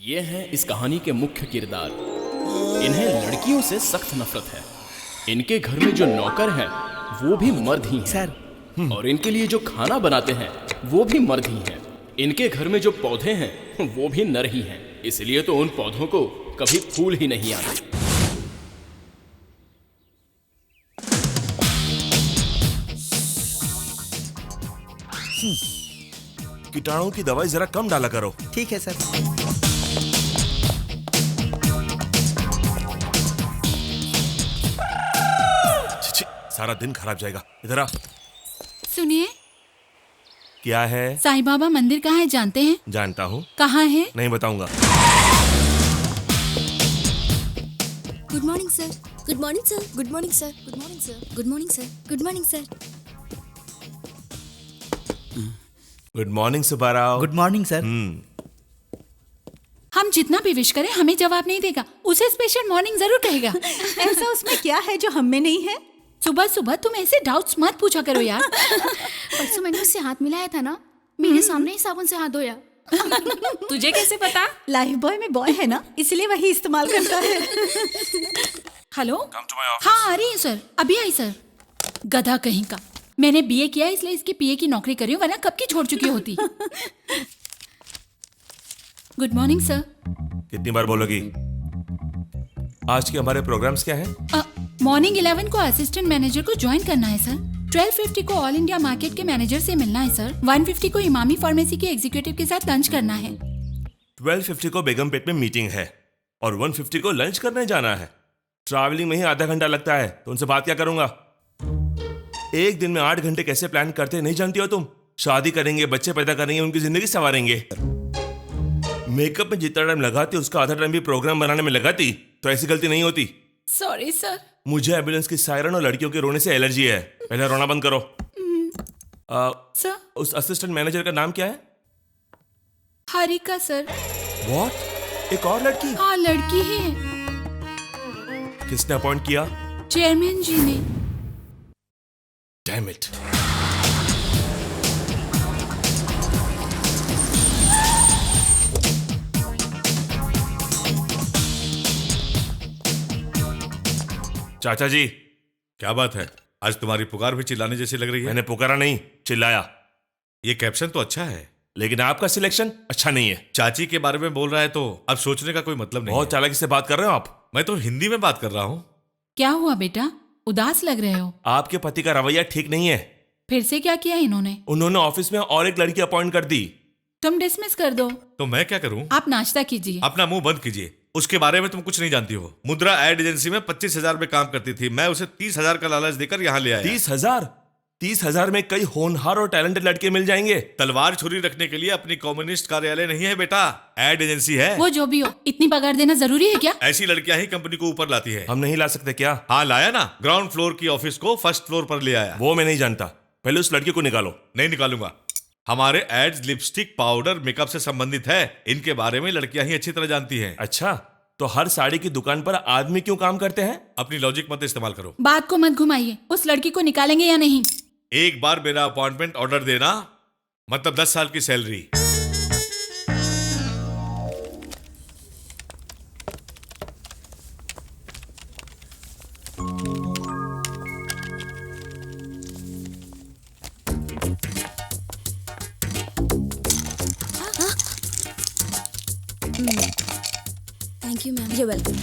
ये हैं इस कहानी के मुख्य किरदार। इन्हें लड़कियों से सख्त नफरत है। इनके घर में जो नौकर हैं वो भी मर्द ही हैं सर, और इनके लिए जो खाना बनाते हैं वो भी मर्द ही हैं। इनके घर में जो पौधे हैं वो भी नर ही हैं, इसलिए तो उन पौधों को कभी फूल ही नहीं आते। कीटाणुओं की दवाई जरा कम डाला करो। ठीक है सर। छी, सारा दिन खराब जाएगा। इधर आ। सुनिए, क्या है? साईं बाबा मंदिर कहाँ है जानते हैं? जानता हूँ। कहाँ है? नहीं बताऊंगा। Good morning sir. Good morning sir. Good morning sir. Good morning sir. Good morning sir. Good morning sir. Good morning Subbarao. Good morning sir. हम जितना भी विश करें हमें जवाब नहीं देगा, उसे स्पेशल मॉर्निंग जरूर कहेगा। ऐसा उसमें क्या है जो हम में नहीं है? सुबह सुबह तुम ऐसे डाउट्स मत पूछा करो यार। परसों मैंने उससे हाथ मिलाया था ना, मेरे सामने ही साबुन से हाथ धोया। तुझे कैसे पता? लाइफ बॉय में बॉय है ना, इसलिए वही इस्तेमाल करता है। हेलो, हाँ आ रही है सर, अभी आई सर। गधा कहीं का, मैंने बीए किया इसलिए इसके पीए की नौकरी करी हूँ, वरना कब की छोड़ चुकी होती। Good morning sir. कितनी बार बोलोगी? आज के हमारे प्रोग्राम्स क्या हैं? मॉर्निंग 11 को असिस्टेंट मैनेजर को ज्वाइन करना है सर। 12:50 को ऑल इंडिया मार्केट के मैनेजर से मिलना है सर। 1:50 को इमामी फार्मेसी के एग्जीक्यूटिव के साथ लंच करना है। 12:50 को बेगमपेट में मीटिंग है और 1:50 को लंच करने जाना है। ट्रैवलिंग में ही आधा घंटा लगता है, तो उनसे बात क्या करूंगा? एक दिन में 8 घंटे कैसे प्लान करते नहीं जानती हो तुम? शादी करेंगे, बच्चे पैदा करेंगे, उनकी जिंदगी संवारेंगे। मेकअप में जितना टाइम लगाती उसका आधा टाइम भी प्रोग्राम बनाने में लगाती तो ऐसी गलती नहीं होती। Sorry sir. मुझे एम्बुलेंस की सायरन और लड़कियों के रोने से एलर्जी है। पहले रोना बंद करो। सर, उस असिस्टेंट मैनेजर का नाम क्या है? हारिका सर। व्हाट? एक और लड़की? हाँ लड़की ही है। किसने अपॉइंट किया? चेयरमैन जी ने। Damn it. चाचा जी। क्या बात है, आज तुम्हारी पुकार भी चिल्लाने जैसी लग रही है। मैंने पुकारा नहीं, चिल्लाया। ये कैप्शन तो अच्छा है, लेकिन आपका सिलेक्शन अच्छा नहीं है। चाची के बारे में बोल रहा है तो अब सोचने का कोई मतलब नहीं बहुत है। चालाकी से बात कर रहे हो आप। मैं तो हिंदी में बात कर रहा हूँ। क्या हुआ बेटा, उदास लग रहे हो? आपके पति का रवैया ठीक नहीं है। फिर से क्या किया इन्होंने? उन्होंने ऑफिस में और एक लड़की अपॉइंट कर दी। तुम डिसमिस कर दो। तो मैं क्या करूँ? आप नाश्ता कीजिए। अपना मुंह बंद कीजिए। उसके बारे में तुम कुछ नहीं जानती हो। मुद्रा एड एजेंसी में 25,000 में काम करती थी। मैं उसे 30,000 का लालच देकर यहाँ ले आया। 30,000? 30,000 में कई होनहार और टैलेंटेड लड़के मिल जाएंगे। तलवार छुरी रखने के लिए अपनी कम्युनिस्ट कार्यालय नहीं है बेटा, एड एजेंसी है। वो जो भी हो, इतनी पगार देना जरूरी है क्या? ऐसी लड़कियां ही कंपनी को ऊपर लाती है। हम नहीं ला सकते क्या? हाँ लाया ना, ग्राउंड फ्लोर की ऑफिस को फर्स्ट फ्लोर पर ले आया। वो मैं नहीं जानता। पहले उस लड़की को निकालो। नहीं निकालूंगा। हमारे एड्स लिपस्टिक, पाउडर, मेकअप से संबंधित है। इनके बारे में लड़कियां ही अच्छी तरह जानती हैं। अच्छा, तो हर साड़ी की दुकान पर आदमी क्यों काम करते हैं? अपनी लॉजिक मत इस्तेमाल करो। बात को मत घुमाइए। उस लड़की को निकालेंगे या नहीं? एक बार मेरा अपॉइंटमेंट ऑर्डर देना मतलब 10 साल की salary. Thank you ma'am. You welcome.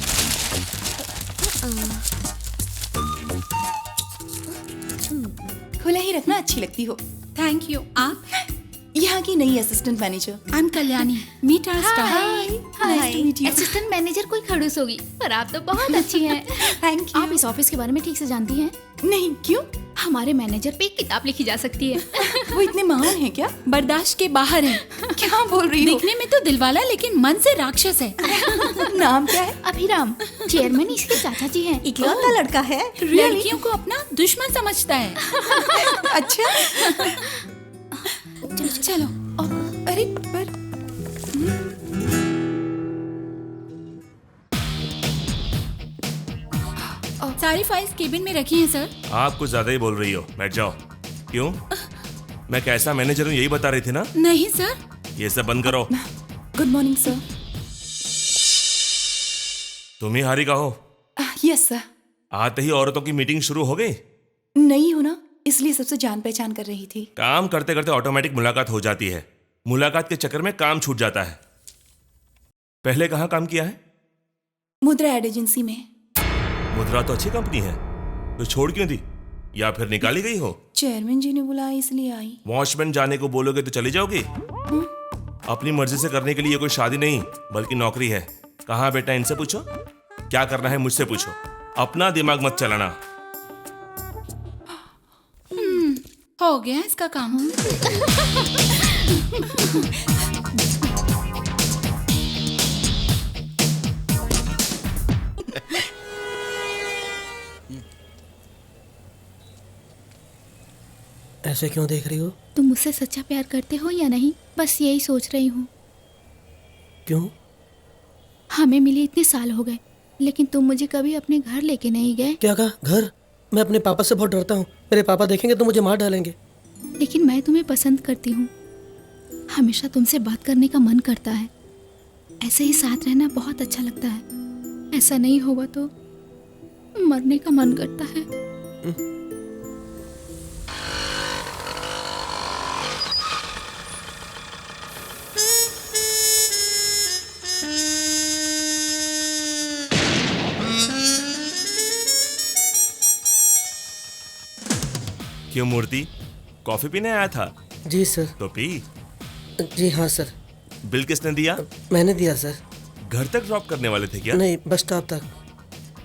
खुला ही रखना अच्छी लगती हो। Thank you. आप? यहाँ की नई assistant manager. I am Kalyani. Meet our staff. Nice to meet you. Assistant manager कोई खड़ूस होगी, पर आप तो बहुत अच्छी हैं। Thank you. आप इस ऑफिस के बारे में ठीक से जानती हैं? नहीं, क्यों? हमारे मैनेजर पे एक किताब लिखी जा सकती है। वो इतने महान हैं क्या? बर्दाश्त के बाहर है। क्या बोल रही हो? दिखने में तो दिलवाला लेकिन मन से राक्षस है। नाम क्या है? अभिराम। चेयरमैन इसके चाचा जी हैं। इकलौता लड़का है। लड़कियों को अपना दुश्मन समझता है। अच्छा। चलो। अरे पर सारी फाइल्स केबिन में रखी हैं सर। आप कुछ ज्यादा ही बोल रही हो, बैठ जाओ। क्यों? मैं कैसा मैनेजर हूँ यही बता रही थी ना? नहीं सर। ये सब बंद करो। Good morning sir. तुम ही हारिका हो। Yes sir. आते ही औरतों की मीटिंग शुरू हो गई। नहीं हो ना, इसलिए सबसे जान पहचान कर रही थी। काम करते करते ऑटोमेटिक मुलाकात हो जाती है। मुलाकात के चक्कर में काम छूट जाता है। पहले कहाँ काम किया है? मुद्रा एड एजेंसी में। मुद्रा तो अच्छी कंपनी है, तो छोड़ क्यों दी? या फिर निकाली गई हो? चेयरमैन जी ने बुलाया इसलिए आई। वॉचमैन जाने को बोलोगे तो चली जाओगी? अपनी मर्जी से करने के लिए कोई शादी नहीं बल्कि नौकरी है। कहाँ बेटा, इनसे पूछो। क्या करना है मुझसे पूछो, अपना दिमाग मत चलाना। हो गया इसका काम। ऐसे क्यों देख रही हो? तुम मुझसे सच्चा प्यार करते हो या नहीं, बस यही सोच रही हूँ। क्यों? हमें मिले इतने साल हो गए, लेकिन तुम मुझे कभी अपने घर लेके नहीं गए। क्या कहा? घर? मैं अपने पापा से बहुत डरता हूँ। मेरे पापा देखेंगे तो मुझे मार डालेंगे। लेकिन मैं तुम्हें पसंद करती हूँ। हमेशा तुमसे बात करने का मन करता है। ऐसे ही साथ रहना बहुत अच्छा लगता है। ऐसा नहीं होगा तो मरने का मन करता है। क्यों मूर्ति, कॉफी पीने आया था? जी सर। तो पी। जी हाँ सर। बिल किसने दिया? मैंने दिया सर। घर तक ड्रॉप करने वाले थे क्या? नहीं, बस स्टॉप तक।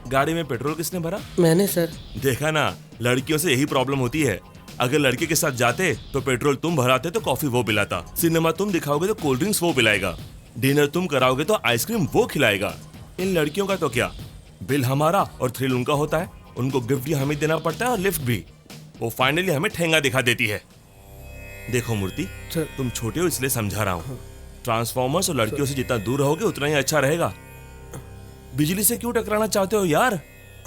गाड़ी में पेट्रोल किसने भरा? मैंने सर। देखा ना, लड़कियों से यही प्रॉब्लम होती है। अगर लड़के के साथ जाते तो पेट्रोल तुम भराते तो कॉफी वो पिलाता, सिनेमा तुम दिखाओगे तो कोल्ड ड्रिंक्स वो पिलाएगा, डिनर तुम कराओगे तो आइसक्रीम वो खिलाएगा। इन लड़कियों का तो क्या, बिल हमारा और थ्रिल उनका होता है। उनको गिफ्ट भी हमें देना पड़ता है और लिफ्ट भी। वो फाइनली हमें ठेंगा दिखा देती है। देखो मूर्ति, तुम छोटे हो इसलिए समझा रहा हूँ। ट्रांसफॉर्मर्स और लड़कियों से जितना दूर रहोगे उतना ही अच्छा रहेगा। बिजली से क्यों टकराना चाहते हो यार?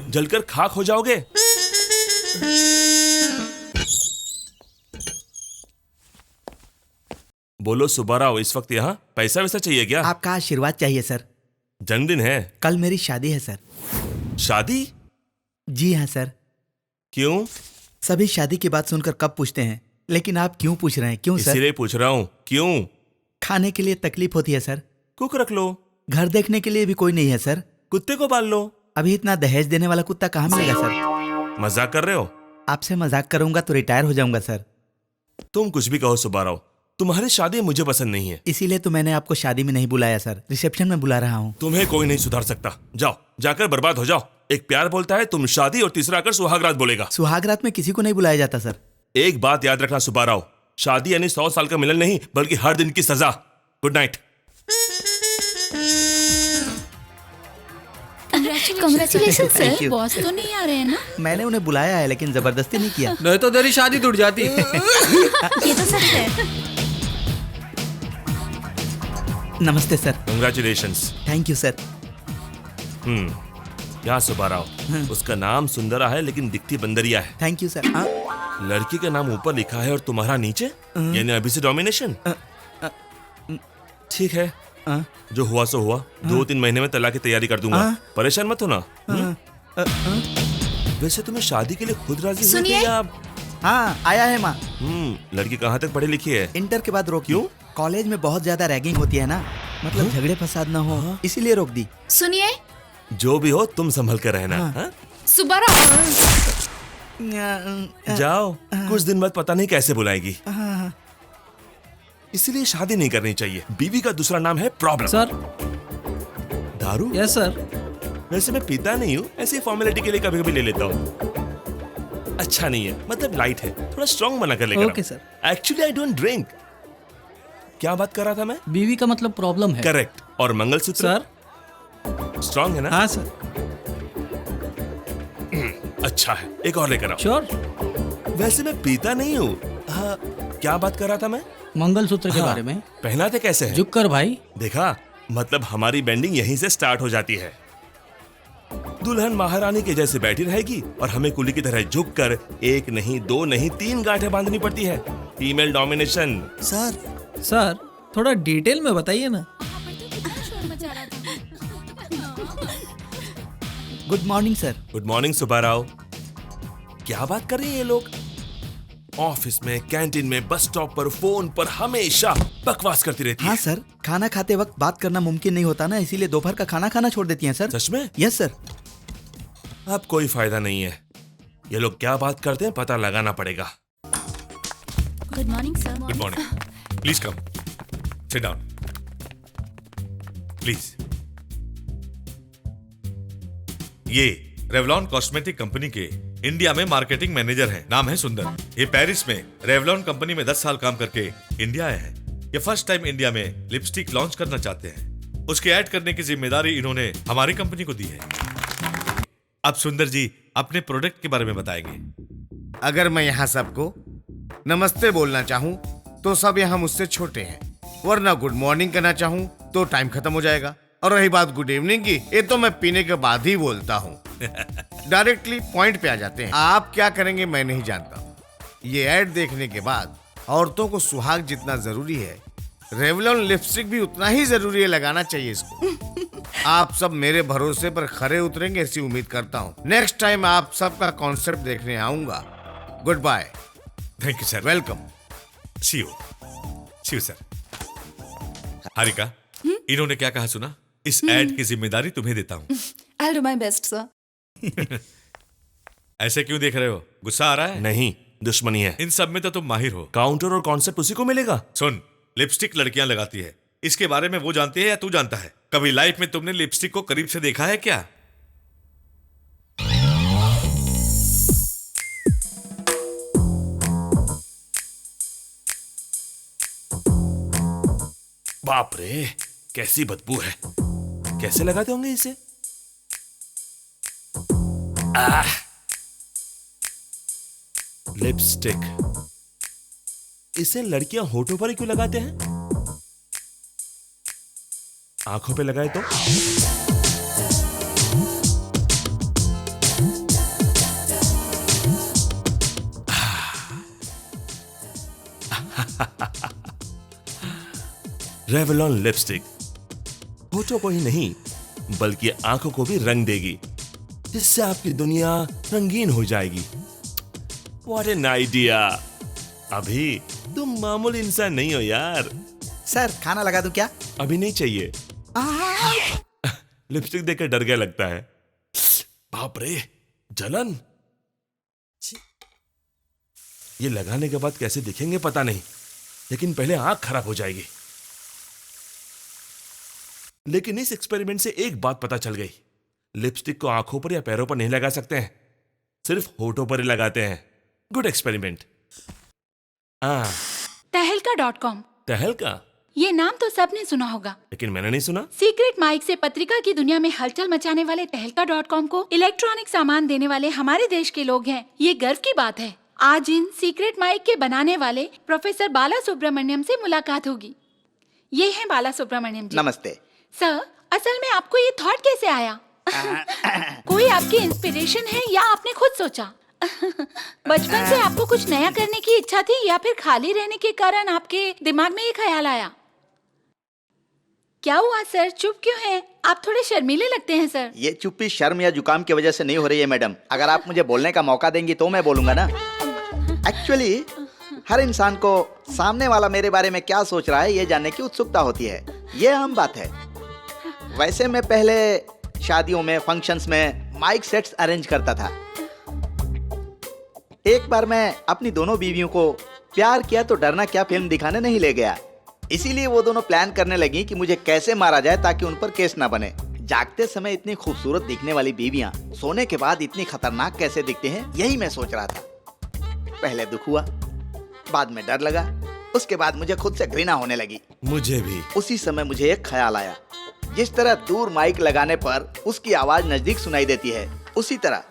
जलकर खाक हो जाओगे। बोलो सुब्बाराव, इस वक्त यहाँ पैसा वैसा चाहिए क्या? आपका आशीर्वाद चाहिए सर। जन्मदिन है? कल मेरी शादी है सर। शादी? जी हाँ सर। क्यों? सभी शादी की बात सुनकर कब पूछते हैं, लेकिन आप क्यों पूछ रहे हैं? क्यों सर? इसीलिए पूछ रहा हूँ, क्यों? खाने के लिए तकलीफ होती है सर। कुक रख लो। घर देखने के लिए भी कोई नहीं है सर। कुत्ते को पाल लो। अभी इतना दहेज देने वाला कुत्ता कहाँ मिलेगा सर? मजाक कर रहे हो? आपसे मजाक करूंगा तो रिटायर हो जाऊंगा सर। तुम कुछ भी कहो सुब्बाराव, तुम्हारी शादी मुझे पसंद नहीं है। इसीलिए तो मैंने आपको शादी में नहीं बुलाया सर, रिसेप्शन में बुला रहा हूँ। तुम्हें कोई नहीं सुधार सकता। जाओ, जाकर बर्बाद हो जाओ। एक प्यार बोलता है, तुम शादी, और तीसरा आकर सुहागरात बोलेगा। सुहागरात में किसी को नहीं बुलाया जाता सर। एक बात याद रखना सुब्बाराव, शादी यानी 100 साल का मिलन नहीं, बल्कि हर दिन की सजा। Good night. Congratulations, sir. Thank you. Boss तो नहीं आ रहे हैं ना? मैंने उन्हें बुलाया है लेकिन जबरदस्ती नहीं किया। नहीं तो तेरी शादी टूट जाती। ये तो सच है। नमस्ते sir. Congratulations. Thank you sir. यहाँ सुब्बाराव, उसका नाम सुंदरा है लेकिन दिखती बंदरिया है। Thank you sir. लड़की का नाम ऊपर लिखा है और तुम्हारा नीचे, यानी अभी से डोमिनेशन। ठीक है, जो हुआ सो हुआ। 2-3 महीने में तलाक की तैयारी कर दूंगा, परेशान मत होना। वैसे तुम्हें शादी के लिए खुद राजी हुई थी या? हाँ, आया है माँ। लड़की कहाँ तक पढ़ी लिखी है? इंटर के बाद रोक। क्यों? कॉलेज में बहुत ज्यादा रैगिंग होती है ना, मतलब झगड़े फसाद ना हो, इसीलिए रोक दी। सुनिए, जो भी हो तुम संभल कर रहना। हाँ? सुब्बाराव। जाओ, कुछ दिन बाद पता नहीं कैसे बुलाएगी। इसलिए शादी नहीं करनी चाहिए। बीवी का दूसरा नाम है प्रॉब्लम। सर। दारू? Yes sir. वैसे मैं पीता नहीं हूँ, ऐसे फॉर्मेलिटी के लिए कभी कभी ले लेता हूँ। अच्छा नहीं है, मतलब लाइट है, थोड़ा स्ट्रॉन्ग बना कर लेकर। Okay sir. Actually I don't drink. क्या बात कर रहा था मैं? बीवी का मतलब प्रॉब्लम है। करेक्ट। और मंगलसूत्र? सर। स्ट्रॉन्ग है ना? हाँ सर। अच्छा है, एक और लेकर आओ। श्योर। वैसे मैं पीता नहीं हूँ। हाँ, क्या बात कर रहा था मैं? मंगलसूत्र के बारे में। पहनाते कैसे हैं? झुक कर भाई। देखा, मतलब हमारी बेंडिंग यहीं से स्टार्ट हो जाती है। दुल्हन महारानी के जैसे बैठी रहेगी और हमें कुली की तरह झुक कर 1 नहीं 2 नहीं 3 गांठें बांधनी पड़ती है। Female domination. सर थोड़ा डिटेल में बताइए ना। Good morning sir. Good morning Subbarao. क्या बात कर रहे हैं ये लोग? ऑफिस में, कैंटीन में, बस स्टॉप पर, फोन पर हमेशा बकवास करती रहती हाँ है। सर, खाना खाते वक्त बात करना मुमकिन नहीं होता ना, इसीलिए दोपहर का खाना खाना छोड़ देती हैं सर। सच में? Yes sir. अब कोई फायदा नहीं है, ये लोग क्या बात करते हैं पता लगाना पड़ेगा। Good morning sir. Good morning, please come, sit down please. ये रेवलॉन कॉस्मेटिक कंपनी के इंडिया में मार्केटिंग मैनेजर हैं। नाम है सुंदर। ये पेरिस में रेवलॉन कंपनी में 10 साल काम करके इंडिया आए हैं। ये फर्स्ट टाइम इंडिया में लिपस्टिक लॉन्च करना चाहते हैं। उसके ऐड करने की जिम्मेदारी इन्होंने हमारी कंपनी को दी है। अब सुंदर जी अपने प्रोडक्ट के बारे में बताएंगे। अगर मैं यहाँ सबको नमस्ते बोलना चाहूँ तो सब यहाँ मुझसे छोटे हैं, वरना गुड मॉर्निंग कहना चाहूँ तो टाइम खत्म हो जाएगा। और रही बात गुड इवनिंग की, ये तो मैं पीने के बाद ही बोलता हूँ। डायरेक्टली पॉइंट पे आ जाते हैं। आप क्या करेंगे मैं नहीं जानता। ये ऐड देखने के बाद औरतों को सुहाग जितना जरूरी है, रेवलॉन लिपस्टिक भी उतना ही जरूरी है, लगाना चाहिए इसको। आप सब मेरे भरोसे पर खरे उतरेंगे ऐसी उम्मीद करता हूँ। नेक्स्ट टाइम आप सबका कॉन्सेप्ट देखने आऊंगा। Good bye. Thank you sir. Welcome. See you sir. Harika, इन्होंने क्या कहा सुना? इस ऐड की जिम्मेदारी तुम्हें देता हूँ। I'll do my best, sir. ऐसे क्यों देख रहे हो? गुस्सा आ रहा है? नहीं, दुश्मनी है। इन सब में तो तुम माहिर हो। काउंटर और कॉन्सेप्ट उसी को मिलेगा। सुन, लिपस्टिक लड़कियां लगाती है, इसके बारे में वो जानती है या तू जानता है? कभी लाइफ में तुमने लिपस्टिक को करीब से देखा है क्या? बाप रे, कैसी बदबू है। कैसे लगाते होंगे इसे? लिपस्टिक। इसे लड़कियां होठों पर ही क्यों लगाते हैं? आंखों पे लगाए तो? रेवलॉन लिपस्टिक होठों को ही नहीं बल्कि आंखों को भी रंग देगी, जिससे आपकी दुनिया रंगीन हो जाएगी। What an idea! अभी तुम मामूली इंसान नहीं हो यार। सर खाना लगा दूं क्या? अभी नहीं चाहिए। लिपस्टिक देखकर डर गया लगता है। बाप रे, जलन। ये लगाने के बाद कैसे दिखेंगे पता नहीं, लेकिन पहले आंख खराब हो जाएगी। लेकिन इस एक्सपेरिमेंट से एक बात पता चल गई, लिपस्टिक को आंखों पर या पैरों पर नहीं लगा सकते हैं, सिर्फ होठों पर ही लगाते हैं। Good experiment. तहलका.com। तहलका? ये नाम तो सबने सुना होगा, लेकिन मैंने नहीं सुना। सीक्रेट माइक से पत्रिका की दुनिया में हलचल मचाने वाले तहलका.com को इलेक्ट्रॉनिक सामान देने वाले हमारे देश के लोग हैं। ये गर्व की बात है। आज इन सीक्रेट माइक के बनाने वाले प्रोफेसर बाला सुब्रमण्यम से मुलाकात होगी। ये हैं बाला सुब्रमण्यम जी। नमस्ते सर, असल में आपको ये थॉट कैसे आया? कोई आपकी इंस्पिरेशन है या आपने खुद सोचा? बचपन से आपको कुछ नया करने की इच्छा थी या फिर खाली रहने के कारण आपके दिमाग में ये ख्याल आया? क्या हुआ सर, चुप क्यों हैं? आप थोड़े शर्मीले लगते हैं सर। ये चुप्पी शर्म या जुकाम की वजह से नहीं हो रही है मैडम। अगर आप मुझे बोलने का मौका देंगी तो मैं बोलूंगा ना। एक्चुअली हर इंसान को सामने वाला मेरे बारे में क्या सोच रहा है ये जानने की उत्सुकता होती है। ये आम बात है। वैसे मैं पहले शादियों में, फंक्शंस में माइक सेट्स अरेंज करता था। एक बार मैं अपनी दोनों बीवियों को प्यार किया तो डरना क्या फिल्म दिखाने नहीं ले गया। इसीलिए वो दोनों प्लान करने लगी कि मुझे कैसे मारा जाए ताकि उन पर केस ना बने। जागते समय इतनी खूबसूरत दिखने वाली बीवियां सोने के बाद इतनी खतरनाक कैसे दिखते हैं, यही मैं सोच रहा था। पहले दुख हुआ, बाद में डर लगा, उसके बाद मुझे खुद से घृणा होने लगी। मुझे भी। उसी समय मुझे एक ख्याल आया, जिस तरह दूर माइक लगाने पर उसकी आवाज नजदीक सुनाई देती है, उसी तरह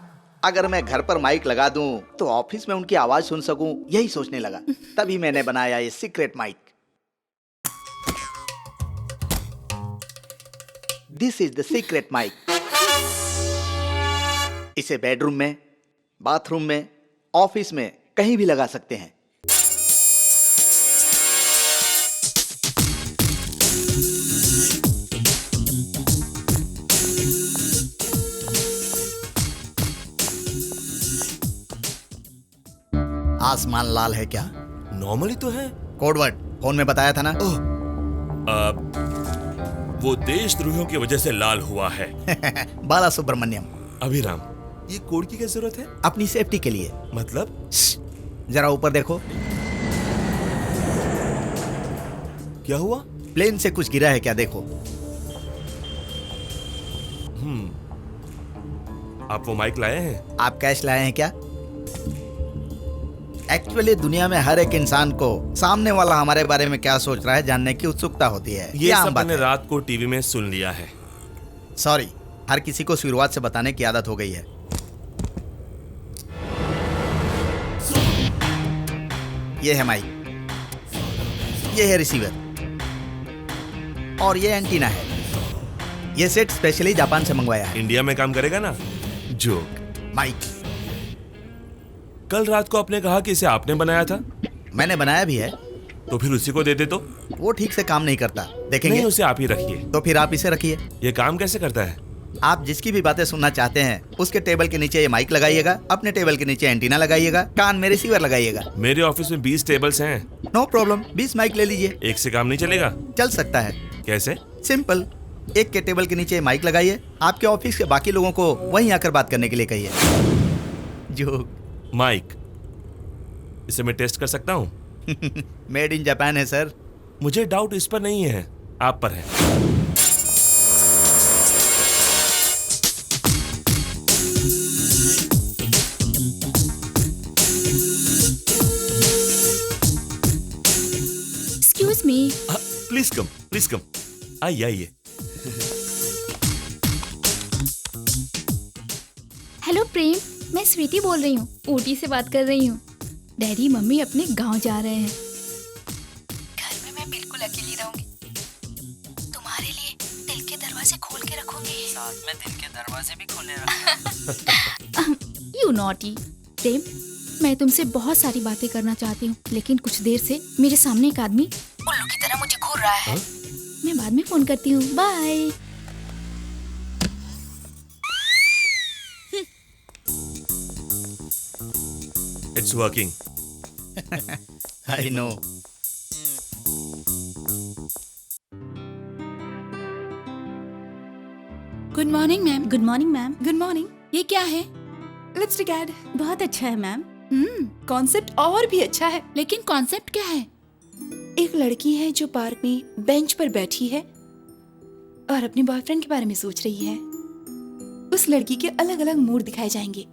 अगर मैं घर पर माइक लगा दूं तो ऑफिस में उनकी आवाज सुन सकूं। यही सोचने लगा, तभी मैंने बनाया ये secret mic. This is the secret mic. इसे बेडरूम में, बाथरूम में, ऑफिस में कहीं भी लगा सकते हैं। आसमान लाल है क्या? नॉर्मली तो है। कोडवर्ड फोन में बताया था ना। वो देशद्रोहियों की वजह से लाल हुआ है। बाला सुब्रमण्यम। अभिराम, ये कोड की क्या जरूरत है? अपनी सेफ्टी के लिए। मतलब? जरा ऊपर देखो। क्या हुआ? प्लेन से कुछ गिरा है क्या? देखो। आप वो माइक लाए हैं? आप कैश लाए हैं क्या? एक्चुअली दुनिया में हर एक इंसान को सामने वाला हमारे बारे में क्या सोच रहा है जानने की उत्सुकता होती है। ये आम सब बात मैंने है। रात को टीवी में सुन लिया है। सॉरी, हर किसी को शुरुआत से बताने की आदत हो गई है। ये है माइक, ये है रिसीवर और ये एंटीना है। ये सेट स्पेशली जापान से मंगवाया है। इंडिया में काम करेगा ना? जोक। माइक कल रात को आपने कहा कि इसे आपने बनाया था। मैंने बनाया भी है। तो फिर उसी को दे दे। तो वो ठीक से काम नहीं करता। देखेंगे? नहीं, उसे आप ही रखिए। तो फिर आप इसे रखिए। ये काम कैसे करता है? आप जिसकी भी बातें सुनना चाहते हैं उसके टेबल के नीचे ये माइक लगाइएगा, अपने टेबल के नीचे एंटीना लगाइएगा, कान में रिसीवर लगाइएगा। मेरे ऑफिस में 20 टेबल्स हैं। नो प्रॉब्लम, 20 माइक ले लीजिए। एक से काम नहीं चलेगा? चल सकता है। कैसे? सिंपल, एक के टेबल के नीचे माइक लगाइए, आपके ऑफिस के बाकी लोगों को वहीं आकर बात करने के लिए कहिए। जो माइक, इसे मैं टेस्ट कर सकता हूँ? मेड इन जापान है सर। मुझे डाउट इस पर नहीं है, आप पर है। Excuse me. Please come, please come. आइए आइए। हेलो प्रेम, मैं स्वीटी बोल रही हूँ, ऊटी से बात कर रही हूँ। डैडी मम्मी अपने गांव जा रहे हैं। घर में मैं बिल्कुल अकेली रहूंगी। तुम्हारे लिए दिल के दरवाजे खोल के रखूंगी। साथ में दिल के दरवाजे भी खोले रखो। You naughty. प्रेम, मैं तुमसे बहुत सारी बातें करना चाहती हूँ, लेकिन कुछ देर से मेरे सामने एक आदमी उल्लू की तरह मुझे घूर रहा है। मैं बाद में फोन करती हूँ, bye. It's working. I know. Good morning ma'am. Good morning ma'am. Good morning. ये क्या है? लिपस्टिक ऐड बहुत अच्छा है मैम। कॉन्सेप्ट और भी अच्छा है, लेकिन कॉन्सेप्ट क्या है? एक लड़की है जो पार्क में बेंच पर बैठी है और अपने बॉयफ्रेंड के बारे में सोच रही है। उस लड़की के अलग अलग मूड दिखाए जाएंगे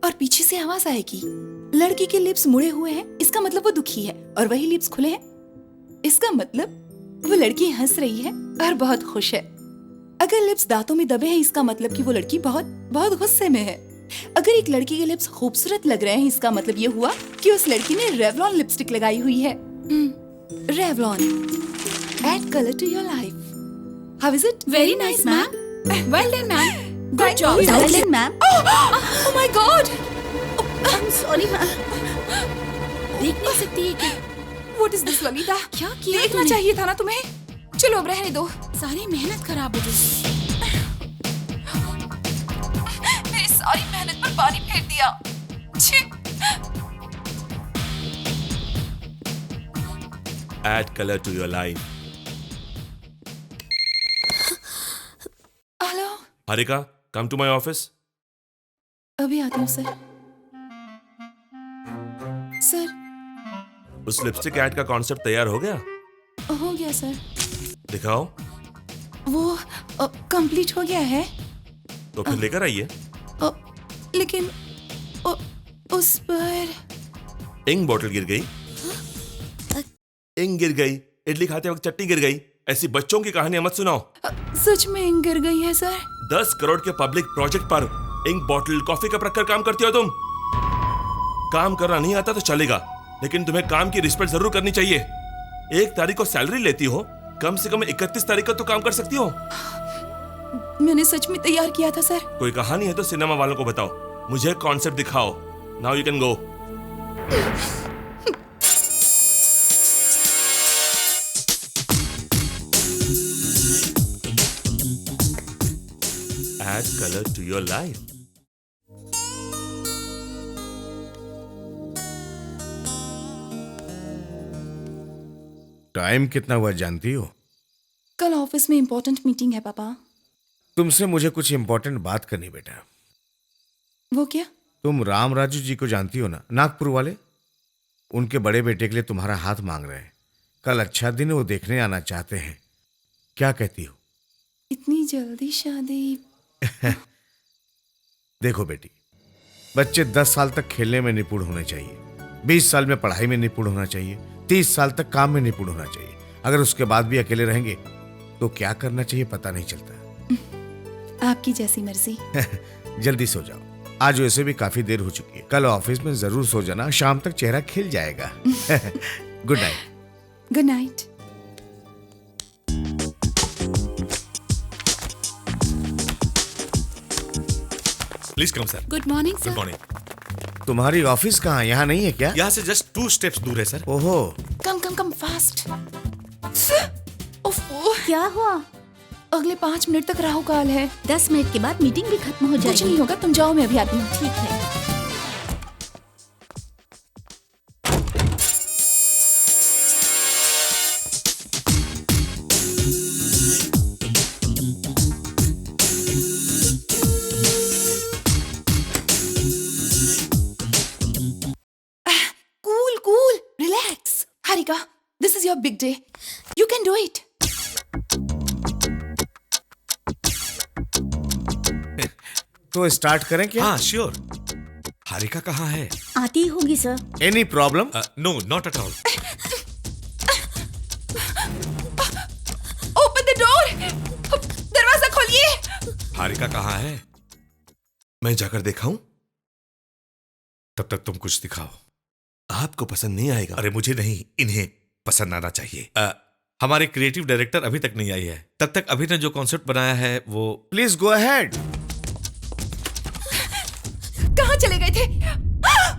और पीछे से आवाज आएगी, लड़की के लिप्स मुड़े हुए हैं, इसका मतलब वो दुखी है, और वही लिप्स खुले हैं, इसका मतलब वो लड़की हंस रही है और बहुत खुश है। अगर लिप्स दांतों में दबे हैं, इसका मतलब कि वो लड़की बहुत बहुत गुस्से में है। अगर एक लड़की के लिप्स खूबसूरत लग रहे हैं, इसका मतलब ये हुआ कि उस लड़की ने रेवलॉन लिपस्टिक लगाई हुई है। Revlon, add colour to your life. How is it? Very nice ma'am. Well done ma'am. Good job. Well done, ma'am. Oh my God! I'm sorry, ma'am. देख नहीं सकती है क्या? What is this, Lalita? क्या किया देखना तूने? चाहिए था ना तुम्हें। चलो अब रहने दो। सारी मेहनत खराब हो गई। मेरी सारी मेहनत पर पानी फेर दिया। छी। Add color to your life. Hello. Harika, come to my office. अभी आती हूँ सर। सर, उस लिपस्टिक ऐड का कॉन्सेप्ट तैयार हो गया? हो गया सर। दिखाओ। वो कंप्लीट हो गया है। तो फिर लेकर आइए। लेकिन उस पर इंक बोतल गिर गई। इंक गिर गई, इडली खाते वक्त चटनी गिर गई, ऐसी बच्चों की कहानियां मत सुनाओ। सच में इंक गिर गई है सर। 10 करोड़ के पब्लिक प्रोजेक्ट पर इंक बोतल कॉफी कप रखकर काम करती हो तुम। काम करना नहीं आता तो चलेगा, लेकिन तुम्हें काम की रिस्पेक्ट जरूर करनी चाहिए। 1 तारीख को सैलरी लेती हो, कम से कम 31 तारीख को तो काम कर सकती हो। मैंने सच में तैयार किया था सर। कोई कहानी है तो सिनेमा वालों को बताओ, मुझे कॉन्सेप्ट दिखाओ। Now you can go. Add color to your life. Time कितना हुआ जानती हो? कल ऑफिस में इम्पोर्टेंट मीटिंग है पापा। तुमसे मुझे कुछ इंपॉर्टेंट बात करनी बेटा। वो क्या? तुम राम राजू जी को जानती हो ना, नागपुर वाले? उनके बड़े बेटे के लिए तुम्हारा हाथ मांग रहे हैं। कल अच्छा दिन है, वो देखने आना चाहते हैं। क्या कहती हो? इतनी जल्दी शादी? देखो बेटी, बच्चे 10 साल तक खेलने में निपुण होने चाहिए, 20 साल में पढ़ाई में निपुण होना चाहिए, 30 साल तक काम में निपुण होना चाहिए। अगर उसके बाद भी अकेले रहेंगे तो क्या करना चाहिए पता नहीं चलता। आपकी जैसी मर्जी। जल्दी सो जाओ, आज वैसे भी काफी देर हो चुकी है। कल ऑफिस में जरूर सो जाना, शाम तक चेहरा खिल जाएगा। Good night. Good night. Please come sir. Good morning good sir. Morning. तुम्हारी ऑफिस कहाँ है? यहाँ नहीं है क्या? यहाँ से जस्ट 2 स्टेप्स दूर है सर। ओहो, कम कम कम फास्ट। ओफो, क्या हुआ? अगले 5 मिनट तक राहु काल है। 10 मिनट के बाद मीटिंग भी खत्म हो कुछ जाएगी। नहीं होगा, तुम जाओ, मैं अभी आती हूँ। ठीक है। Cool, cool, relax. Harika, this is your big day. You can do it. तो स्टार्ट करें क्या? हाँ श्योर। हारिका कहाँ है? आती होगी sir. Any problem? No not at all. Open the door. दरवाजा खोलिए। हारिका कहाँ है? मैं जाकर दिखाऊं? तब तक तुम कुछ दिखाओ। आपको पसंद नहीं आएगा। अरे मुझे नहीं, इन्हें पसंद आना चाहिए। हमारे क्रिएटिव डायरेक्टर अभी तक नहीं आई है। तब तक अभी ने जो कॉन्सेप्ट बनाया है वो। Please go ahead. कहाँ चले गए थे?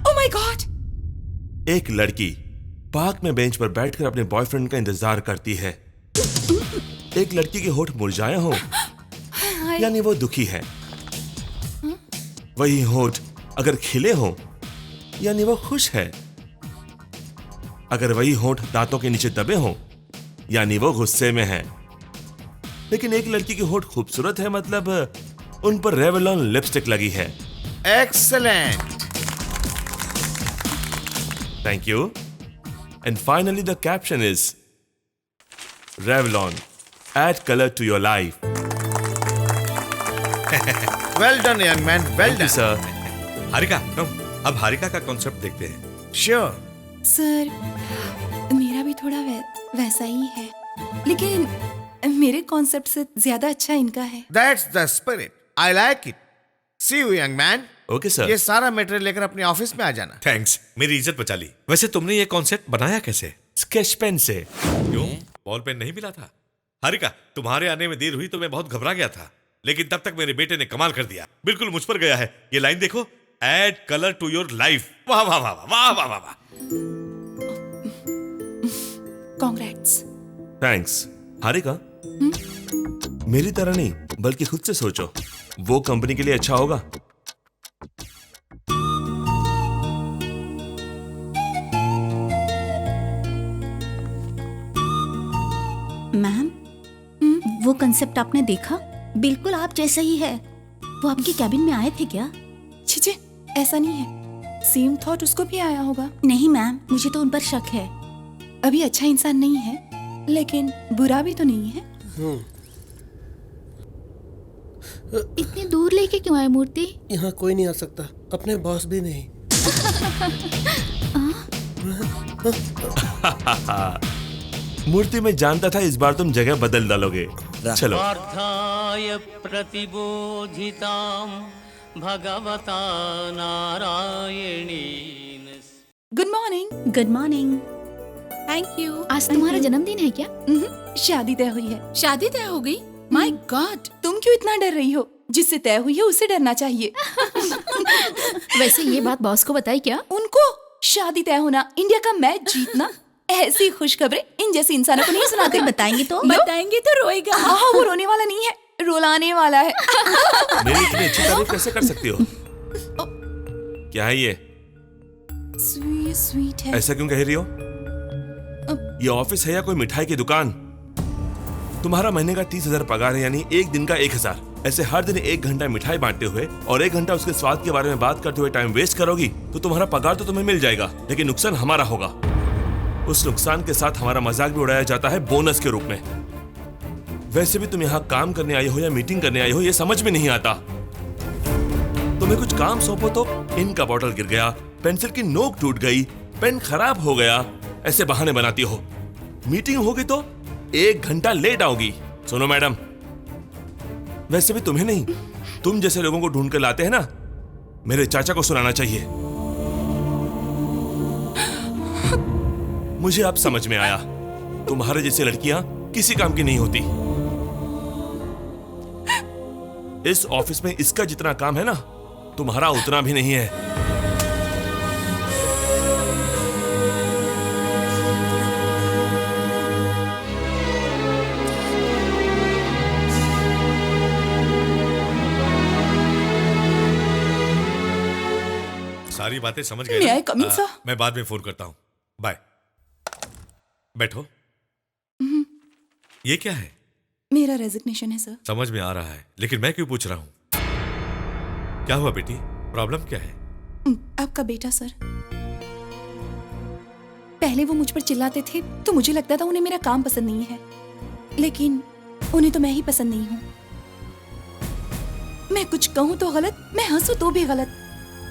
Oh my God. एक लड़की पार्क में बेंच पर बैठकर अपने बॉयफ्रेंड का इंतजार करती है। एक लड़की के होठ मुरझाए हों, यानी वो दुखी है। वही होठ अगर खिले हों, यानी वो खुश है। अगर वही होठ दांतों के नीचे दबे हों, यानी वो गुस्से में है। लेकिन एक लड़की की होठ खूबसूरत है, मतलब उन पर रेवलॉन लिपस्टिक लगी है। Excellent. Thank you. And finally, the caption is Revlon, add color to your life. Well done young man, well Thank you, done. sir. Harika come, अब हारिका का कॉन्सेप्ट देखते हैं। श्योर। सर, मेरा भी थोड़ा वैसा ही है, लेकिन मेरे कॉन्सेप्ट से ज्यादा अच्छा इनका है। That's the spirit, I like it. See you young man. Okay, sir. ये सारा मटेरियल लेकर अपने ऑफिस में आ जाना। थैंक्स, मेरी इज्जत बचा ली। वैसे तुमने ये कॉन्सेप्ट बनाया कैसे? Sketch pen से। क्यों, बॉल पेन नहीं मिला था? हारिका, तुम्हारे आने में देर हुई तो मैं बहुत घबरा गया था, लेकिन तब तक मेरे बेटे ने कमाल कर दिया। बिल्कुल मुझ पर गया है। ये लाइन देखो, add colour to your life. वाह वाह वाह वाह वाह वाह वाह। Congrats. Thanks. हारिका, मेरी तरह नहीं, बल्कि खुद से सोचो, वो कंपनी के लिए अच्छा होगा। मैम, वो कंसेप्ट आपने देखा? बिल्कुल आप जैसा ही है। वो आपके कैबिन में आए थे क्या? छीछे, ऐसा नहीं है। सेम थॉट उसको भी आया होगा। नहीं मैम, मुझे तो उन पर शक है। अभी अच्छा इंसान नहीं है, लेकिन बुरा भी तो नहीं है। इतनी दूर लेके क्यों आए मूर्ति? यहाँ कोई नहीं आ सकता, अपने बॉस भी नहीं। मूर्ति में जानता था इस बार तुम जगह बदल डालोगे। चलो। पार्थाय प्रतिबोधितां भगवता नारायणेन। Good morning. Good morning. Thank you. आज तुम्हारा जन्मदिन है क्या? शादी तय हुई है। शादी तय हो गई? माय गॉड, तुम क्यों इतना डर रही हो? जिससे तय हुई है उससे डरना चाहिए। वैसे ये बात बॉस को बताई क्या? उनको शादी तय होना, इंडिया का मैच जीतना, ऐसी खुशखबरें इन जैसे इंसानों को नहीं सुनाते। बताएंगे तो? बताएंगे तो रोएगा। हाँ, वो रोने वाला नहीं है, रुलाने वाला है। मेरी इतनी अच्छी तारीफ कैसे कर सकती हो? क्या है ये? स्वीट है। ऐसा क्यों कह रही हो? ये ऑफिस है या कोई मिठाई की दुकान? तुम्हारा महीने का 30,000 पगार है, यानी एक दिन का 1,000। ऐसे हर दिन 1 घंटा मिठाई बांटते हुए और 1 घंटा उसके स्वाद के बारे में बात करते हुए टाइम वेस्ट करोगी तो तुम्हारा पगार तो तुम्हें मिल जाएगा, लेकिन नुकसान हमारा होगा। उस नुकसान के साथ हमारा मजाक भी उड़ाया जाता है बोनस के रूप में। वैसे भी तुम यहाँ काम करने आई हो या मीटिंग करने आई हो, ये समझ में नहीं आता। तुम्हें कुछ काम सौंपो तो इंक का बॉटल गिर गया, पेंसिल की नोक टूट गई, पेन खराब हो गया, ऐसे बहाने बनाती हो। मीटिंग होगी तो 1 घंटा लेट आओगी। सुनो मैडम, वैसे भी तुम्हें नहीं, तुम जैसे लोगों को ढूंढ कर लाते हैं ना, मेरे चाचा को सुनाना चाहिए। मुझे अब समझ में आया, तुम्हारे जैसी लड़कियां किसी काम की नहीं होती। इस ऑफिस में इसका जितना काम है ना, तुम्हारा उतना भी नहीं है। सारी बातें समझ गए May ना? I come in, sir? मैं बाद में फोन करता हूँ। बाय। बैठो। ये क्या है? मेरा रेजिग्नेशन है सर। समझ में आ रहा है, लेकिन मैं क्यों पूछ रहा हूँ? क्या हुआ बेटी? प्रॉब्लम क्या है? आपका बेटा सर, पहले वो मुझ पर चिल्लाते थे तो मुझे लगता था उन्हें मेरा काम पसंद नहीं है, लेकिन उन्हें तो मैं ही पसंद नहीं हूँ। मैं कुछ कहूँ तो गलत, मैं हंसूं तो भी गलत।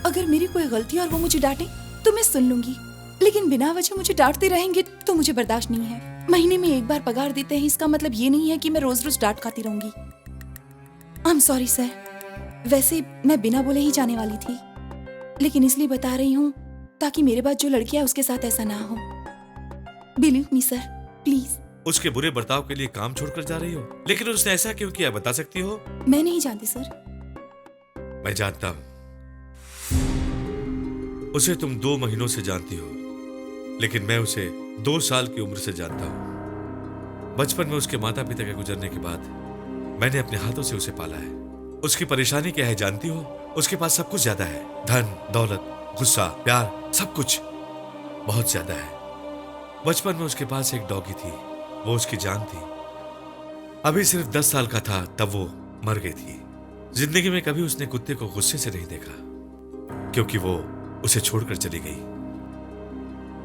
अगर मेरी कोई गलती और वो मुझे डांटे तो मैं सुन लूंगी, लेकिन बिना वजह मुझे डांटते रहेंगे तो मुझे बर्दाश्त नहीं है। महीने में 1 बार पगार देते हैं, इसका मतलब ये नहीं है कि मैं रोज रोज डांट खाती रहूंगी। आई एम सॉरी सर, वैसे मैं बिना बोले ही जाने वाली थी, लेकिन इसलिए बता रही हूँ ताकि मेरे बाद जो लड़की है उसके साथ ऐसा ना हो। Believe me sir, please. उसके बुरे बर्ताव के लिए काम छोड़कर जा रही हो, लेकिन उसने ऐसा क्यों किया बता सकती हो? मैं नहीं जानती सर। मैं जानता हूं। उसे तुम 2 महीनों से जानती हो, लेकिन मैं उसे 2 साल की उम्र से जानता हूं। बचपन में उसके माता पिता के गुजरने के बाद मैंने अपने हाथों से उसे पाला है। उसकी परेशानी क्या है जानती हो? उसके पास सब कुछ ज्यादा है, धन दौलत, गुस्सा, प्यार, सब कुछ बहुत ज्यादा है। बचपन में उसके पास एक डॉगी थी, वो उसकी जान थी। अभी सिर्फ 10 साल का था तब वो मर गई थी। जिंदगी में कभी उसने कुत्ते को गुस्से से नहीं देखा, क्योंकि वो उसे छोड़कर चली गई।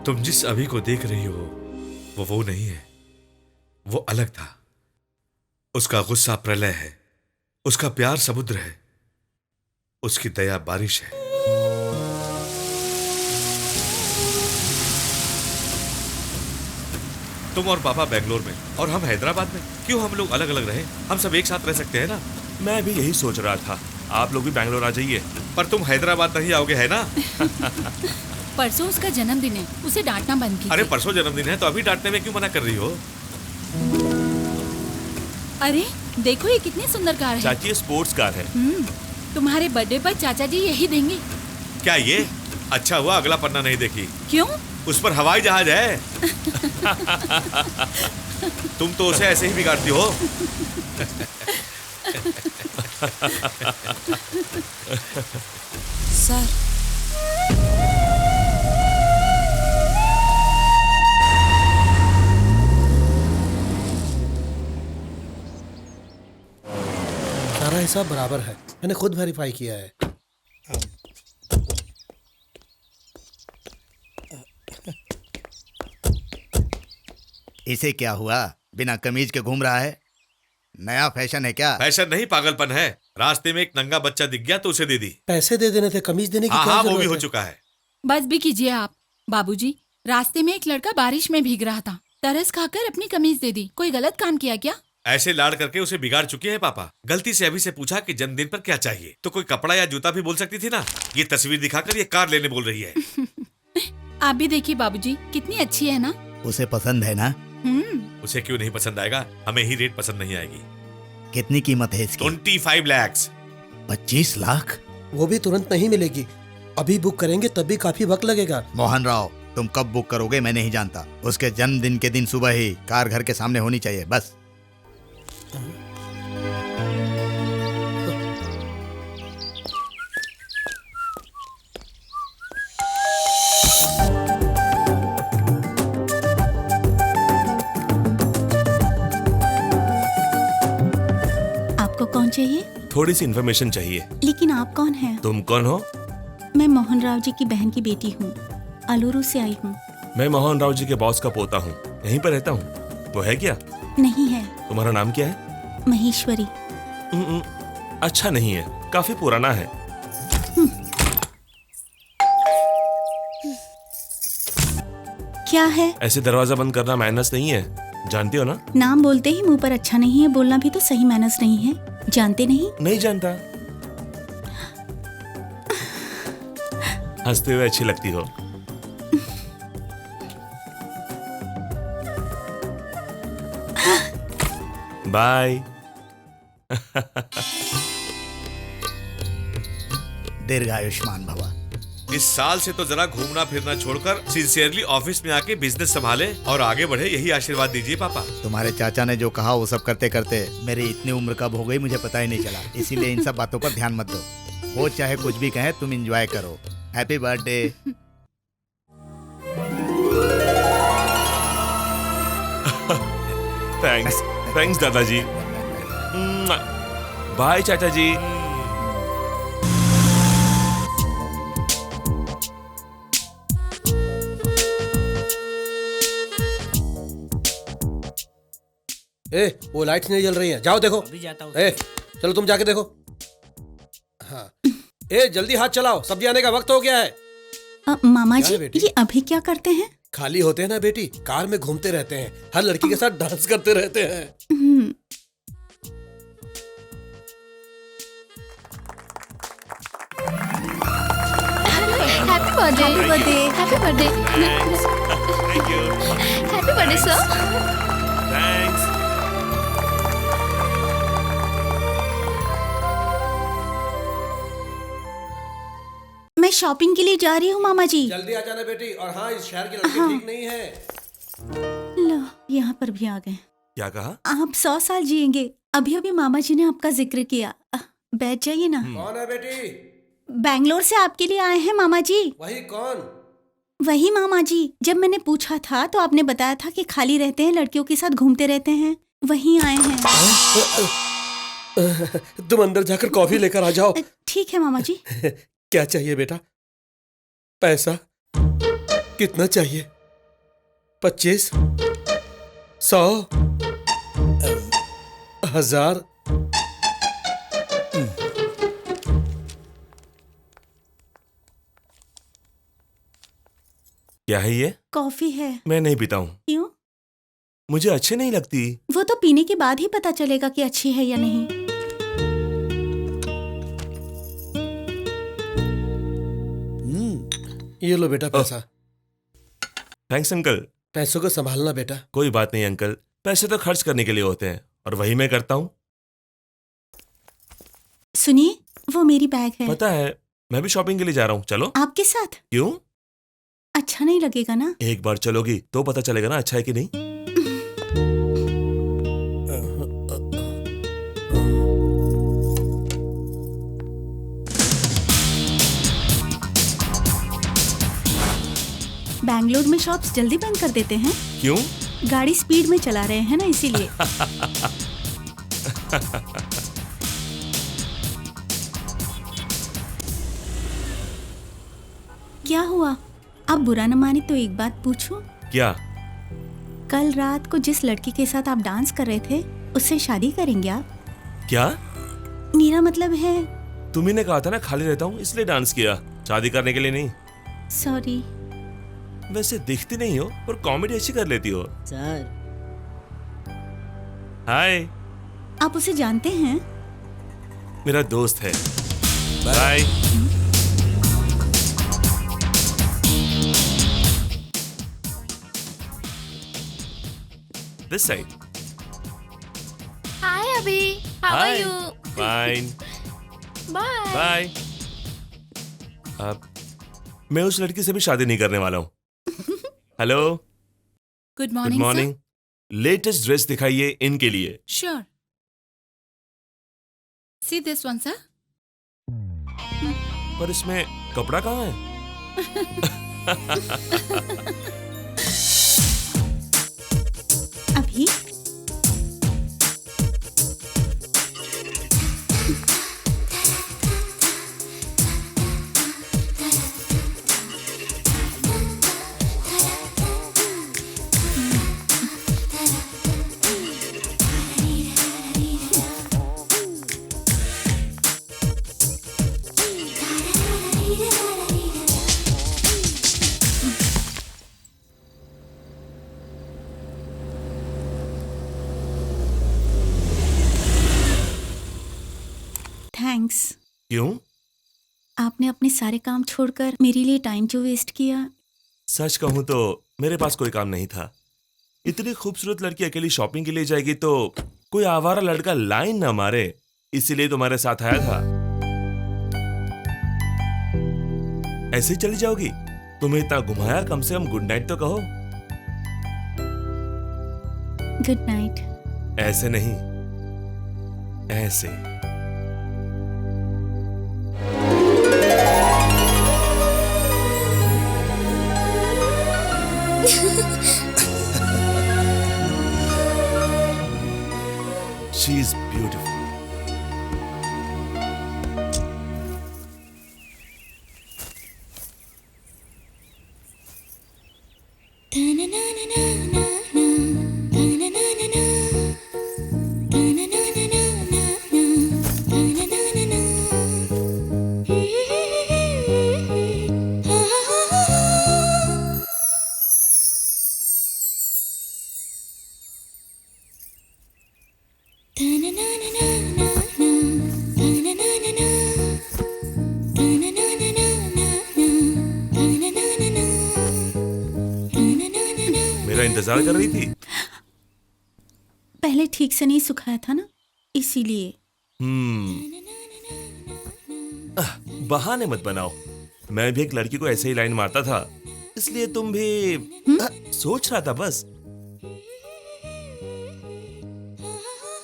तुम जिस अभी को देख रही हो वो नहीं है, वो अलग था। उसका गुस्सा प्रलय है, उसका प्यार समुद्र है, उसकी दया बारिश है। तुम और पापा बेंगलोर में और हम हैदराबाद में, क्यों हम लोग अलग अलग रहे? हम सब एक साथ रह सकते हैं ना? मैं भी यही सोच रहा था, आप लोग भी बैंगलोर आ जाइए। पर तुम हैदराबाद नहीं आओगे, है ना? परसों उसका जन्मदिन है, उसे डांटना बंद कीजिए। अरे परसों जन्मदिन है तो अभी डांटने में क्यों मना कर रही हो? अरे देखो ये कितनी सुंदर कार है। चाची, ये स्पोर्ट्स कार है। तुम्हारे बर्थडे पर चाचा जी यही देंगे। क्या ये? अच्छा हुआ अगला पन्ना नहीं देखी। क्यों? उस पर हवाई जहाज है। तुम तो उसे ऐसे ही बिगाड़ती हो। सर, सारा हिसाब बराबर है, मैंने खुद वेरीफाई किया है। इसे क्या हुआ, बिना कमीज के घूम रहा है? नया फैशन है क्या? फैशन नहीं, पागलपन है। रास्ते में एक नंगा बच्चा दिख गया तो उसे दे दी। पैसे दे देने थे, कमीज देने की क्या हाँ, वो जरूरत भी हो है? चुका है। बस भी कीजिए आप। बाबूजी, रास्ते में एक लड़का बारिश में भीग रहा था, तरस खाकर अपनी कमीज दे दी। कोई गलत काम किया क्या? ऐसे लाड़ करके उसे बिगाड़ चुके हैं पापा। गलती से अभी से पूछा कि जन्मदिन पर क्या चाहिए, तो कोई कपड़ा या जूता भी बोल सकती थी ना। ये तस्वीर दिखाकर ये कार लेने बोल रही है। आप भी देखिए बाबूजी, कितनी अच्छी है ना? उसे पसंद है ना? उसे क्यों नहीं पसंद आएगा? हमें ही रेट पसंद नहीं आएगी। कितनी कीमत है इसकी? 25 लाख। 25 लाख? वो भी तुरंत नहीं मिलेगी, अभी बुक करेंगे तब भी काफी वक्त लगेगा। मोहन राव, तुम कब बुक करोगे मैं नहीं जानता। उसके जन्मदिन के दिन सुबह ही कार घर के सामने होनी चाहिए, बस। चाहिए? थोड़ी सी इन्फॉर्मेशन चाहिए। लेकिन आप कौन हैं? तुम कौन हो? मैं मोहन राव जी की बहन की बेटी हूँ, अलूरू से आई हूँ। मैं मोहन राव जी के बॉस का पोता हूँ, यहीं पर रहता हूँ। वो है क्या? नहीं है। तुम्हारा नाम क्या है? महेश्वरी। अच्छा नहीं है, काफी पुराना है। क्या है? ऐसे दरवाजा बंद करना मैनर्स नहीं है, जानती हो ना? नाम बोलते ही मुंह पर अच्छा नहीं है बोलना भी तो सही मैनर्स नहीं है। जानते नहीं? नहीं जानता। हंसते हुए अच्छी लगती हो। बाय। दीर्घायुष्मान भवा। इस साल से तो जरा घूमना फिरना छोड़कर सिंसियरली ऑफिस में आके बिजनेस संभाले और आगे बढ़े, यही आशीर्वाद दीजिए पापा। तुम्हारे चाचा ने जो कहा वो सब करते करते मेरी इतनी उम्र कब हो गई मुझे पता ही नहीं चला। इसीलिए इन सब बातों पर ध्यान मत दो। वो चाहे कुछ भी कहे, तुम एंजॉय करो। Happy birthday. थैंक्स, थैंक्स दादाजी। बाय चाचा जी। वो लाइट्स नहीं जल रही हैं, जाओ देखो। अभी जाता हूँ। चलो तुम जाके देखो। हाँ, जल्दी हाथ चलाओ, सब्जी आने का वक्त हो गया है। मामा क्या जी है बेटी? ये अभी क्या करते हैं? खाली होते हैं ना बेटी, कार में घूमते रहते हैं, हर लड़की के साथ डांस करते रहते हैं। Happy birthday. Happy birthday. Thank you. Happy birthday sir. Thanks. मैं शॉपिंग के लिए जा रही हूँ मामा जी। जल्दी आ जाना बेटी। और हाँ, इस शहर की लड़की ठीक नहीं है। लो यहाँ पर भी आ गए। क्या कहा? आप 100 साल जिएंगे। अभी अभी मामा जी ने आपका जिक्र किया। बैठ जाइए ना। कौन है बेटी? बैंगलोर से आपके लिए आए हैं मामा जी। वही कौन? वही मामा जी, जब मैंने पूछा था तो आपने बताया था कि खाली रहते हैं, लड़कियों के साथ घूमते रहते हैं। वहीं आए हैं। तुम अंदर जाकर कॉफी लेकर आ जाओ। ठीक है मामा जी। क्या चाहिए बेटा? पैसा कितना चाहिए? 25, 100, 1000? क्या है ये? कॉफी है। मैं नहीं पीता हूँ। क्यों? मुझे अच्छी नहीं लगती। वो तो पीने के बाद ही पता चलेगा कि अच्छी है या नहीं। ये लो बेटा पैसा। Thanks uncle. पैसों को संभालना बेटा। कोई बात नहीं अंकल, पैसे तो खर्च करने के लिए होते हैं और वही मैं करता हूँ। सुनिए, वो मेरी बैग है। पता है, मैं भी शॉपिंग के लिए जा रहा हूँ, चलो। आपके साथ? क्यों? अच्छा नहीं लगेगा ना? एक बार चलोगी तो पता चलेगा ना अच्छा है कि नहीं। बैंगलोर में शॉप्स जल्दी बंद कर देते हैं। क्यों? गाड़ी स्पीड में चला रहे हैं ना, इसीलिए। क्या हुआ? आप बुरा न माने तो एक बात पूछूं? क्या? कल रात को जिस लड़की के साथ आप डांस कर रहे थे, उससे शादी करेंगे आप? क्या? मेरा मतलब है। तुम्ही ने कहा था ना खाली रहता हूँ इसलिए डांस किया, शादी करने के लिए नहीं। सॉरी। वैसे दिखती नहीं हो पर कॉमेडी अच्छी कर लेती हो। सर। हाय। आप उसे जानते हैं? मेरा दोस्त है। Bye. This side. Hi Abhi. How are Hi. You? Fine. Bye. Bye. अब मैं उस लड़की से भी शादी नहीं करने वाला हूँ। Hello. Good good morning morning. Latest dress दिखाइए इनके लिए। Sure. See this one sir. पर इसमें कपड़ा कहाँ है? अभी क्यों? आपने अपने सारे काम छोड़कर मेरे लिए टाइम जो वेस्ट किया। सच कहूं तो मेरे पास कोई काम नहीं था। इतनी खूबसूरत लड़की अकेली शॉपिंग के लिए जाएगी तो कोई आवारा लड़का लाइन ना मारे, इसीलिए तुम्हारे साथ आया था। ऐसे ही चली जाओगी? तुम्हें इतना घुमाया, कम से कम गुड नाइट तो कहो। Good night. ऐसे नहीं, ऐसे। She is beautiful. मेरा इंतजार कर रही थी? पहले ठीक से नहीं सुखाया था ना, इसीलिए। बहाने मत बनाओ। मैं भी एक लड़की को ऐसे ही लाइन मारता था, इसलिए तुम भी सोच रहा था बस।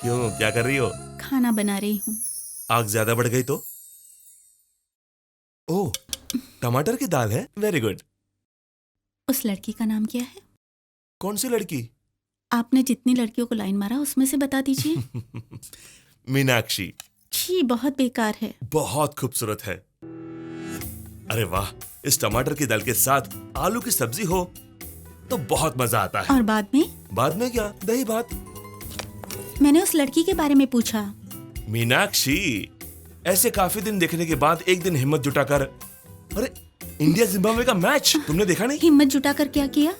क्यों, क्या कर रही हो? खाना बना रही हूँ। आग ज्यादा बढ़ गई तो? ओह, टमाटर की दाल है, वेरी गुड। उस लड़की का नाम क्या है? कौन सी लड़की? आपने जितनी लड़कियों को लाइन मारा उसमें से बता दीजिए। मीनाक्षी। छी, बहुत बेकार है। बहुत खूबसूरत है। अरे वाह, इस टमाटर की दाल के साथ आलू की सब्जी हो तो बहुत मजा आता है। और बाद में? बाद में क्या, दही भात। मैंने उस लड़की के बारे में पूछा। मीनाक्षी, ऐसे काफी दिन देखने के बाद एक दिन हिम्मत जुटाकर, अरे इंडिया जिम्बाब्वे का मैच तुमने देखा नहीं? हिम्मत जुटाकर क्या किया?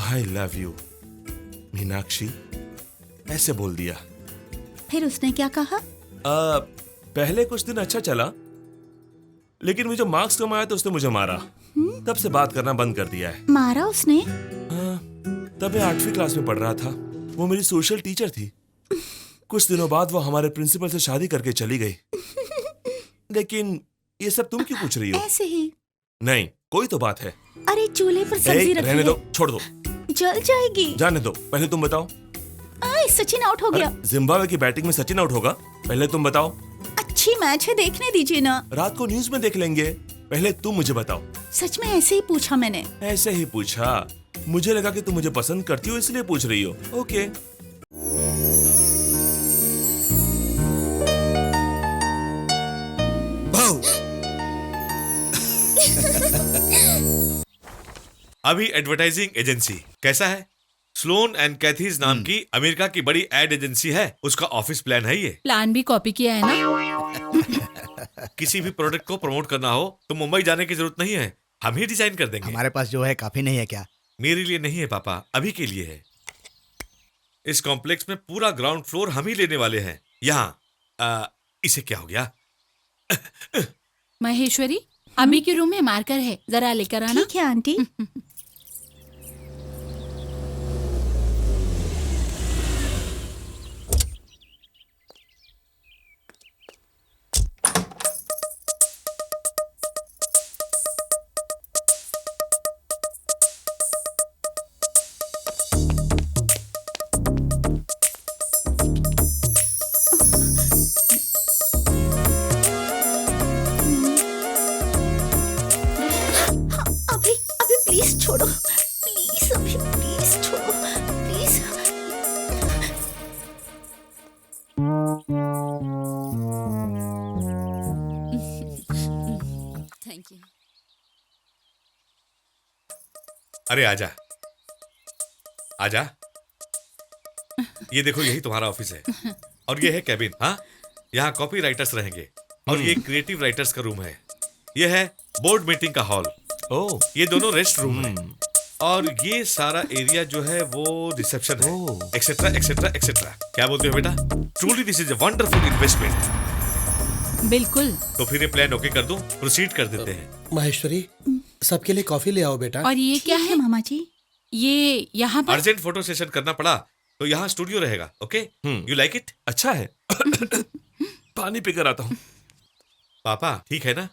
आई लव यू मीनाक्षी, ऐसे बोल दिया। फिर उसने क्या कहा? पहले कुछ दिन अच्छा चला, लेकिन मुझे मार्क्स कम आया तो उसने मुझे मारा। तब से बात करना बंद कर दिया है। मारा उसने? तब मैं 8वीं क्लास में पढ़ रहा था। वो मेरी सोशल टीचर थी। कुछ दिनों बाद वो हमारे प्रिंसिपल से शादी करके चली गई। लेकिन ये सब तुम क्यों पूछ रही हो? ऐसे ही। नहीं, कोई तो बात है। अरे चूल्हे पर सब्जी रखी रहने है। दो, छोड़ दो। जल जाएगी। जाने दो, पहले तुम बताओ। सचिन आउट हो गया। जिम्बाब्वे की बैटिंग में सचिन आउट होगा? पहले तुम बताओ। अच्छी मैच है, देखने दीजिए ना। रात को न्यूज में देख लेंगे, पहले तुम मुझे बताओ। सच में ऐसे ही पूछा मैंने। ऐसे ही पूछा? मुझे लगा कि तुम मुझे पसंद करती हो इसलिए पूछ रही हो। ओके। अभी एडवर्टाइजिंग एजेंसी कैसा है? स्लोन एंड कैथीज नाम की अमेरिका की बड़ी एड एजेंसी है, उसका ऑफिस प्लान है ये। प्लान भी कॉपी किया है ना? किसी भी प्रोडक्ट को प्रमोट करना हो तो मुंबई जाने की जरूरत नहीं है, हम ही डिजाइन कर देंगे। हमारे पास जो है काफी नहीं है क्या? मेरे लिए नहीं है पापा, अभी के लिए है। इस कॉम्प्लेक्स में पूरा ग्राउंड फ्लोर हम ही लेने वाले हैं। यहाँ इसे क्या हो गया? महेश्वरी, अभी के रूम में मार्कर है, जरा लेकर आना। ठीक है आंटी। छोड़ो प्लीज, अभी प्लीज छोड़ो प्लीज। Thank you. अरे आजा आजा, ये देखो यही तुम्हारा ऑफिस है और ये है कैबिन। हाँ, यहाँ कॉपी राइटर्स रहेंगे और ये क्रिएटिव राइटर्स का रूम है। ये है बोर्ड मीटिंग का हॉल। ओह, ये दोनों रेस्ट रूम है और ये सारा एरिया जो है वो रिसेप्शन है, एक्सेट्रा एक्सेट्रा एक्सेट्रा। क्या बोलते हो बेटा? Truly this is a wonderful investment. बिल्कुल। तो फिर ये प्लान ओके कर दूं, प्रोसीड कर देते हैं। महेश्वरी, सबके लिए कॉफी ले आओ बेटा। और ये क्या है मामा जी? ये यहाँ पर अर्जेंट फोटो सेशन करना पड़ा तो यहाँ स्टूडियो रहेगा। Okay, you like it? अच्छा है। पानी पीकर आता हूँ। पापा ठीक है ना?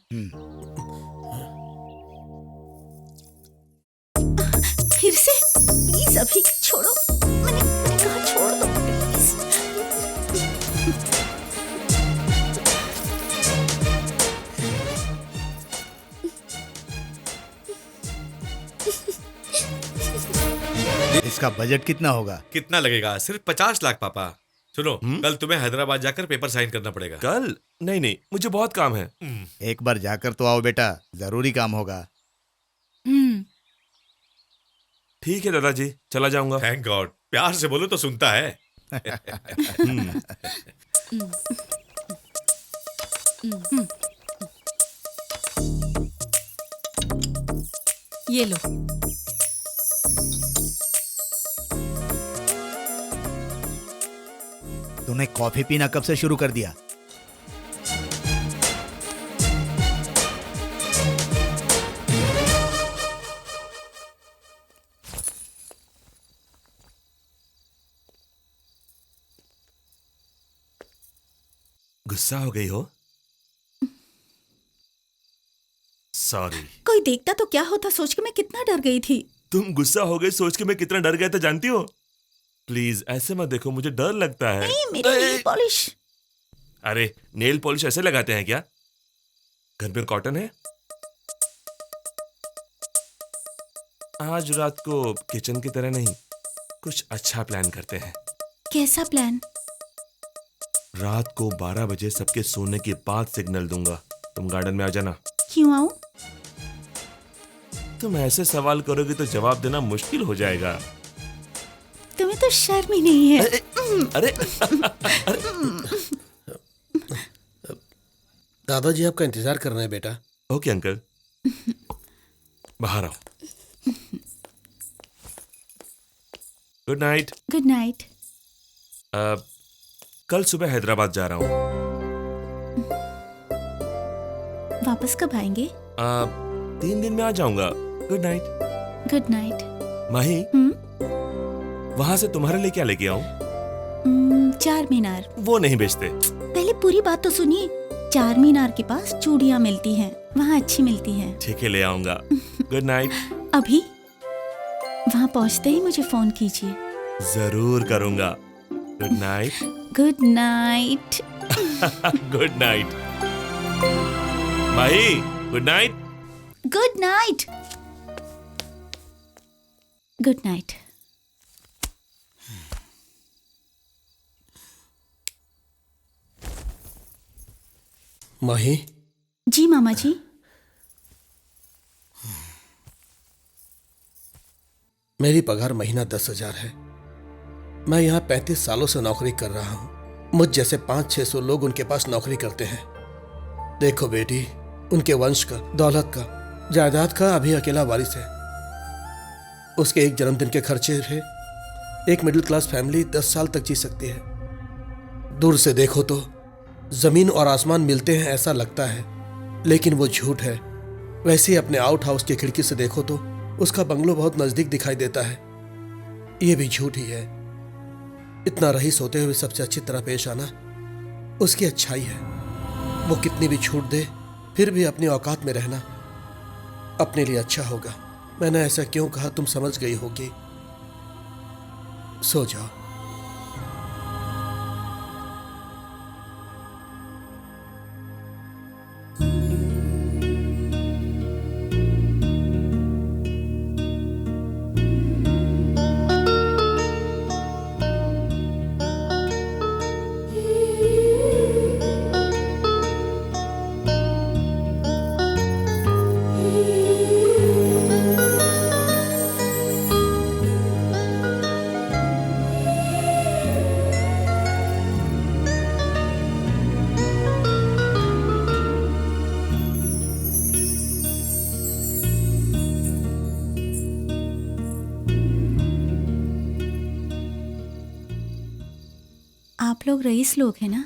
फिर से प्लीज अभी छोड़ो। मैंने कहा छोड़ दो प्लीज। इसका बजट कितना होगा? कितना लगेगा? सिर्फ 50 लाख पापा। सुनो, कल तुम्हें हैदराबाद जाकर पेपर साइन करना पड़ेगा। कल? नहीं नहीं, मुझे बहुत काम है। एक बार जाकर तो आओ बेटा, जरूरी काम होगा। ठीक है दादाजी, चला जाऊंगा। थैंक गॉड, प्यार से बोलो तो सुनता है। ये लो। तूने कॉफी पीना कब से शुरू कर दिया? गुस्सा हो गई हो? सॉरी। कोई देखता तो क्या होता सोच के मैं कितना डर गई थी। तुम गुस्सा हो गई सोच के मैं कितना डर गया था जानती हो? प्लीज ऐसे मत देखो, मुझे डर लगता है। नहीं, मेरी नेल पॉलिश। अरे नेल पॉलिश ऐसे लगाते हैं क्या? घर में कॉटन है। आज रात को किचन की तरह नहीं, कुछ अच्छा प्लान करते हैं। कैसा प्लान? रात को 12 बजे सबके सोने के बाद सिग्नल दूंगा, तुम गार्डन में आ जाना। क्यों आऊं? तुम ऐसे सवाल करोगे तो जवाब देना मुश्किल हो जाएगा। तुम्हें तो शर्म ही नहीं है। अरे दादाजी आपका इंतजार कर रहे हैं बेटा। ओके अंकल, बाहर आओ। Good night. Good night. कल सुबह हैदराबाद जा रहा हूँ। वापस कब आएंगे? 3 दिन में आ जाऊंगा। Good night. Good night. Mahi, वहां से तुम्हारे लिए क्या लेके आऊं? चार मीनार। वो नहीं बेचते। पहले पूरी बात तो सुनिए। चार मीनार के पास चूड़ियाँ मिलती हैं, वहाँ अच्छी मिलती हैं। ठीक है, ले आऊंगा। Good night. अभी वहाँ पहुँचते ही मुझे फोन कीजिए। जरूर करूंगा। Good night. Good night. Good night. Mahi, good night. Good night. Good night. Mahi. जी मामा जी। मेरी पगार महीना 10,000 है। मैं यहाँ 35 सालों से नौकरी कर रहा हूँ। मुझ जैसे 500-600 लोग उनके पास नौकरी करते हैं। देखो बेटी, उनके वंश का, दौलत का, जायदाद का अभी अकेला वारिस है। उसके एक जन्मदिन के खर्चे से एक मिडिल क्लास फैमिली 10 साल तक जी सकती है। दूर से देखो तो जमीन और आसमान मिलते हैं ऐसा लगता है, लेकिन वो झूठ है। वैसे ही अपने आउट हाउस की खिड़की से देखो तो उसका बंगलो बहुत नजदीक दिखाई देता है। ये भी झूठ ही है। इतना रईस होते हुए सबसे अच्छी तरह पेश आना उसकी अच्छाई है। वो कितनी भी छूट दे फिर भी अपनी औकात में रहना अपने लिए अच्छा होगा। मैंने ऐसा क्यों कहा तुम समझ गई होगी। सो जाओ। लोग रईस लोग हैं ना?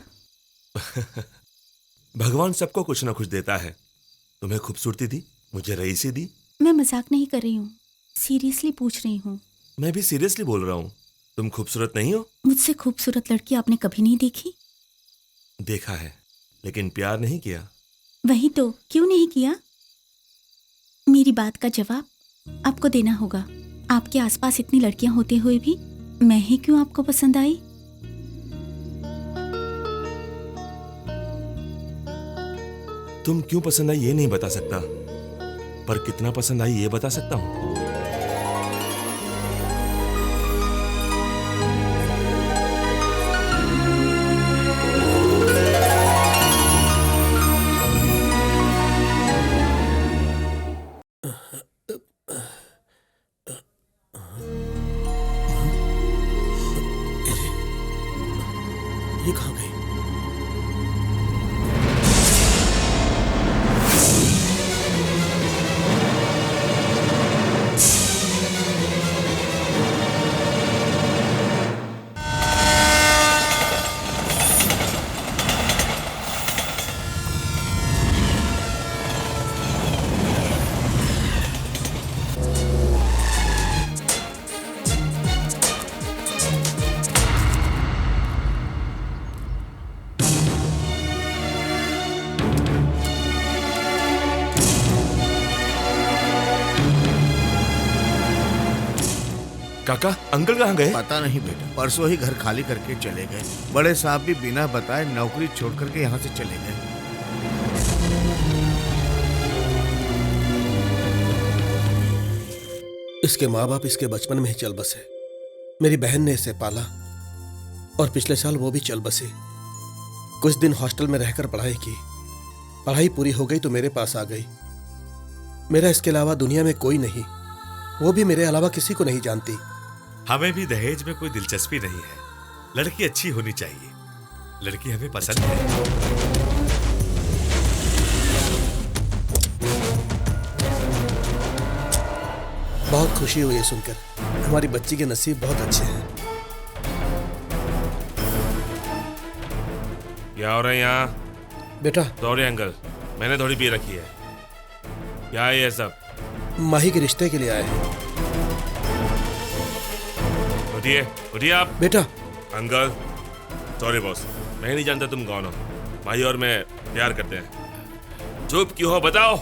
भगवान सबको कुछ ना कुछ देता है। तुम्हें खूबसूरती दी, मुझे रईसी दी। मैं मजाक नहीं कर रही हूँ, सीरियसली पूछ रही हूँ। मैं भी सीरियसली बोल रहा हूँ। तुम खूबसूरत नहीं हो? मुझसे खूबसूरत लड़की आपने कभी नहीं देखी? देखा है, लेकिन प्यार नहीं किया। वही तो, क्यों नहीं किया? मेरी बात का जवाब आपको देना होगा। आपके आसपास इतनी लड़कियां होते हुए भी मैं ही क्यों आपको पसंद आई? तुम क्यों पसंद आई ये नहीं बता सकता, पर कितना पसंद आई ये बता सकता हूँ। ये कहाँ गई? काका, अंकल कहाँ गए? पता नहीं बेटा, परसों ही घर खाली करके चले गए। बड़े साहब भी बिना बताए नौकरी छोड़ करके यहाँ से चले गए। इसके माँ बाप इसके बचपन में ही चल बसे। मेरी बहन ने इसे पाला और पिछले साल वो भी चल बसी। कुछ दिन हॉस्टल में रहकर पढ़ाई की। पढ़ाई पूरी हो गई तो मेरे पास आ गई। मेरा इसके अलावा दुनिया में कोई नहीं, वो भी मेरे अलावा किसी को नहीं जानती। हमें भी दहेज में कोई दिलचस्पी नहीं है। लड़की अच्छी होनी चाहिए। लड़की हमें पसंद है। बहुत खुशी हुई है सुनकर। हमारी बच्ची के नसीब बहुत अच्छे हैं। क्या हो रहा है यहाँ? बेटा, सॉरी अंकल, मैंने थोड़ी पी रखी है। क्या है ये सब? माही के रिश्ते के लिए आए हैं। उठिए, उठिए आप। बेटा। अंकल, सॉरी बॉस, मैं नहीं जानता तुम कौन हो। माही और मैं प्यार करते हैं। चुप क्यों हो बताओ?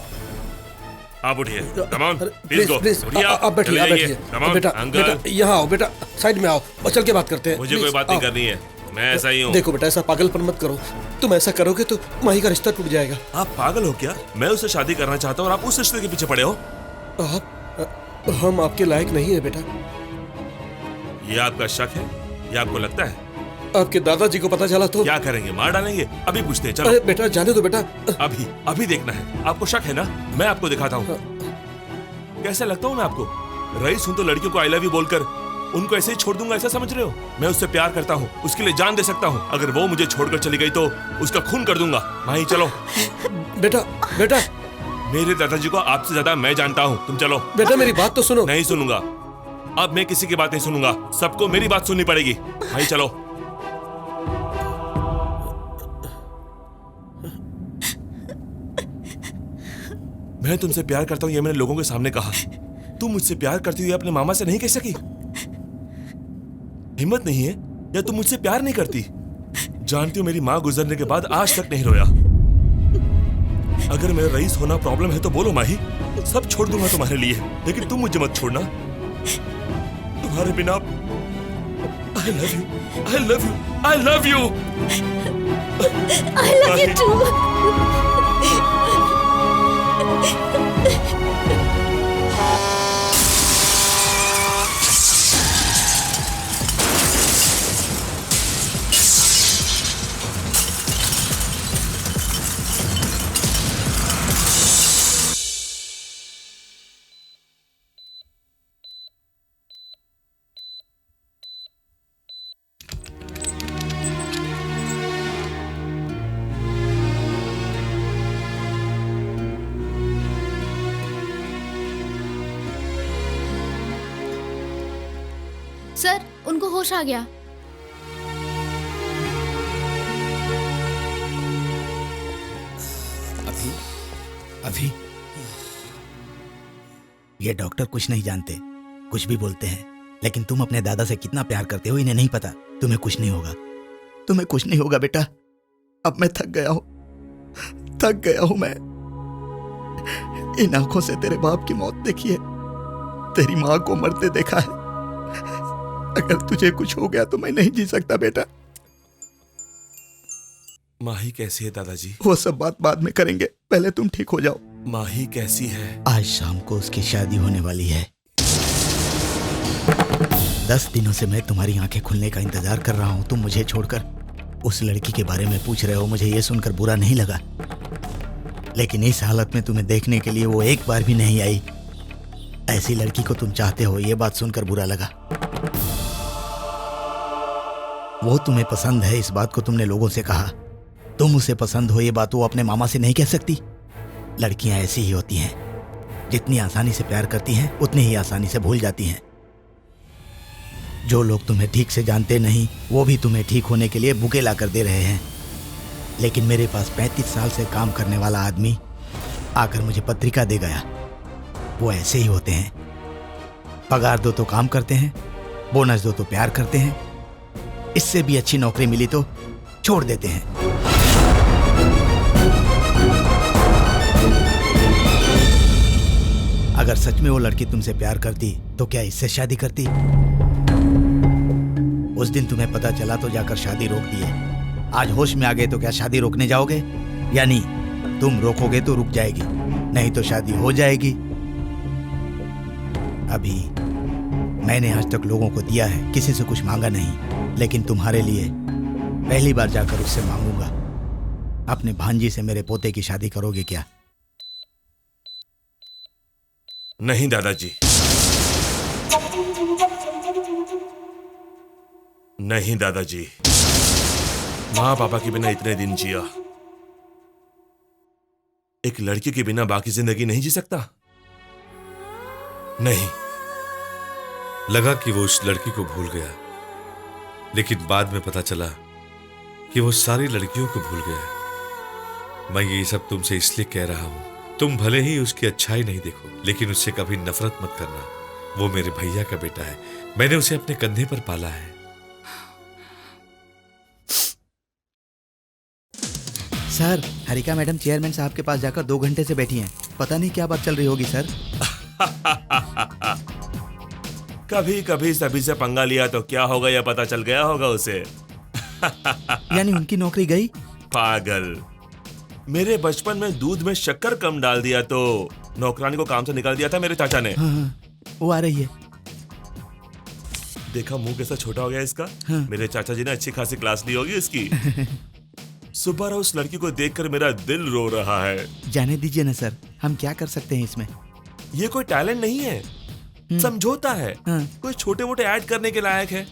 आप उठिए, कम ऑन, प्लीज गो। उठिए आप बैठिए, आप बैठिए। कम ऑन बेटा, अंकल, बेटा यहाँ आओ, बेटा साइड में आओ और चल के बात करते हैं। मुझे कोई बात नहीं करनी है, मैं ऐसा ही हूँ। देखो बेटा, ऐसा पागलपन मत करो। तुम ऐसा करोगे तो माही का रिश्ता टूट जाएगा। आप पागल हो क्या? मैं उससे शादी करना चाहता हूँ और आप उस रिश्ते के पीछे पड़े हो। हम आपके लायक नहीं है बेटा। ये आपका शक है? ये आपको लगता है? आपके दादाजी को पता चला तो क्या करेंगे? मार डालेंगे? अभी पूछते हैं, चलो। अरे बेटा जाने दो बेटा। अभी देखना है। आपको शक है ना? मैं आपको दिखाता हूँ। कैसे लगता हूँ मैं आपको? रईस हूँ तो लड़कियों को आई लव यू बोलकर उनको ऐसे ही छोड़ दूंगा, ऐसा समझ रहे हो? मैं उससे प्यार करता हूँ, उसके लिए जान दे सकता हूँ। अगर वो मुझे छोड़कर चली गई तो उसका खून कर दूंगा। माही चलो। बेटा, बेटा, मेरे दादाजी को आपसे ज्यादा मैं जानता हूँ। तुम चलो। बेटा मेरी बात तो सुनो। नहीं सुनूंगा। अब मैं किसी की बात नहीं सुनूंगा, सबको मेरी बात सुननी पड़ेगी। भाई चलो। मैं तुमसे प्यार करता हूं ये मैंने लोगों के सामने कहा। तुम मुझसे प्यार करती हुई अपने मामा से नहीं कह सकी? हिम्मत नहीं है या तुम मुझसे प्यार नहीं करती? जानती हो मेरी माँ गुजरने के बाद आज तक नहीं रोया। अगर मेरा रईस होना प्रॉब्लम है तो बोलो माही, सब छोड़ दूंगा तुम्हारे लिए, लेकिन तुम मुझे मत छोड़ना। तुम्हारे बिना I love you, I love you, I love you, I love you too. Sir, उनको होश आ गया। अभी ये डॉक्टर कुछ नहीं जानते, कुछ भी बोलते हैं, लेकिन तुम अपने दादा से कितना प्यार करते हो इन्हें नहीं पता। तुम्हें कुछ नहीं होगा, तुम्हें कुछ नहीं होगा बेटा। अब मैं थक गया हूं, थक गया हूं मैं। इन आंखों से तेरे बाप की मौत देखी है, तेरी मां को मरते देखा है। अगर तुझे कुछ हो गया तो मैं नहीं जी सकता बेटा। माही कैसी है दादाजी? वो सब बात बाद में करेंगे, पहले तुम ठीक हो जाओ। माही कैसी है? आज शाम को उसकी शादी होने वाली है। 10 दिनों से मैं तुम्हारी आंखें खुलने का इंतजार कर रहा हूं। तुम मुझे छोड़कर उस लड़की के बारे में पूछ रहे हो। मुझे ये सुनकर बुरा नहीं लगा, लेकिन इस हालत में तुम्हें देखने के लिए वो एक बार भी नहीं आई। ऐसी लड़की को तुम चाहते हो, ये बात सुनकर बुरा लगा। वो तुम्हें पसंद है, इस बात को तुमने लोगों से कहा। तुम उसे पसंद हो, ये बात वो अपने मामा से नहीं कह सकती। लड़कियां ऐसी ही होती हैं, जितनी आसानी से प्यार करती हैं उतनी ही आसानी से भूल जाती हैं। जो लोग तुम्हें ठीक से जानते नहीं, वो भी तुम्हें ठीक होने के लिए बुके ला कर दे रहे हैं। लेकिन मेरे पास 35 साल से काम करने वाला आदमी आकर मुझे पत्रिका दे गया। वो ऐसे ही होते हैं, पगार दो तो काम करते हैं, बोनस दो तो प्यार करते हैं, इससे भी अच्छी नौकरी मिली तो छोड़ देते हैं। अगर सच में वो लड़की तुमसे प्यार करती तो क्या इससे शादी करती? उस दिन तुम्हें पता चला तो जाकर शादी रोक दी है। आज होश में आ गए तो क्या शादी रोकने जाओगे? या नहीं, तुम रोकोगे तो रुक जाएगी, नहीं तो शादी हो जाएगी। अभी मैंने आज तक लोगों को दिया है, किसी से कुछ मांगा नहीं, लेकिन तुम्हारे लिए पहली बार जाकर उससे मांगूंगा। अपने भांजी से मेरे पोते की शादी करोगे क्या? नहीं दादाजी, नहीं दादाजी। माँ पापा के बिना इतने दिन जिया, एक लड़की के बिना बाकी जिंदगी नहीं जी सकता। नहीं। लगा कि वो उस लड़की को भूल गया, लेकिन बाद में पता चला कि वो सारी लड़कियों को भूल गया। मैं ये सब तुमसे इसलिए कह रहा हूं, तुम भले ही उसकी अच्छाई नहीं देखो, लेकिन उससे कभी नफरत मत करना। वो मेरे भैया का बेटा है, मैंने उसे अपने कंधे पर पाला है। सर, हरिका मैडम चेयरमैन साहब के पास जाकर 2 घंटे से बैठी हैं। पता नहीं क्या बात चल रही होगी सर। कभी कभी सभी से पंगा लिया तो क्या होगा यह पता चल गया होगा उसे। यानी उनकी नौकरी गई? पागल, मेरे बचपन में दूध में शक्कर कम डाल दिया तो नौकरानी को काम से निकाल दिया था मेरे चाचा ने। हाँ, वो आ रही है। देखा मुंह कैसा छोटा हो गया इसका। हाँ। मेरे चाचा जी ने अच्छी खासी क्लास ली होगी इसकी। सुबह उस लड़की को देखकर मेरा दिल रो रहा है। जाने दीजिए ना सर, हम क्या कर सकते हैं इसमें। ये कोई टैलेंट नहीं है, समझौता है। हाँ। कोई छोटे मोटे ऐड करने के लायक है।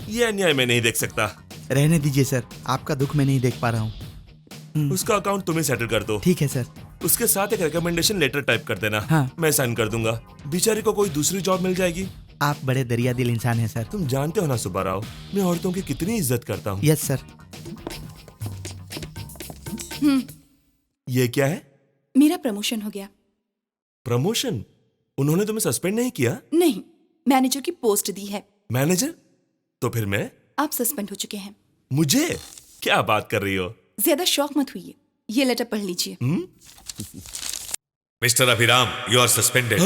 ये अन्याय मैं नहीं देख सकता। रहने दीजिए सर, आपका दुख मैं नहीं देख पा रहा हूँ। उसका अकाउंट तुम्हें सेटल कर दो। ठीक है सर। उसके साथ एक रिकमेंडेशन लेटर टाइप कर देना। हाँ। मैं साइन कर दूंगा। बेचारी को कोई दूसरी जॉब मिल जाएगी। आप बड़े दरिया दिल इंसान हैं सर। तुम जानते हो ना सुब्बाराव, मैं औरतों की कितनी इज्जत करता हूँ। Yes sir. ये क्या है? मेरा प्रमोशन हो गया। प्रमोशन? उन्होंने तुम्हें सस्पेंड नहीं किया? नहीं, मैनेजर की पोस्ट दी है। मैनेजर? तो फिर मैं? आप सस्पेंड हो चुके हैं। मुझे? क्या बात कर रही हो? ज्यादा शौक मत हुई। ये लेटर पढ़ लीजिए। Mister Abhiram, you are suspended.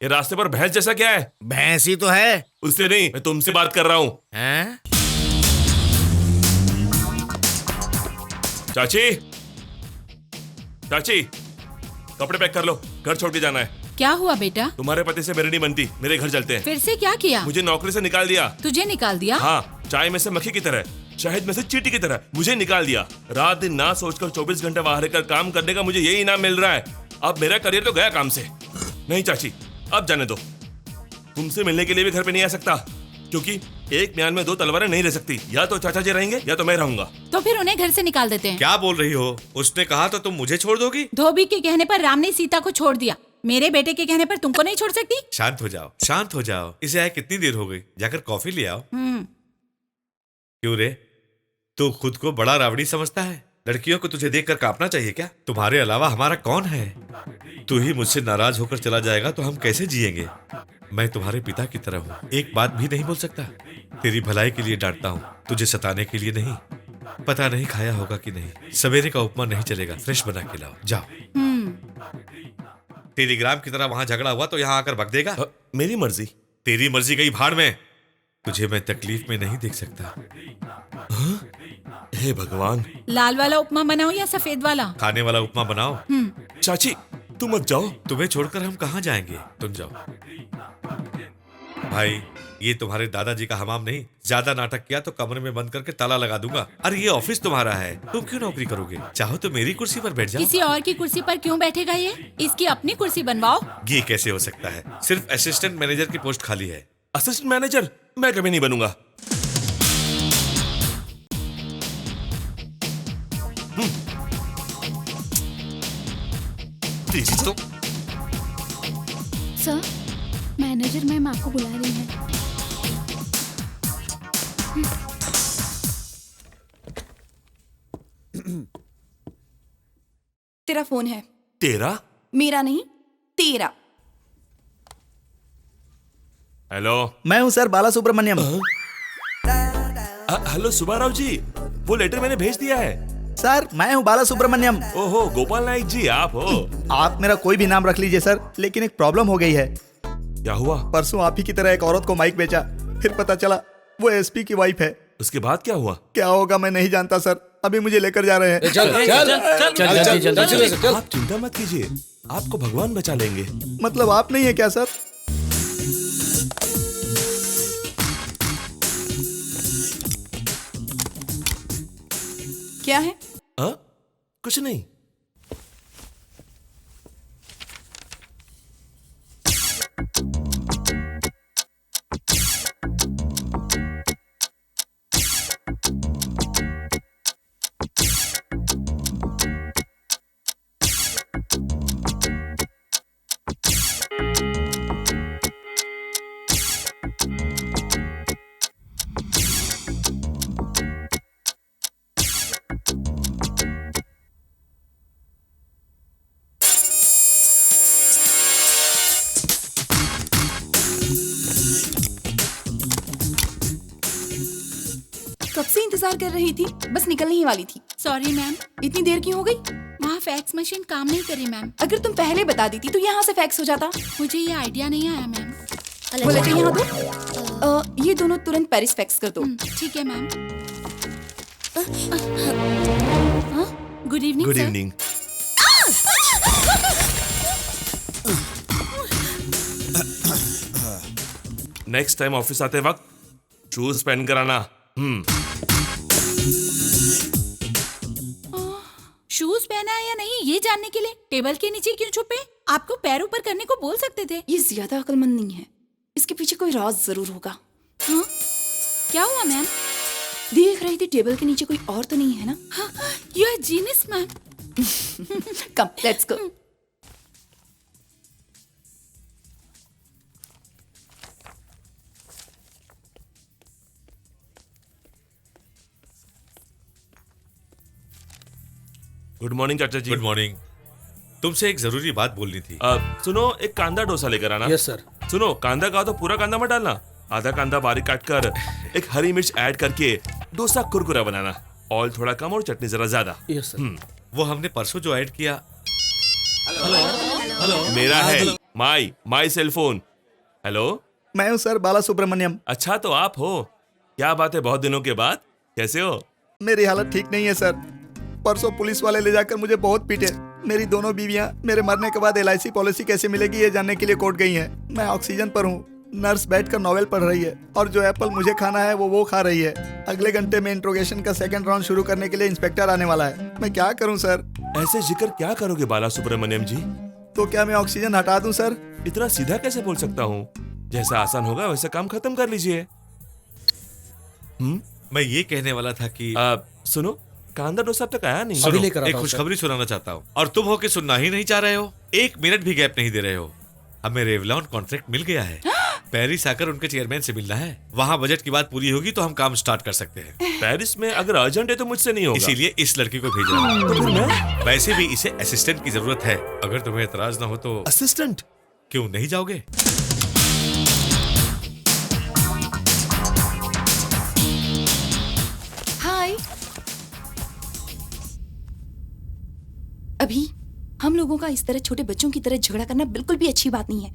ये रास्ते पर भैंस जैसा क्या है? भैंस ही तो है। उससे नहीं, मैं तुमसे बात कर रहा हूं। हैं? चाची, चाची, कपड़े पैक कर लो, घर छोड़ के जाना है। क्या हुआ बेटा? तुम्हारे पति से मेरी नहीं बनती, मेरे घर चलते हैं। फिर से क्या किया? मुझे नौकरी से निकाल दिया। तुझे निकाल दिया? हाँ, चाय में से मक्खी की तरह, शहद में से चींटी की तरह मुझे निकाल दिया। रात दिन ना सोचकर 24 घंटे बाहर रहकर काम करने का मुझे यही इनाम मिल रहा है। अब मेरा करियर तो गया काम से। नहीं चाची, अब जाने दो। तुमसे मिलने के लिए भी घर पे नहीं आ सकता, क्योंकि एक म्यान में दो तलवारें नहीं रह सकती, या तो चाचा जी रहेंगे या तो मैं रहूंगा। तो फिर उन्हें घर से निकाल देते हैं। क्या बोल रही हो? उसने कहा तो तुम मुझे छोड़ दोगी? धोबी के कहने पर राम ने सीता को छोड़ दिया, मेरे बेटे के कहने पर तुमको नहीं छोड़ सकती। शांत हो जाओ, शांत हो जाओ। इसे आए कितनी देर हो गई, जाकर कॉफी ले आओ। क्यों रे, तू खुद को बड़ा रावड़ी समझता है? लड़कियों को तुझे देखकर कांपना चाहिए क्या? तुम्हारे अलावा हमारा कौन है? तू ही मुझसे नाराज होकर चला जाएगा तो हम कैसे जिएंगे? मैं तुम्हारे पिता की तरह हूँ, एक बात भी नहीं बोल सकता। तेरी भलाई के लिए डांटता हूँ, तुझे सताने के लिए नहीं। पता नहीं खाया होगा कि नहीं, सवेरे का उपमा नहीं चलेगा, फ्रेश बना के लाओ, जाओ। टेलीग्राम की तरह वहां झगड़ा हुआ तो यहाँ आकर भग देगा? मेरी मर्जी। तेरी मर्जी गई भाड़ में। तुझे मैं तकलीफ में नहीं देख सकता। हे भगवान। लाल वाला उपमा बनाओ या सफेद वाला? खाने वाला उपमा बनाओ। चाची तुम मत जाओ। तुम्हें छोड़कर हम कहाँ जाएंगे? तुम जाओ। भाई, ये तुम्हारे दादाजी का हमाम नहीं। ज्यादा नाटक किया तो कमरे में बंद करके ताला लगा दूंगा। अरे ये ऑफिस तुम्हारा है, तुम क्यों नौकरी करोगे? चाहो तो मेरी कुर्सी पर बैठ जाओ। किसी और की कुर्सी पर क्यों बैठेगा ये? इसकी अपनी कुर्सी बनवाओ। ये कैसे हो सकता है? सिर्फ असिस्टेंट मैनेजर की पोस्ट खाली है। असिस्टेंट मैनेजर मैं कभी नहीं बनूंगा। तो सर, मैनेजर मैम आपको बुला रही है। तेरा फोन है। तेरा? मेरा नहीं, तेरा। हेलो, मैं हूँ सर, बाला सुब्रमण्यम। हेलो सुब्बाराव जी, वो लेटर मैंने भेज दिया है। सर मैं हूँ बाला सुब्रमण्यम। ओहो, गोपाल नाइक जी आप हो? आप मेरा कोई भी नाम रख लीजिए सर, लेकिन एक प्रॉब्लम हो गई है। क्या हुआ? परसों आप ही की तरह एक औरत को माइक बेचा, फिर पता चला वो एसपी की वाइफ है। उसके बाद क्या हुआ? क्या होगा मैं नहीं जानता सर, अभी मुझे लेकर जा रहे हैं। आप चिंता मत कीजिए, आपको भगवान बचा लेंगे। मतलब आप नहीं है क्या सर? क्या है? कुछ नहीं। कब से इंतजार कर रही थी, बस निकलने ही वाली थी। Sorry ma'am. इतनी देर क्यों हो गई? वहाँ फैक्स मशीन काम नहीं कर रही मैम। अगर तुम पहले बता देती तो यहाँ से फैक्स हो जाता। मुझे ये आइडिया नहीं आया मैम। वो लेटर यहाँ दो। ये दोनों तुरंत पेरिस फैक्स कर दो। ठीक है ma'am. Good evening. Good evening. Next time office आते वक्त शूज पहन कर आना। शूज पहना है या नहीं ये जानने के लिए टेबल के नीचे क्यों छुपे? आपको पैर ऊपर करने को बोल सकते थे। ये ज्यादा अक्लमंद नहीं है, इसके पीछे कोई राज जरूर होगा। हाँ? क्या हुआ मैम? देख रही थी टेबल के नीचे कोई और तो नहीं है ना? हाँ, you are genius ma'am. Come let's go. Good morning चाचा जी। Good morning. तुमसे एक जरूरी बात बोलनी थी। सुनो, एक कांदा डोसा लेकर आना। Yes sir. सुनो, कांदा का तो पूरा कांदा मत डालना, आधा कांदा बारीक काट कर एक हरी मिर्च ऐड करके डोसा कुरकुरा बनाना। ऑयल थोड़ा कम और चटनी जरा ज्यादा। Yes sir. वो हमने परसों जो ऐड किया। मेरा है माई सेल फोन। हेलो, मैं हूँ सर, बाला सुब्रमण्यम। अच्छा तो आप हो? क्या बात है, बहुत दिनों के बाद। कैसे हो? मेरी हालत ठीक नहीं है सर। परसों पुलिस वाले ले जाकर मुझे बहुत पीटे। मेरी दोनों बीवियां मेरे मरने के बाद LIC पॉलिसी कैसे मिलेगी ये जानने के लिए कोर्ट गई हैं। मैं ऑक्सीजन पर हूँ। नर्स बैठकर नॉवेल पढ़ रही है और जो एप्पल मुझे खाना है वो खा रही है। अगले घंटे में इंट्रोगेशन का सेकंड राउंड शुरू करने के लिए इंस्पेक्टर आने वाला है। मैं क्या करूं सर? ऐसे जिक्र क्या करोगे बाला सुब्रमण्यम जी? तो क्या मैं ऑक्सीजन हटा दूं सर? इतना सीधा कैसे बोल सकता हूँ? जैसा आसान होगा वैसे काम खत्म कर लीजिए। मैं ये कहने वाला था कि सुनो, कांदा डोसा अब तक आया नहीं। सुनो, एक खुशखबरी सुनाना चाहता हूँ और तुम हो कि सुनना ही नहीं चाह रहे हो। 1 मिनट भी गैप नहीं दे रहे हो। हमें रेवलॉन कॉन्ट्रैक्ट मिल गया है। पेरिस आकर उनके चेयरमैन से मिलना है। वहाँ बजट की बात पूरी होगी तो हम काम स्टार्ट कर सकते हैं। पेरिस में अगर अर्जेंट है तो मुझसे नहीं होगा। इसीलिए इस लड़की को भेज रहा हूँ। तो फिर मैं? वैसे भी इसे असिस्टेंट की जरूरत है। अगर तुम्हें एतराज ना हो तो। असिस्टेंट? क्यों नहीं जाओगे? हाय। अभी हम लोगों का इस तरह छोटे बच्चों की तरह झगड़ा करना बिल्कुल भी अच्छी बात नहीं है।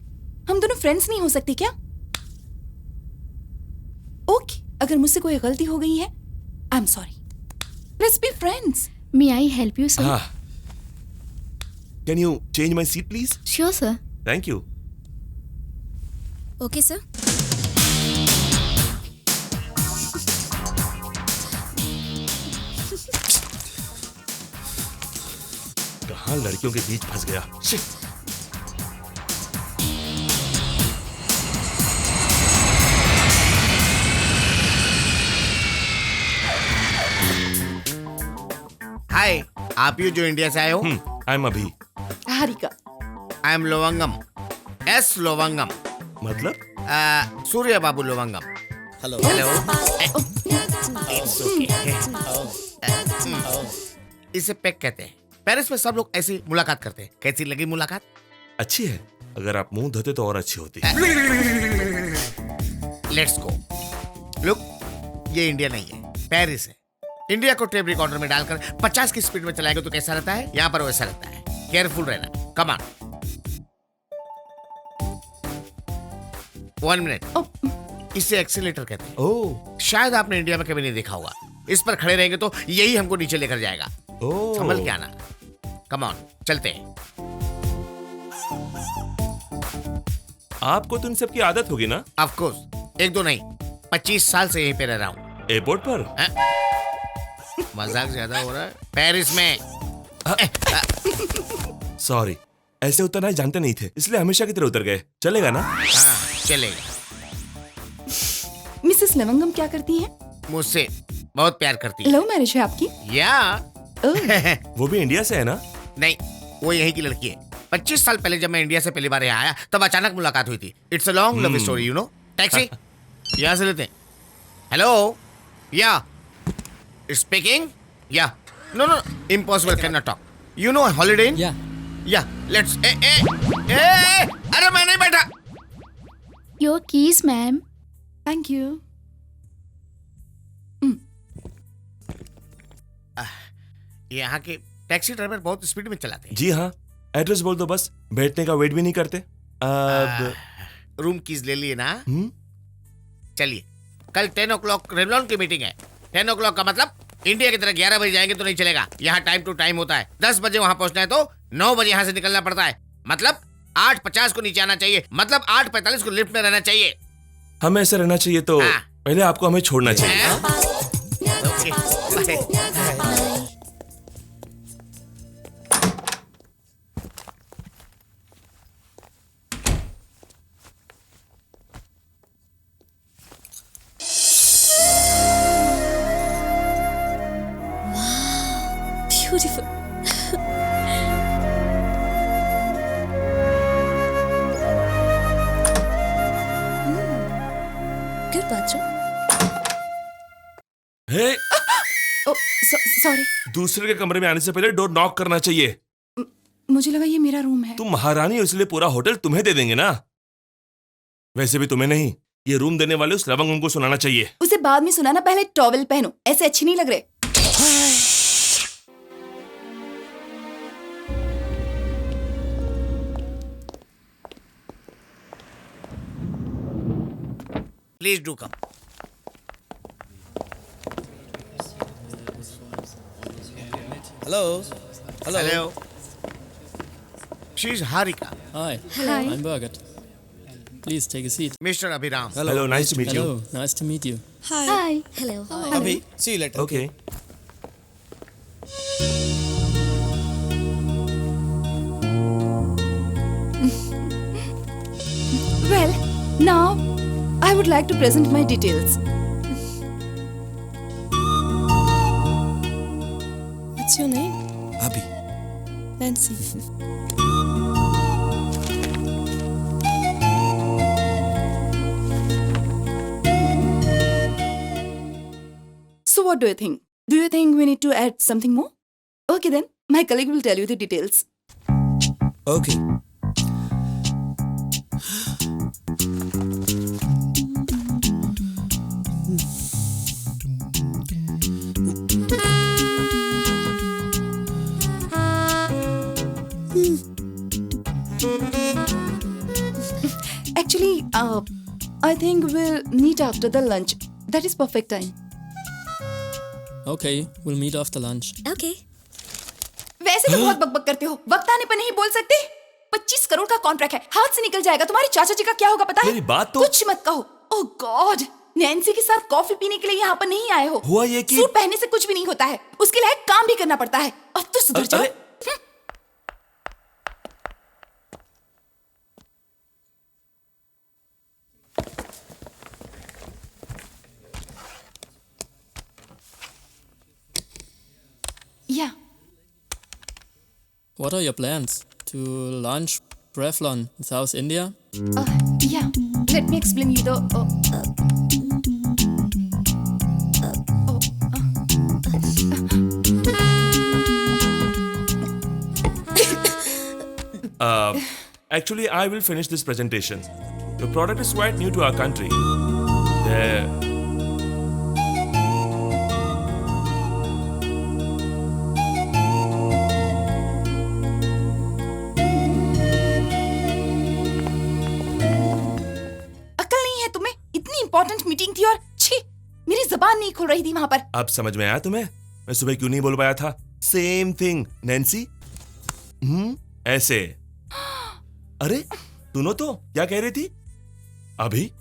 हम दोनों फ्रेंड्स नहीं हो सकते क्या? ओके, अगर मुझसे कोई गलती हो गई है, I am sorry. Let's be friends. May I help you sir? Can you change my seat please? Sure sir. Thank you. Okay sir. कहाँ लड़कियों के बीच फंस गया। हाय, आप ही जो इंडिया से आए हो? I am Abhi. Harika. I am Lovangam. S Lovangam. मतलब? सूर्य बाबू लोवंगम। हेलो। इसे पैक कहते हैं। पेरिस में सब लोग ऐसी मुलाकात करते हैं। कैसी लगी मुलाकात? अच्छी है। अगर आप मुंह धोते तो और अच्छी होती। Let's go. लुक, ये इंडिया नहीं है, पेरिस है। इंडिया को टेप रिकॉर्डर में डालकर 50 की स्पीड में चलाएंगे तो कैसा रहता है? यहाँ पर वैसा रहता है। केयरफुल रहना। Come on. 1 मिनट। इसे एक्सीलेटर कहते हैं। ओह, शायद आपने इंडिया में कभी नहीं देखा होगा। इस पर खड़े रहेंगे तो यही हमको नीचे लेकर जाएगा। ओह, संभल के आना। कम ऑन, चलते हैं। आपको तो इन सब की आदत होगी ना? ऑफ कोर्स, 1-2 नहीं, 25 साल से यहीं पे रह रहा हूँ। एयरपोर्ट पर? मजाक ज्यादा हो रहा है। पेरिस में। सॉरी, ऐसे उतरना जानते नहीं थे, इसलिए हमेशा की तरह उतर गए। चलेगा ना? हाँ, चलेगा। मिसेस लवंगम क्या करती हैं? मुझसे बहुत प्यार करती है। लव मैरिज है आपकी? या वो भी इंडिया से है ना? नहीं, वो यहीं की लड़की है। 25 साल पहले जब मैं इंडिया से पहली बार यहाँ आया तब अचानक मुलाकात हुई थी। It's a long love story, you know. Taxi यहाँ से लेते हैं। Hello, yeah speaking? Yeah no no, impossible, can not talk. You know Holiday Inn? Yeah let's अरे मैं नहीं बैठा। Your keys ma'am. Thank you. यहाँ के टैक्सी ड्राइवर बहुत स्पीड में चलाते हैं। जी हाँ, एड्रेस बोल दो बस, बैठने का वेट भी नहीं करते। अब रूम कीज ले लिए ना? चलिए, कल 10 o'clock रेवलॉन की मीटिंग है। 10 o'clock का मतलब इंडिया की तरह 11 बजे जाएंगे तो नहीं चलेगा। यहाँ टाइम टू टाइम होता है। 10 बजे वहां पहुंचना है तो 9 बजे यहाँ से निकलना पड़ता है। मतलब 8:50 को नीचे आना चाहिए। मतलब 8:45 को लिफ्ट में रहना चाहिए। हमें ऐसा रहना चाहिए तो पहले आपको हमें छोड़ना चाहिए। Beautiful. Good bathroom. हे, सॉरी। दूसरे के कमरे में आने से पहले डोर नॉक करना चाहिए। मुझे लगा ये मेरा रूम है। तुम महारानी हो इसलिए पूरा होटल तुम्हें दे देंगे ना। वैसे भी तुम्हें नहीं, ये रूम देने वाले उस लवंगम को सुनाना चाहिए। उसे बाद में सुनाना, पहले टॉवेल पहनो। ऐसे अच्छी नहीं लग रहे। Please do come. Hello. Hello. She is Harika. Hi. Hi. I'm Birgit. Please take a seat. Mister Abhiram. Hello, nice to meet you. Hello. Nice to meet you. Hi. Hello. अभी see you later. Okay. Well, now I would like to present my details. What's your name? Abhi. Nancy. So what do you think? Do you think we need to add something more? Okay then, my colleague will tell you the details. Okay. Actually, I think we'll meet after the lunch. That is perfect time. Okay, we'll meet after lunch. Okay. वैसे तो बहुत बकबक करते हो, वक्त आने पर नहीं बोल सकते? 25 करोड़ का कॉन्ट्रैक्ट है, हाथ से निकल जाएगा। तुम्हारे चाचा जी का क्या होगा पता है? मेरी बात तो कुछ मत कहो। ओह गॉड, नैन्सी के साथ कॉफी पीने के लिए यहाँ पर नहीं आए हो। हुआ ये कि सूट पहनने से कुछ भी नहीं होता है, उसके लायक काम भी करना पड़ता है। अब तो सुधर जाओ। Yeah. What are your plans? To launch Revlon in South India? Yeah. Let me explain you the. Actually, I will finish this presentation. The product is quite new to our country. There. Important meeting थी और छी, मेरी जबान नहीं खुल रही थी वहां पर। अब समझ में आया तुम्हें? मैं सुबह क्यों नहीं बोल पाया था? Same thing Nancy. ऐसे। अरे सुनो तो, क्या कह रही थी? अभी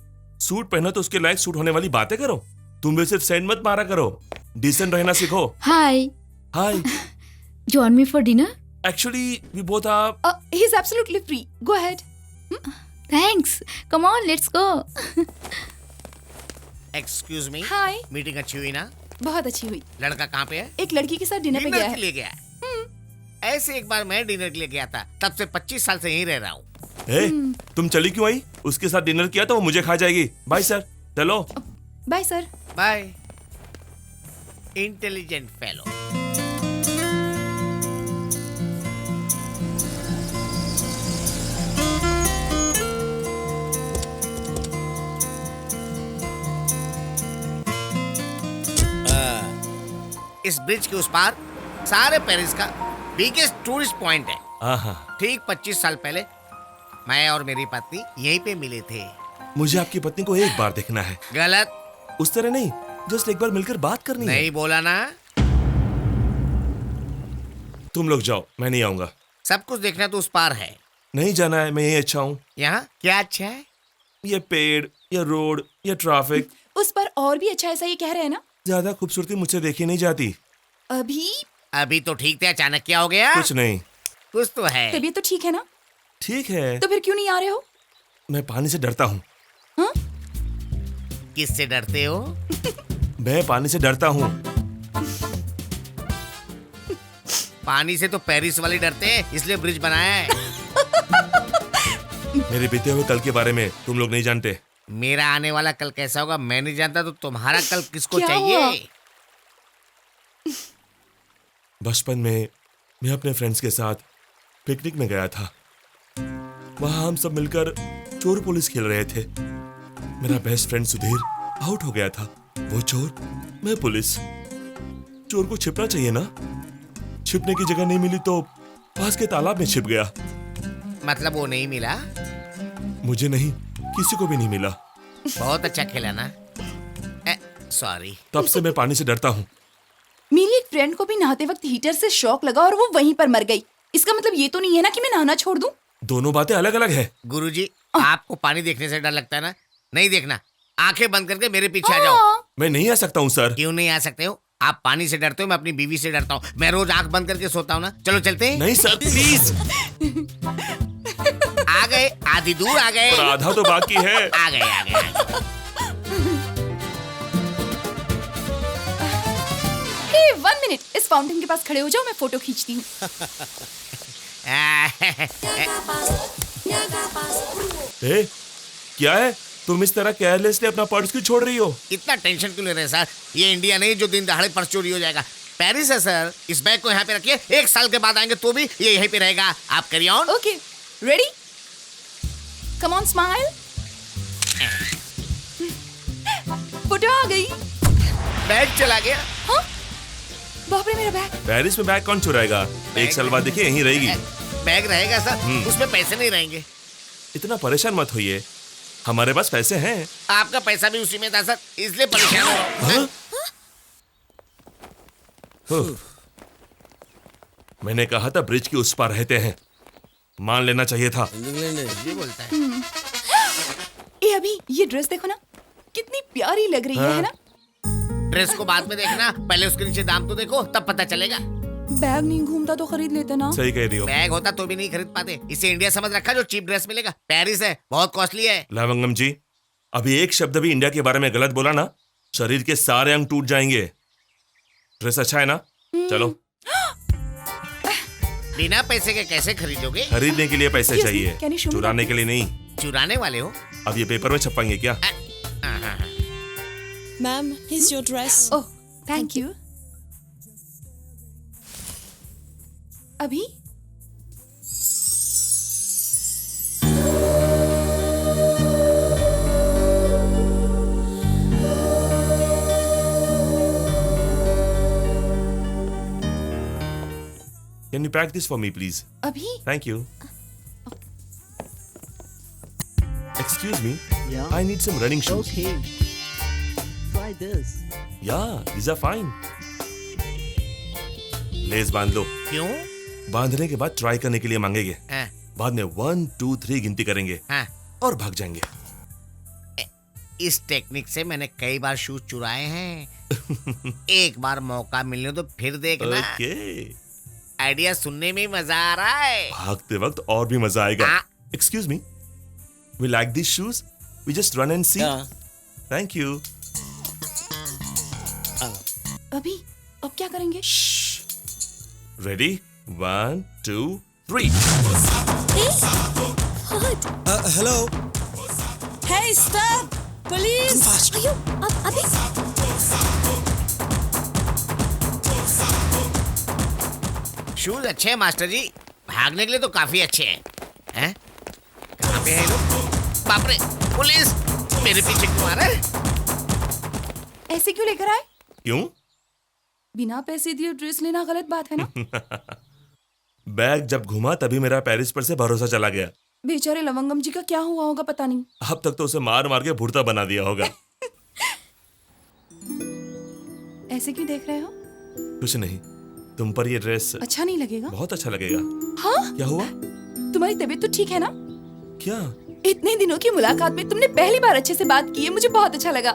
सूट पहनो तो उसके लायक सूट होने वाली बातें करो। तुम भी सिर्फ सेंड मत मारा करो, डिसेंट रहना सीखो। हाय हाय, join me for dinner? Actually, we both are. He's absolutely free. Go ahead. Thanks. Come on, let's go. Excuse me. Hi. Meeting अच्छी हुई ना? बहुत अच्छी हुई। लड़का कहाँ पे है? एक लड़की के साथ डिनर पे गया है। के लिए गया है। ऐसे एक बार मैं डिनर के लिए गया था, तब से 25 साल से यहीं रह रहा हूँ। तुम चली क्यों आई? उसके साथ डिनर किया तो वो मुझे खा जाएगी। Bye sir. चलो। Bye sir. Bye. Intelligent fellow. इस ब्रिज के उस पार सारे पेरिस का बिगेस्ट टूरिस्ट पॉइंट है। ठीक 25 साल पहले मैं और मेरी पत्नी यहीं पे मिले थे। मुझे आपकी पत्नी को एक बार देखना है। गलत। उस तरह नहीं, जस्ट एक बार मिलकर बात करनी है। नहीं बोला ना। तुम लोग जाओ, मैं नहीं आऊंगा। सब कुछ देखना तो उस पार है। नहीं जाना है, मैं यही अच्छा हूँ। यहाँ क्या अच्छा है? ये पेड़, ये रोड, ये ट्रैफिक। उस पर और भी अच्छा, ऐसा ही कह रहे हैं ना? ज्यादा खूबसूरती मुझसे देखी नहीं जाती। अभी तो ठीक थे, अचानक क्या हो गया? कुछ नहीं। कुछ तो है। तबीयत तो ठीक है ना? ठीक है। तो फिर क्यों नहीं आ रहे हो? मैं पानी से डरता हूँ। किससे डरते हो? मैं पानी से डरता हूँ। पानी से तो पेरिस वाले डरते हैं, इसलिए ब्रिज बनाया है। मेरे बीते हुए कल के बारे में तुम लोग नहीं जानते। मेरा आने वाला कल कैसा होगा मैं नहीं जानता, तो तुम्हारा कल किसको चाहिए? बचपन में मैं अपने फ्रेंड्स के साथ पिकनिक में गया था। वहां हम सब मिलकर चोर पुलिस खेल रहे थे। मेरा बेस्ट फ्रेंड सुधीर आउट हो गया था। वो चोर, मैं पुलिस। चोर को छिपना चाहिए ना? छिपने की जगह नहीं मिली तो पास के तालाब में छिप गया। मतलब वो नहीं मिला? मुझे नहीं, किसी को भी नहीं मिला। बहुत अच्छा खेला ना? सॉरी। तब से मैं पानी से डरता हूँ। मेरी एक फ्रेंड को भी नहाते वक्त हीटर से शॉक लगा और वो वहीं पर मर गई। इसका मतलब ये तो नहीं है ना कि मैं नहाना छोड़ दूं? दोनों बातें अलग अलग है। गुरुजी, आपको पानी देखने से डर लगता है ना? नहीं देखना, आंखें बंद करके मेरे पीछे आ जाओ। मैं नहीं आ सकता हूँ सर। क्यों नहीं आ सकते हो? आप पानी से डरते हो, मैं अपनी बीवी से डरता हूँ। मैं रोज आंख बंद करके सोता हूँ ना। चलो चलते हैं। नहीं सर, प्लीज। आ गए, आधी दूर आ गए। पर आधा तो बाकी है। आ गए, आ गए, आ गए। Hey, 1 minute. इस फाउंटेन के पास खड़े हो जाओ, मैं फोटो खींचती हूँ। ए, क्या है? तुम इस तरह केयरलेसली अपना पर्स क्यों छोड़ रही हो? इतना टेंशन क्यों ले रहे हैं सर? ये इंडिया नहीं जो दिन दहाड़े पर्स चोरी हो जाएगा। पेरिस है सर। इस बैग को यहाँ पे रखिए, 1 साल के बाद आएंगे तो भी ये यहीं पे रहेगा। आप करिए on. Okay, ready? Come on, smile. Photo आ गई। बैग चला गया। हाँ? बाप रे, मेरा बैग। पेरिस में बैग कौन चुराएगा? 1 साल बाद देखिए यहीं रहेगी। बैग रहेगा सर, उसमें पैसे नहीं रहेंगे। इतना परेशान मत होइए, हमारे पास पैसे हैं। आपका पैसा भी उसी में था सर, इसलिए परेशान हो रहा हूं। मैंने कहा था ब्रिज के उस पार रहते हैं, मान लेना चाहिए था। ये बोलता है। ए अभी ये ड्रेस देखो ना, कितनी प्यारी लग रही है ना? ड्रेस को बाद में देखना, पहले उसके नीचे दाम तो देखो, तब पता चलेगा। बैग नहीं घूमता तो खरीद लेते ना। सही कह रही हो। बैग होता तो भी नहीं खरीद पाते। इसे इंडिया समझ रखा जो चीप ड्रेस मिलेगा। पेरिस है, बहुत कॉस्टली है। लवंगम जी, अभी एक शब्द भी इंडिया के बारे में गलत बोला ना, शरीर के सारे अंग टूट जाएंगे। ड्रेस अच्छा है ना? चलो। बिना पैसे के कैसे खरीदोगे? खरीदने के लिए पैसे चाहिए, चुराने के लिए नहीं। चुराने वाले हो? अब ये पेपर में छपाएंगे क्या? Ma'am, here's your dress. Oh, thank you. अभी? Can you pack this for me, please? अभी? Thank you. Excuse me. Yeah. I need some running shoes. Okay. Try this. Yeah, these are fine. Less बांध लो। क्यों? बांधने के बाद try करने के लिए मांगेंगे। हाँ। बाद में 1, 2, 3 गिनती करेंगे। हाँ। और भाग जाएंगे। इस टेक्निक से मैंने कई बार शूज चुराए हैं। एक बार मौका मिलने तो फिर देखना। Okay. आइडिया सुनने में मजा आ रहा है। भागते वक्त और भी मजा आएगा। Excuse me. We like these shoes. We just run and see. Thank you. अभी अब क्या करेंगे? Ready? 1, 2, 3. Hello. Hey, stop! Police! अयो, अभी? शूज अच्छे हैं मास्टर जी, भागने के लिए तो काफी अच्छे हैं। हैं? कहाँ पे है लोग? बाप रे, पुलिस! मेरे पीछे क्यों आ रहा है? ऐसे क्यों लेकर आए? क्यों? बिना पैसे दिए ड्रेस लेना गलत बात है ना? बैग जब घुमा तभी मेरा पेरिस पर से भरोसा चला गया। बेचारे लवंगम जी का क्या हुआ होगा पता नहीं। अब तक तो उसे मार मार के भुर्ता बना दिया होगा। ऐसे क्यों देख रहे हो? कुछ नहीं, तुम पर ये ड्रेस अच्छा नहीं लगेगा? बहुत अच्छा लगेगा। हाँ? क्या हुआ? तुम्हारी तबीयत तो ठीक है ना? क्या? इतने दिनों की मुलाकात में तुमने पहली बार अच्छे से बात की है, मुझे बहुत अच्छा लगा।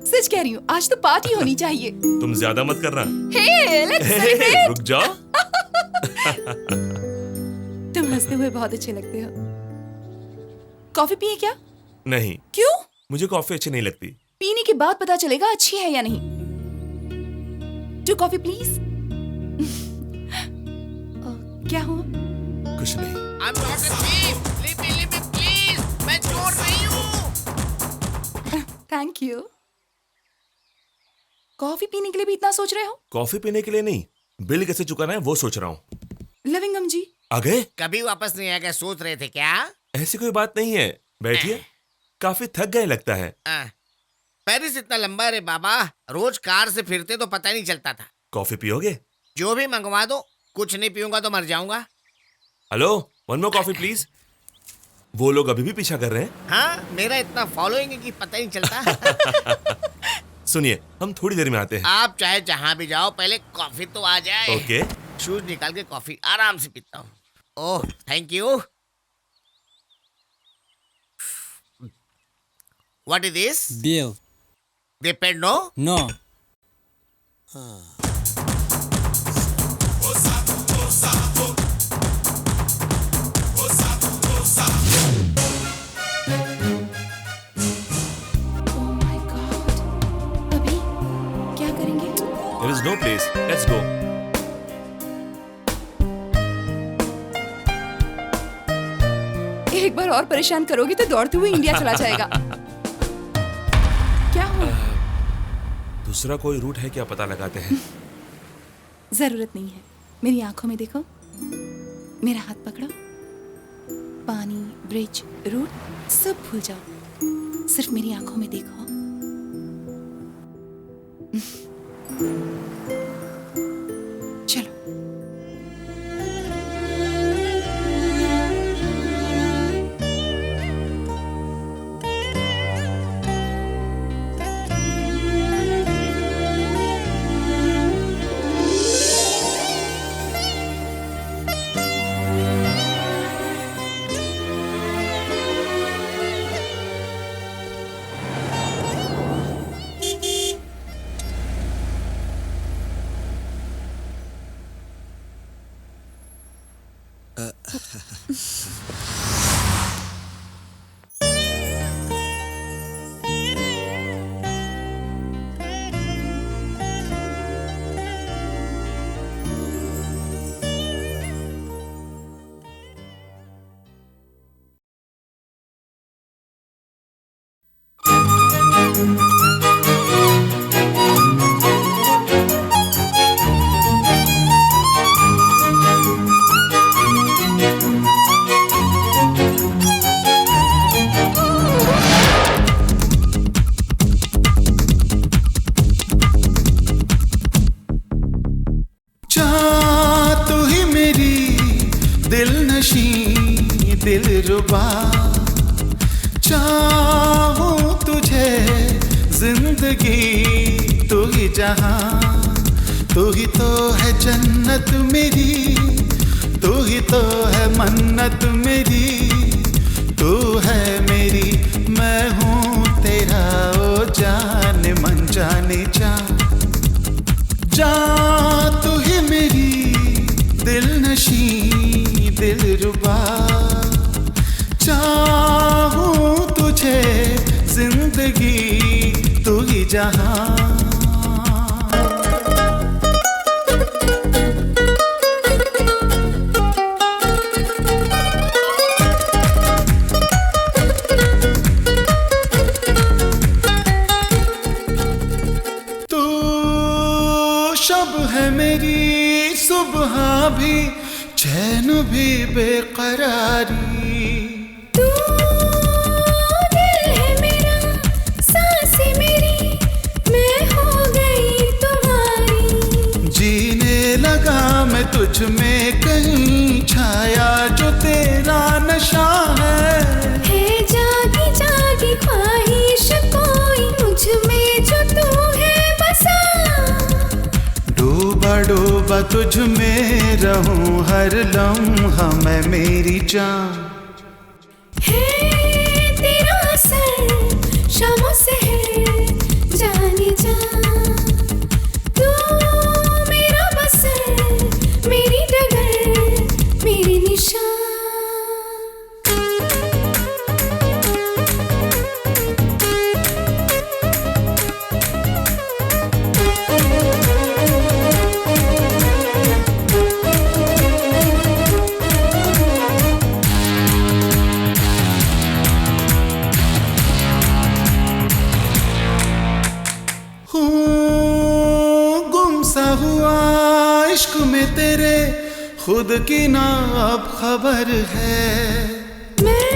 सच कह रही हूँ, आज तो पार्टी होनी चाहिए। तुम ज्यादा मत करना। Hey, let's celebrate! रुक जाओ। तुम हंसते हुए बहुत अच्छे लगते हो। कॉफी पिए क्या? नहीं। क्यों? मुझे कॉफी अच्छी नहीं लगती। पीने के बाद पता चलेगा अच्छी है या नहीं। 2 कॉफी प्लीज। क्या हुआ? कुछ नहीं। I'm not a thief. Leave me, please. मैं चोर नहीं हूँ। Thank you. कॉफी पीने के लिए भी इतना सोच रहे हो? कॉफी पीने के लिए नहीं, बिल कैसे चुकाना है वो सोच रहा हूँ। लविंगम जी आ गए? कभी वापस नहीं आएगा, सोच रहे थे क्या? ऐसी कोई बात नहीं है, बैठिए। काफी थक गए लगता है। पेरिस इतना लंबा है रे बाबा, रोज कार से फिरते तो पता ही नहीं चलता था। कॉफी पियोगे? जो भी मंगवा दो, कुछ नहीं पीऊंगा तो मर जाऊंगा। Hello, 1 more coffee please. वो लोग अभी भी पीछा कर रहे हैं। हाँ, मेरा इतना फॉलोइंग है कि पता ही नहीं चलता। सुनिए, हम थोड़ी देर में आते हैं। आप चाहे जहां भी जाओ, पहले कॉफी तो आ जाए। ओके। शूज निकाल के कॉफी आराम से पीता हूँ। Oh, thank you. What is this? Bill. They paid no? No. अभी क्या करेंगे? There is no place. एक बार और परेशान करोगे तो दौड़ते हुए इंडिया चला जाएगा। क्या हुआ? दूसरा कोई रूट है क्या, पता लगाते हैं। जरूरत नहीं है, मेरी आंखों में देखो, मेरा हाथ पकड़ो, पानी, ब्रिज, रूट सब भूल जाओ, सिर्फ मेरी आंखों में देखो। चलो। दिलरुबा चाहूं तुझे जिंदगी, तू ही जहां, तू ही तो है जन्नत मेरी, तू ही तो है मन्नत मेरी, तू है मेरी, मैं हूँ तेरा, ओ जाने मन जाने जा, जा तू ही मेरी दिलनशी दिलरुबा, चाहूं तुझे जिंदगी, तू ही जहां। तू शब है मेरी, सुबह भी, चैन भी, बेकरारी, तुझ में कहीं छाया जो तेरा नशा है जागी जागी ख्वाहिश कोई मुझ में जो तू है बसा, डूबा डूबा तुझ में रहूं हर लम्हा मैं मेरी जान, है तेरा असर शामों से है जाने जा, तू मेरा बसर, मेरी डगर, मेरी निशान। गुमसा हुआ इश्क में तेरे, खुद की ना अब खबर है, मैं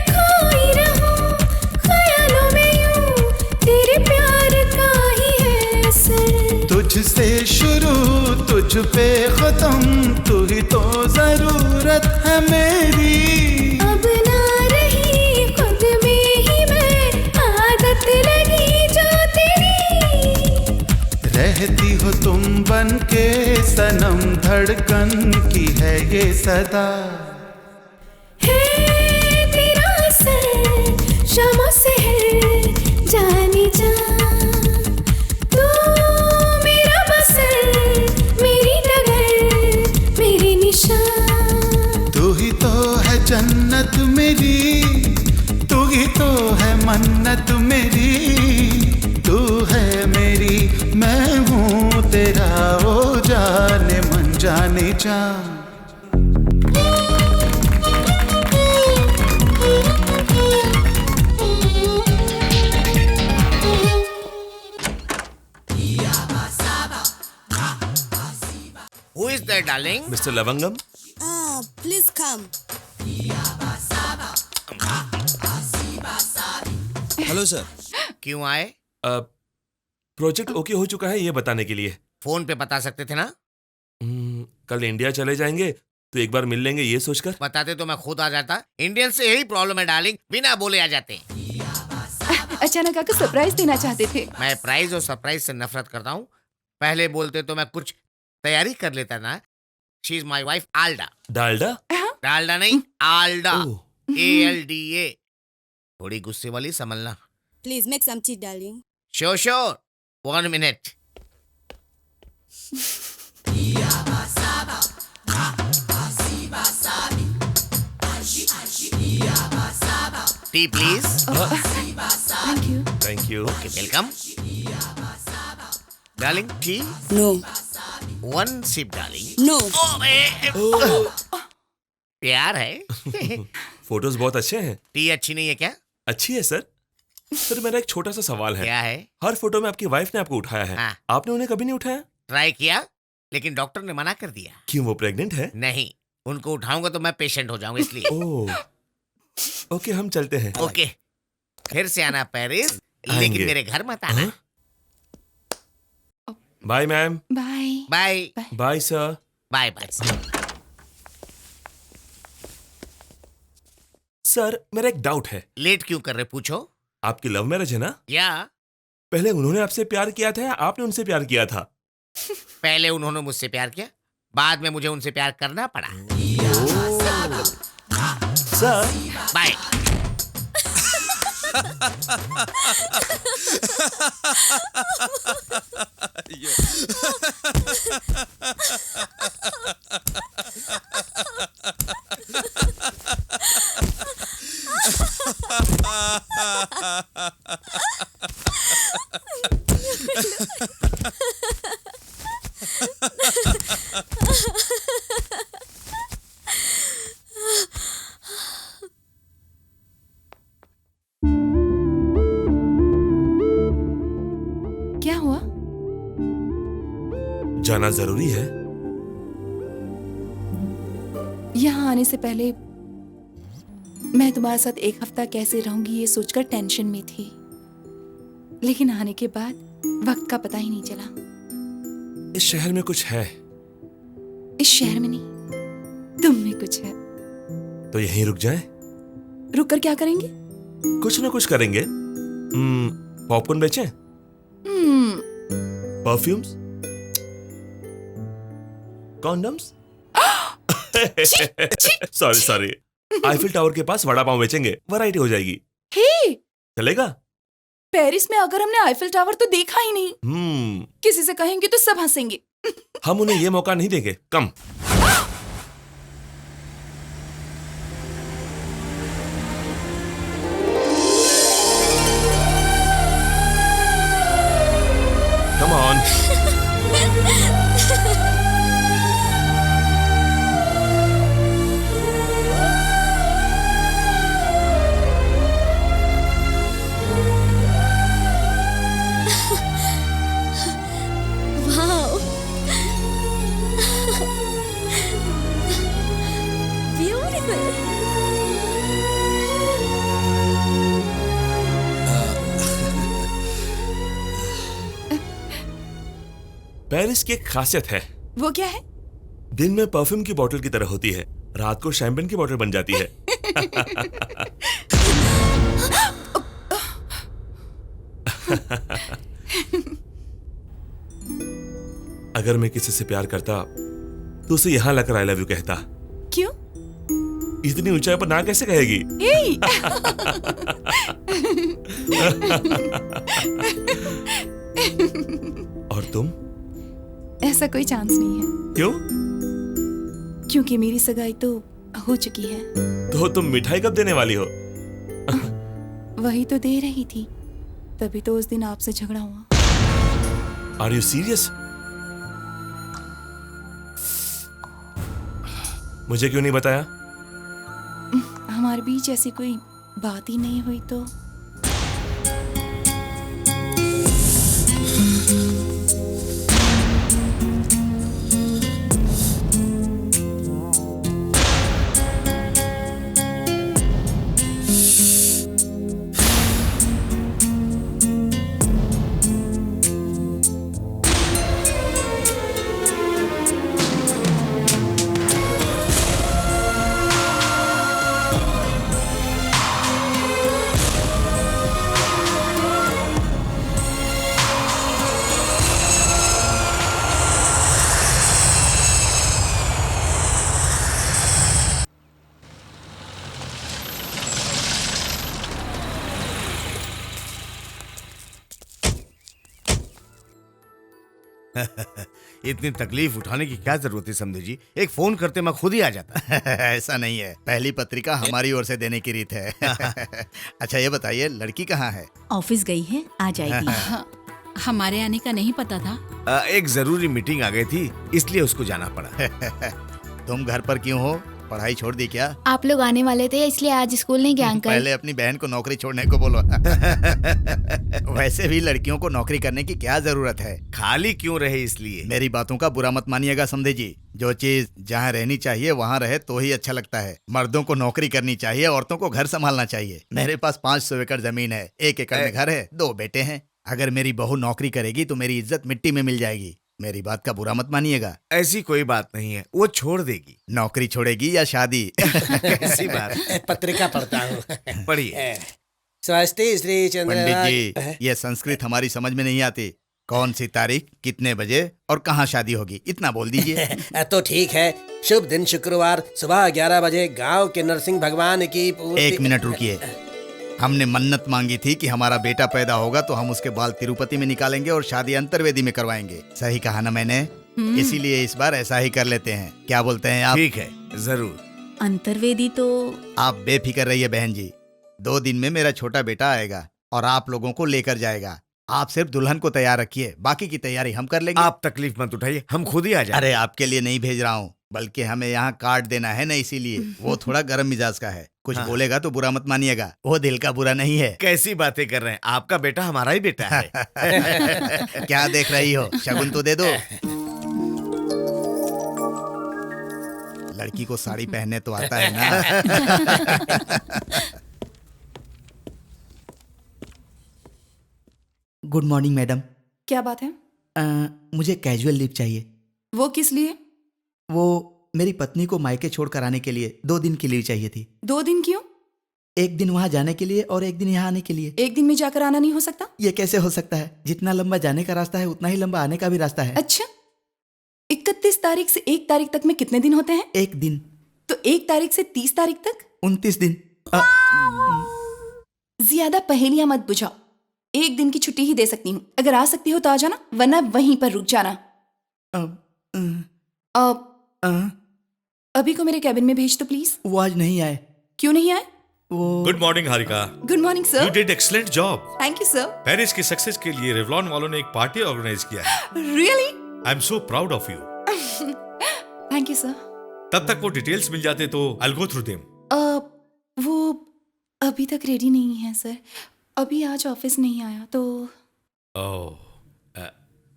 खोई रहूं ख्यालों में यूं, तेरे प्यार का ही है असर, तुझसे शुरू तुझ पे खत्म, तू ही तो जरूरत है मेरी, अब ना रही खुद में ही मैं, आदत लगी जो तेरी, रहती हो तुम बन के सनम, धड़कन की है ये सदा, है तेरा असर शामों से है जाने जा, तू मेरा बसर, मेरी डगर, मेरी निशान, तू ही तो है जन्नत मेरी, तू ही तो है मन्नत मेरी, तू है मेरी, मैं हूँ तेरा, ओ जाने मन जाने जा। Who is there, darling? Mister Lavangam. Please come. Hello sir. क्यों आए? प्रोजेक्ट ओके हो चुका है ये बताने के लिए। फोन पे बता सकते थे ना? कल इंडिया चले जाएंगे तो एक बार मिल लेंगे ये सोचकर। बताते तो मैं खुद आ जाता। इंडियन से यही प्रॉब्लम है डार्लिंग, बिना बोले आ जाते। अचानक आकर सरप्राइज देना चाहते थे। मैं प्राइज और सरप्राइज से नफरत करता हूँ। पहले बोलते तो मैं कुछ तैयारी कर लेता ना। She is my wife Alda. Dalda? Dalda नहीं, आल्डा। ALDA। थोड़ी गुस्से वाली समझना। Please make some tea, darling. Sure. 1 minute. Tea, please. Thank you. Okay, welcome. Darling, tea? No. 1 sip, darling. No. प्यार है। फोटोज बहुत अच्छे हैं। टी अच्छी नहीं है क्या? अच्छी है सर। सर मेरा एक छोटा सा सवाल है। क्या है? हर फोटो में आपकी वाइफ ने आपको उठाया है। हाँ। आपने उन्हें कभी नहीं उठाया? ट्राई किया, लेकिन डॉक्टर ने मना कर दिया। क्यों, वो प्रेग्नेंट है? नहीं, उनको उठाऊंगा तो मैं पेशेंट हो जाऊंगा इसलिए। ओह, ओके हम चलते हैं। ओके, फिर से आना पेरिस, आएंगे। लेकिन मेरे घर मत आना। Bye ma'am. Bye bye bye sir. Bye. Sir मेरा एक डाउट है। लेट क्यों कर रहे पूछो? आपकी लव मैरिज है ना? या पहले उन्होंने आपसे प्यार किया था या आपने उनसे प्यार किया था? पहले उन्होंने मुझसे प्यार किया, बाद में मुझे उनसे प्यार करना पड़ा। Sir bye. क्या हुआ? जाना जरूरी है। यहाँ आने से पहले मैं तुम्हारे साथ एक हफ्ता कैसे रहूंगी ये सोचकर टेंशन में थी, लेकिन आने के बाद वक्त का पता ही नहीं चला। इस शहर में कुछ है। इस शहर में नहीं, तुम में कुछ है। तो यहीं रुक जाएं? रुक कर क्या करेंगे? कुछ ना कुछ करेंगे। पॉपकॉर्न बेचें? Perfumes? Condoms? Sorry Eiffel tower के पास वड़ा पाव बेचेंगे, वैरायटी हो जाएगी। हे, चलेगा? पेरिस में अगर हमने आईफिल टावर तो देखा ही नहीं, किसी से कहेंगे तो सब हंसेंगे। हम उन्हें ये मौका नहीं देंगे। Come on. Wow. Beautiful. Paris की एक खासियत है। वो क्या है? दिन में परफ्यूम की बोतल की तरह होती है, रात को शैंपेन की बोतल बन जाती है। अगर मैं किसी से प्यार करता तो उसे यहां लाकर आई लव यू कहता। क्यों? इतनी ऊंचाई पर ना कैसे कहेगी? और तुम? ऐसा कोई चांस नहीं है। क्यों? क्योंकि मेरी सगाई तो हो चुकी है। तो तुम मिठाई कब देने वाली हो? वही तो दे रही थी, तभी तो उस दिन आपसे झगड़ा हुआ। Are you serious? मुझे क्यों नहीं बताया? हमारे बीच ऐसी कोई बात ही नहीं हुई तो। इतनी तकलीफ उठाने की क्या जरूरत है समझे जी, एक फोन करते मैं खुद ही आ जाता। ऐसा नहीं है, पहली पत्रिका हमारी ओर से देने की रीत है। अच्छा ये बताइए, लड़की कहाँ है? ऑफिस गई है, आ जाएगी। हमारे आने का नहीं पता था। एक जरूरी मीटिंग आ गई थी, इसलिए उसको जाना पड़ा। तुम घर पर क्यों हो? पढ़ाई छोड़ दी क्या? आप लोग आने वाले थे इसलिए आज स्कूल नहीं गया अंकल। पहले अपनी बहन को नौकरी छोड़ने को बोलो। वैसे भी लड़कियों को नौकरी करने की क्या जरूरत है? खाली क्यों रहे इसलिए। मेरी बातों का बुरा मत मानिएगा समझे जी, जो चीज जहाँ रहनी चाहिए वहाँ रहे तो ही अच्छा लगता है। मर्दों को नौकरी करनी चाहिए, औरतों को घर संभालना चाहिए। मेरे पास 500 एकड़ जमीन है, 1 एकड़ में घर है, 2 बेटे हैं। अगर मेरी बहू नौकरी करेगी तो मेरी इज्जत मिट्टी में मिल जाएगी। मेरी बात का बुरा मत मानिएगा। ऐसी कोई बात नहीं है, वो छोड़ देगी। नौकरी छोड़ेगी या शादी? ऐसी बात। पत्रिका पढ़ता हूँ। पढ़िए। स्वस्ति श्री चंद्र। पंडित जी, ये संस्कृत हमारी समझ में नहीं आती। कौन सी तारीख, कितने बजे और कहाँ शादी होगी, इतना बोल दीजिए। तो ठीक है, शुभ दिन शुक्रवार सुबह 11 बजे गांव के नरसिंह भगवान की पूर्ति। 1 मिनट रुकिए। हमने मन्नत मांगी थी कि हमारा बेटा पैदा होगा तो हम उसके बाल तिरुपति में निकालेंगे और शादी अंतर्वेदी में करवाएंगे। सही कहा ना मैंने? इसीलिए इस बार ऐसा ही कर लेते हैं। क्या बोलते हैं आप? ठीक है, जरूर। अंतर्वेदी तो आप बेफिक्र रहिए बहन जी, 2 दिन में मेरा छोटा बेटा आएगा और आप लोगों को लेकर जाएगा। आप सिर्फ दुल्हन को तैयार रखिए, बाकी की तैयारी हम कर लेंगे। आप तकलीफ मत उठाइए, हम खुद ही आ जाएंगे। अरे आपके लिए नहीं भेज रहा हूँ, बल्कि हमें यहाँ कार्ड देना है ना, इसीलिए। वो थोड़ा गर्म मिजाज का है, कुछ बोलेगा तो बुरा मत मानिएगा। वो दिल का बुरा नहीं है। कैसी बातें कर रहे हैं, आपका बेटा हमारा ही बेटा है। क्या देख रही हो, शगुन तो दे दो। लड़की को साड़ी पहनने तो आता है ना। Good morning madam. क्या बात है? मुझे कैजुअल लीव चाहिए। वो किस लिए? वो मेरी पत्नी को मायके छोड़ कर आने के लिए 2 दिन की लीव चाहिए थी। 2 दिन क्यों? 1 दिन वहाँ जाने के लिए और 1 दिन यहाँ आने के लिए। 1 दिन में जाकर आना नहीं हो सकता? ये कैसे हो सकता है? जितना लंबा जाने का रास्ता है उतना ही लंबा आने का भी रास्ता है। अच्छा, 31 तारीख से 1 तारीख तक में कितने दिन होते हैं? 1 दिन। तो 1 तारीख से 30 तारीख तक 29 दिन। ज्यादा पहेलियां मत बुझाओ। 1 दिन की छुट्टी ही दे सकती हूँ। अगर आ सकती हो तो आ जाना, वरना वहीं पर रुक जाना। अभी को मेरे कैबिन में भेज दो प्लीज। वो आज नहीं आए। क्यों नहीं आए? Good morning Harika. Good morning sir. You did excellent job. Thank you sir. Paris की सक्सेस के लिए रेवलॉन वालों ने एक पार्टी ऑर्गेनाइज किया है। Really? I am so proud of you. Thank you sir. तब तक वो डिटेल्स मिल जाते तो I will go through them. वो अभी तक रेडी नहीं है सर। अभी आज ऑफिस नहीं आया तो।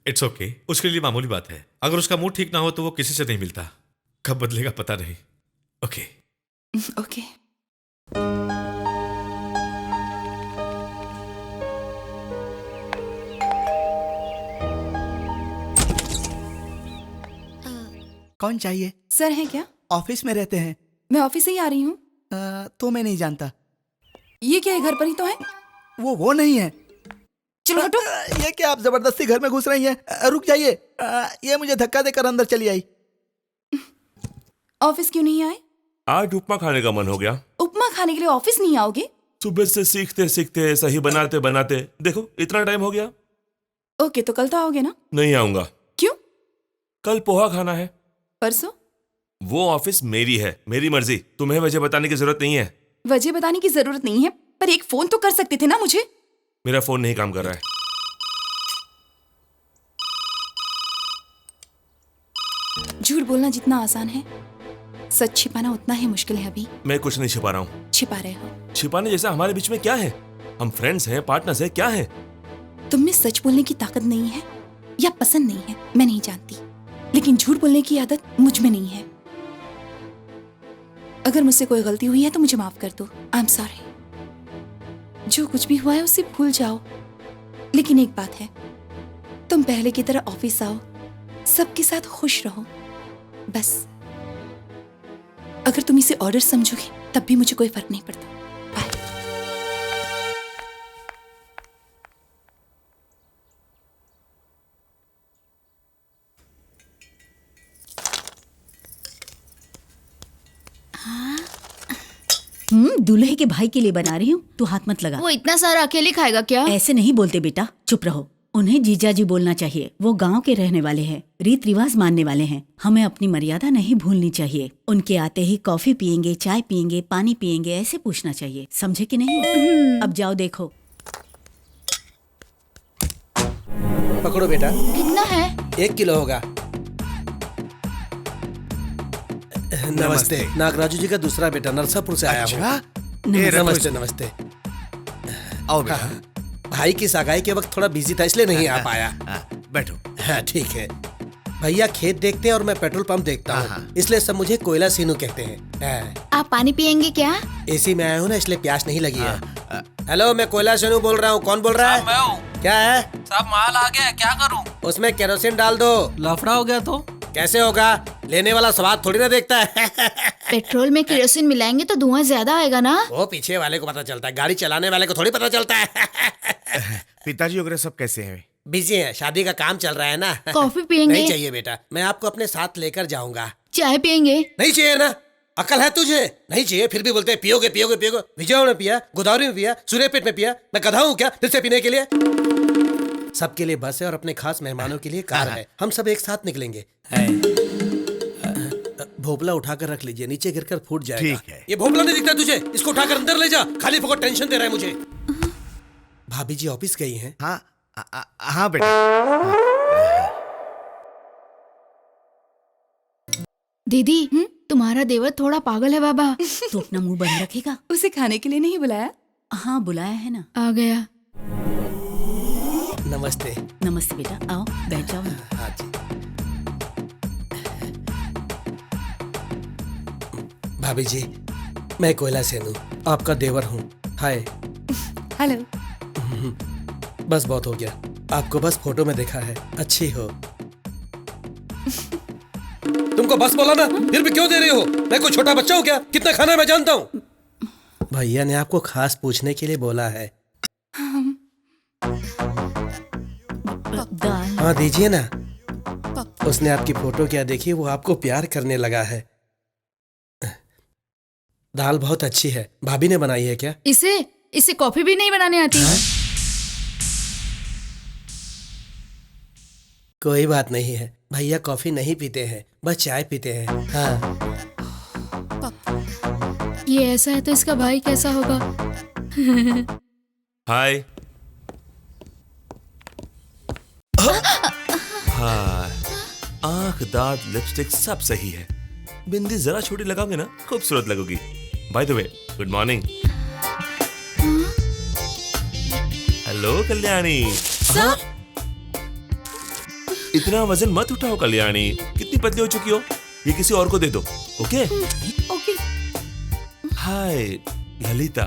इट्स ओके, उसके लिए मामूली बात है। अगर उसका मूड ठीक ना हो तो वो किसी से नहीं मिलता, कब बदलेगा पता नहीं। Okay okay. कौन चाहिए? सर हैं क्या? ऑफिस में रहते हैं। मैं ऑफिस से ही आ रही हूँ। तो मैं नहीं जानता। ये क्या है, घर पर ही तो है? वो नहीं है। चलो हटो। ये क्या आप जबरदस्ती घर में घुस रही हैं? रुक जाइए। ये मुझे धक्का देकर अंदर चली आई। ऑफिस क्यों नहीं आए? आज उपमा खाने का मन हो गया। उपमा खाने के लिए ऑफिस नहीं आओगे? सुबह से सीखते सीखते सही बनाते बनाते देखो इतना टाइम हो गया। ओके, तो कल तो आओगे ना? नहीं आऊंगा। क्यों? कल पोहा खाना है। परसों? वो ऑफिस मेरी है, मेरी मर्जी। तुम्हें वजह बताने की जरूरत नहीं है। वजह बताने की जरूरत नहीं है, पर एक फोन तो कर सकते थे ना मुझे। मेरा फोन नहीं काम कर रहा है। झूठ बोलना जितना आसान है, सच छिपाना उतना ही मुश्किल है। अभी मैं कुछ नहीं छिपा रहा हूँ। छिपा रहे हो। छिपाने जैसा हमारे बीच में क्या है? हम फ्रेंड्स हैं, पार्टनर्स हैं, क्या है? तुम में सच बोलने की ताकत नहीं है या पसंद नहीं है, मैं नहीं जानती, लेकिन झूठ बोलने की आदत मुझ में नहीं है। अगर मुझसे कोई गलती हुई है तो मुझे माफ कर दो। I am sorry. जो कुछ भी हुआ है उसे भूल जाओ। लेकिन एक बात है, तुम पहले की तरह ऑफिस आओ, सबके साथ खुश रहो, बस। अगर तुम इसे ऑर्डर समझोगे तब भी मुझे कोई फर्क नहीं पड़ता। बाय। दूल्हे के भाई के लिए बना रही हूँ, तू हाथ मत लगा। वो इतना सारा अकेले खाएगा क्या? ऐसे नहीं बोलते बेटा, चुप रहो। उन्हें जीजा जी बोलना चाहिए। वो गांव के रहने वाले हैं, रीत रिवाज मानने वाले हैं। हमें अपनी मर्यादा नहीं भूलनी चाहिए। उनके आते ही कॉफी पियेंगे, चाय पियेंगे, पानी पियेंगे, ऐसे पूछना चाहिए। समझे कि नहीं? अब जाओ देखो। पकड़ो बेटा। कितना है? 1 किलो होगा। नमस्ते। नागराजू जी का दूसरा बेटा नरसापुर से आया हूँ। नमस्ते नमस्ते। आओ बेटा। भाई की सगाई के वक्त थोड़ा बिजी था इसलिए नहीं आ पाया। बैठो। हाँ ठीक है। भैया खेत देखते हैं और मैं पेट्रोल पंप देखता हूँ, इसलिए सब मुझे कोयला सीनू कहते हैं। आप पानी पियेंगे क्या? एसी में आया हूँ ना, इसलिए प्यास नहीं लगी है। हेलो, मैं कोयला सीनू बोल रहा हूँ। कौन बोल रहा है? मैं हूँ। क्या है? सब माल आ गया, क्या करूँ? उसमें केरोसिन डाल दो। लफड़ा हो गया तो? कैसे होगा? लेने वाला स्वाद थोड़ी ना देखता है। पेट्रोल में केरोसिन मिलाएंगे तो धुआं ज्यादा आएगा ना? वो पीछे वाले को पता चलता है, गाड़ी चलाने वाले को थोड़ी पता चलता है। पिताजी वगैरह सब कैसे हैं? बिजी है, शादी का काम चल रहा है ना। कॉफी पियेंगे? नहीं चाहिए बेटा, मैं आपको अपने साथ लेकर जाऊंगा। चाय पियेंगे? नहीं चाहिए ना, अकल है तुझे? नहीं चाहिए फिर भी बोलते हैं पियोगे पियोगे पियोगे। विजय में पिया, गोदावरी में पिया, सूर्यपेट में पिया। मैं गधा हूँ क्या फिर से पीने के लिए? सबके लिए बस है और अपने खास मेहमानों के लिए कार है। हम सब एक साथ निकलेंगे। भोपला उठाकर रख लीजिए, नीचे गिरकर फूट जाएगा। ठीक है। ये भोपला नहीं दिखता तुझे? इसको उठाकर अंदर ले जा, खाली फोकट टेंशन दे रहा है मुझे। भाभी जी ऑफिस गई हैं? हाँ बेटा। दीदी, तुम्हारा देवर थोड़ा पागल है बाबा। तो अपना मुंह बंद रखेगा। उसे खाने के लिए नहीं बुलाया? हाँ बुलाया है ना। आ गया। नमस्ते। नमस्ते बेटा, आओ बैठ जाओ। हाँ जी। भाभी जी, मैं कोयला सेनू आपका देवर हूँ। हाय। हेलो। बस बहुत हो गया, आपको बस फोटो में देखा है, अच्छी हो। तुमको बस बोला ना, फिर भी क्यों दे रही हो? मैं कोई छोटा बच्चा हूँ क्या? कितना खाना मैं जानता हूँ। भैया ने आपको खास पूछने के लिए बोला है। हाँ दीजिए ना। उसने आपकी फोटो क्या देखी, वो आपको प्यार करने लगा है। दाल बहुत अच्छी है, भाभी ने बनाई है क्या? इसे कॉफी भी नहीं बनाने आती है? कोई बात नहीं है, भैया कॉफी नहीं पीते हैं, बस चाय पीते हैं। हाँ। ये ऐसा है तो इसका भाई कैसा होगा? हाय। हाय। आंख, दांत, लिपस्टिक सब सही है। बिंदी जरा छोटी लगाओगे ना, खूबसूरत लगोगी। By the way, good morning. Hello Kalyani. Sir, इतना वजन मत उठाओ कल्याणी, कितनी पतली हो चुकी हो। ये किसी और को दे दो। Okay okay. हाय ललिता,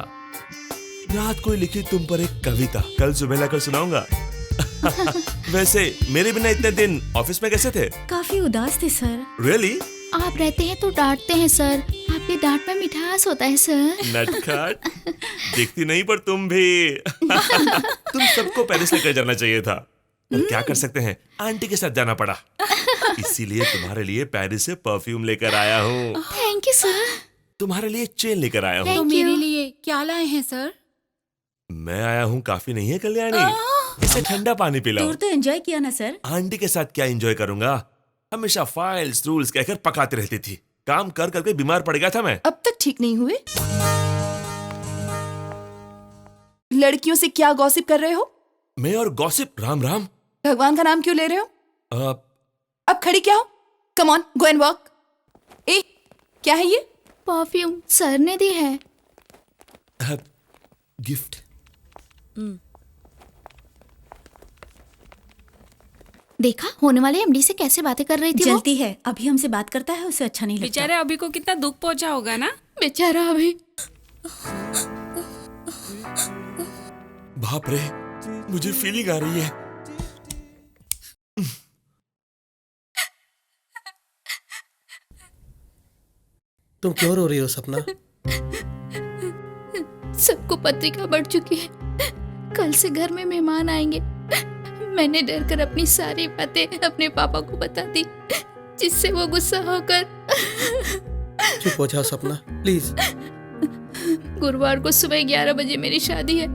रात को लिखी तुम पर एक कविता कल सुबह लाकर सुनाऊंगा। वैसे मेरे बिना इतने दिन ऑफिस में कैसे थे? काफी उदास थे सर। रियली? आप रहते हैं तो डांटते हैं सर, आपके डांट में मिठास होता है सर। नटखट, दिखती नहीं पर तुम भी। तुम सबको पेरिस लेकर जाना चाहिए था, पर क्या कर सकते हैं, आंटी के साथ जाना पड़ा। इसीलिए तुम्हारे लिए पेरिस से परफ्यूम लेकर आया हूँ। Thank you sir. तुम्हारे लिए चेन लेकर आया हूँ। तो मेरे लिए क्या लाए हैं सर? मैं आया हूँ काफी नहीं है कल्याणी, इसे ठंडा पानी पिलाओ। टूर तो एंजॉय किया ना सर? आंटी के साथ क्या एंजॉय करूंगा, हमेशा फाइल्स रूल्स कहकर पकाती रहती थी। काम कर करके बीमार पड़ गया था मैं। अब तक ठीक नहीं हुए? लड़कियों से क्या गॉसिप कर रहे हो? मैं और गॉसिप? राम राम। भगवान का नाम क्यों ले रहे हो? अब खड़ी क्या हो? Come on, go and work. ए, क्या है ये? परफ्यूम सर ने दी है। गिफ्ट। देखा होने वाले एमडी से कैसे बातें कर रही थी। जलती है, अभी हमसे बात करता है, उसे अच्छा नहीं लगता। बेचारे अभी को कितना दुख पहुंचा होगा ना। बेचारा अभी। बाप रे, मुझे फीलिंग आ रही है। तुम क्यों रो रही हो सपना? सबको पत्रिका बढ़ चुकी है, कल से घर में मेहमान आएंगे। मैंने डर कर अपनी सारी बातें अपने पापा को बता दी, जिससे वो गुस्सा होकर। चुप हो जाओ सपना प्लीज। गुरुवार को सुबह 11 बजे मेरी शादी है,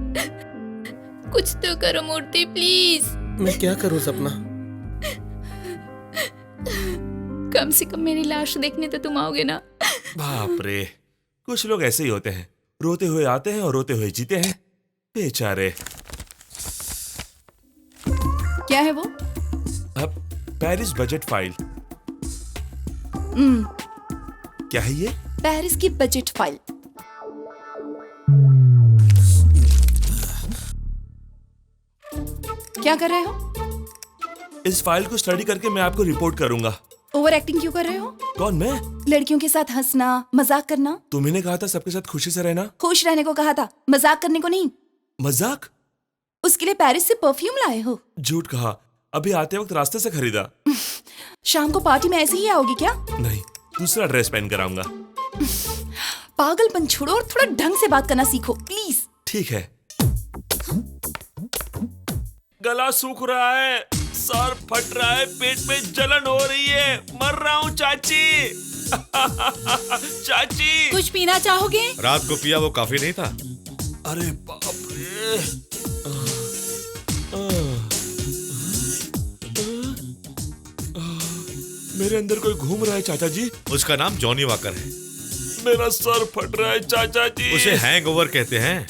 कुछ तो करो मूर्ति प्लीज। मैं क्या करूं सपना? कम से कम मेरी लाश देखने तो तुम आओगे ना? बाप रे, कुछ लोग ऐसे ही होते हैं, रोते हुए आते हैं और रोते हुए जीते हैं, बेचारे। क्या है वो? अब पेरिस बजट फाइल। क्या है ये? पेरिस की बजट फाइल। क्या कर रहे हो? इस फाइल को स्टडी करके मैं आपको रिपोर्ट करूंगा। ओवर एक्टिंग क्यों कर रहे हो? कौन, मैं? लड़कियों के साथ हंसना, मजाक करना। तुम्ही ने कहा था सबके साथ खुशी से रहना। खुश रहने को कहा था, मजाक करने को नहीं। मजाक? उसके लिए पेरिस से परफ्यूम लाए हो? झूठ कहा, अभी आते वक्त रास्ते से खरीदा। शाम को पार्टी में ऐसे ही आओगी क्या? नहीं, दूसरा ड्रेस पहन कर आऊंगा। पागलपन छोड़ो और थोड़ा ढंग से बात करना सीखो प्लीज। ठीक है। गला सूख रहा है, सर फट रहा है, पेट में जलन हो रही है, मर रहा हूँ चाची। चाची, कुछ पीना चाहोगे? रात को पिया वो काफी नहीं था। अरे बाप रे। मेरे अंदर कोई घूम रहा है चाचा जी। उसका नाम जॉनी वॉकर है। मेरा सर फट रहा है चाचा जी। उसे हैंगओवर कहते हैं।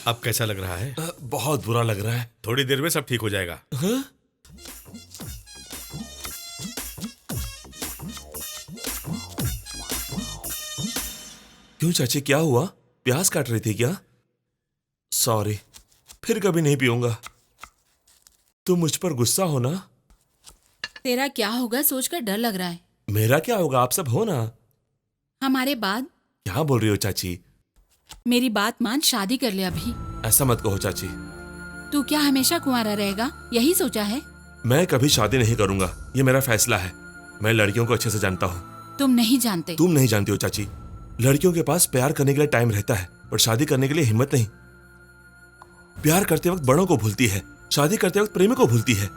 अब कैसा लग रहा है? बहुत बुरा लग रहा है। थोड़ी देर में सब ठीक हो जाएगा। हाँ? क्यों चाची, क्या हुआ? प्याज काट रही थी क्या? सॉरी, फिर कभी नहीं पीऊंगा। तुम मुझ पर गुस्सा हो ना? तेरा क्या होगा सोचकर डर लग रहा है। मेरा क्या होगा, आप सब हो ना। हमारे बाद? क्या बोल रही हो चाची? मेरी बात मान, शादी कर ले अभी। ऐसा मत कहो चाची। तू क्या हमेशा कुंवारा रहेगा, यही सोचा है? मैं कभी शादी नहीं करूंगा, ये मेरा फैसला है। मैं लड़कियों को अच्छे से जानता हूँ। तुम नहीं जानते। तुम नहीं जानती हो चाची। लड़कियों के पास प्यार करने के लिए टाइम रहता है, पर शादी करने के लिए हिम्मत नहीं। प्यार करते वक्त बड़ों को भूलती है, शादी करते वक्त प्रेमी को भूलती है।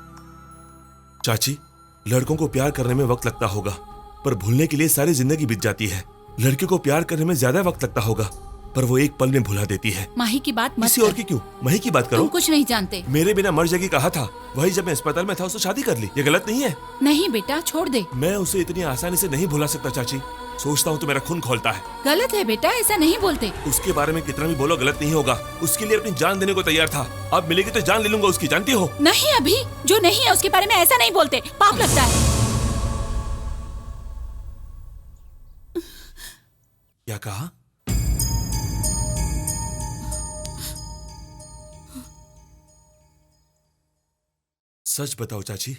चाची, लड़कों को प्यार करने में वक्त लगता होगा, पर भूलने के लिए सारी जिंदगी बीत जाती है। लड़कियों को प्यार करने में ज्यादा वक्त लगता होगा, पर वो एक पल में भुला देती है। माही की बात मत किसी कर। और की क्यों? माही की बात करो। तुम कुछ नहीं जानते। मेरे बिना मर जाएगी कहा था, वही जब मैं अस्पताल में था उससे शादी कर ली। ये गलत नहीं है? नहीं बेटा, छोड़ दे। मैं उसे इतनी आसानी से नहीं भुला सकता चाची। सोचता हूँ तो मेरा खून खोलता है। गलत है बेटा, ऐसा नहीं बोलते। उसके बारे में कितना भी बोलो गलत नहीं होगा। उसके लिए अपनी जान देने को तैयार था। अब मिलेगी तो जान ले लूंगा उसकी, जानती हो? नहीं, अभी जो नहीं है उसके बारे में ऐसा नहीं बोलते, पाप लगता है। क्या कहा? सच बताओ चाची।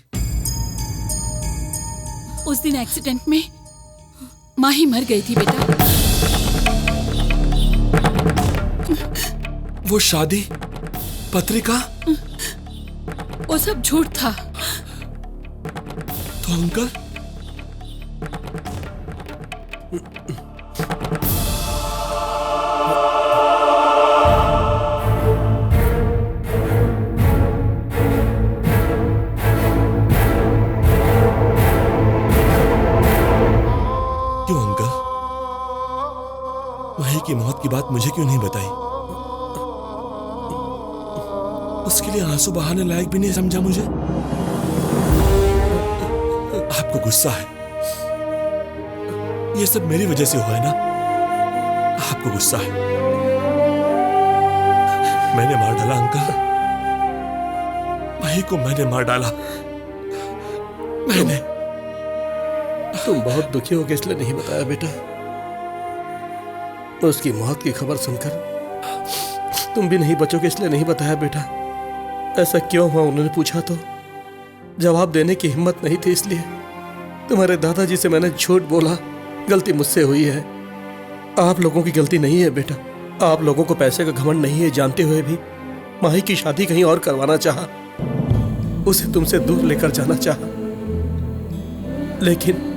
उस दिन एक्सीडेंट में माही मर गई थी बेटा। वो शादी पत्रिका, वो सब झूठ था। तो अंकल? क्यों अंकल? माही की मौत की बात मुझे क्यों नहीं बताई? उसके लिए आंसू बहाने लायक भी नहीं समझा मुझे। आपको गुस्सा है, ये सब मेरी वजह से हुआ है ना? आपको गुस्सा है। मैंने मार डाला अंकल, माही को मैंने मार डाला। मैंने। तुम बहुत दुखी हो गए इसलिए नहीं बताया बेटा। उसकी मौत की खबर सुनकर तुम भी नहीं बचोगे इसलिए नहीं बताया बेटा। ऐसा क्यों हुआ उन्होंने पूछा तो जवाब देने की हिम्मत नहीं थी, इसलिए तुम्हारे दादाजी से मैंने झूठ बोला। गलती मुझसे हुई है, आप लोगों की गलती नहीं है बेटा। आप लोगों को पैसे का घमंड नहीं है जानते हुए भी माही की शादी कहीं और करवाना चाहा, उसे तुमसे दूर लेकर जाना चाहा, लेकिन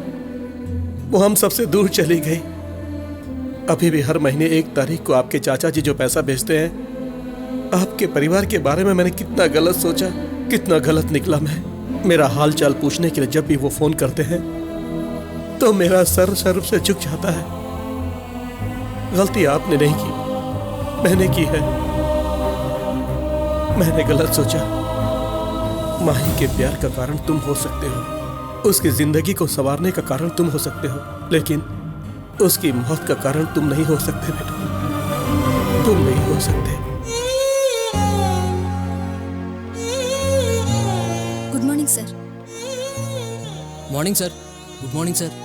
वो हम सबसे दूर चली गई। अभी भी हर महीने 1 तारीख को आपके चाचा जी जो पैसा भेजते हैं, आपके परिवार के बारे में मैंने कितना गलत सोचा, कितना गलत निकला मैं। मेरा हाल चाल पूछने के लिए जब भी वो फोन करते हैं तो मेरा सर शर्म से झुक जाता है। गलती आपने नहीं की, मैंने की है। मैंने गलत सोचा। माही के प्यार का कारण तुम हो सकते हो, उसकी जिंदगी को संवारने का कारण तुम हो सकते हो, लेकिन उसकी मौत का कारण तुम नहीं हो सकते बेटा, तुम नहीं हो सकते। Good morning sir. Morning sir. Good morning sir.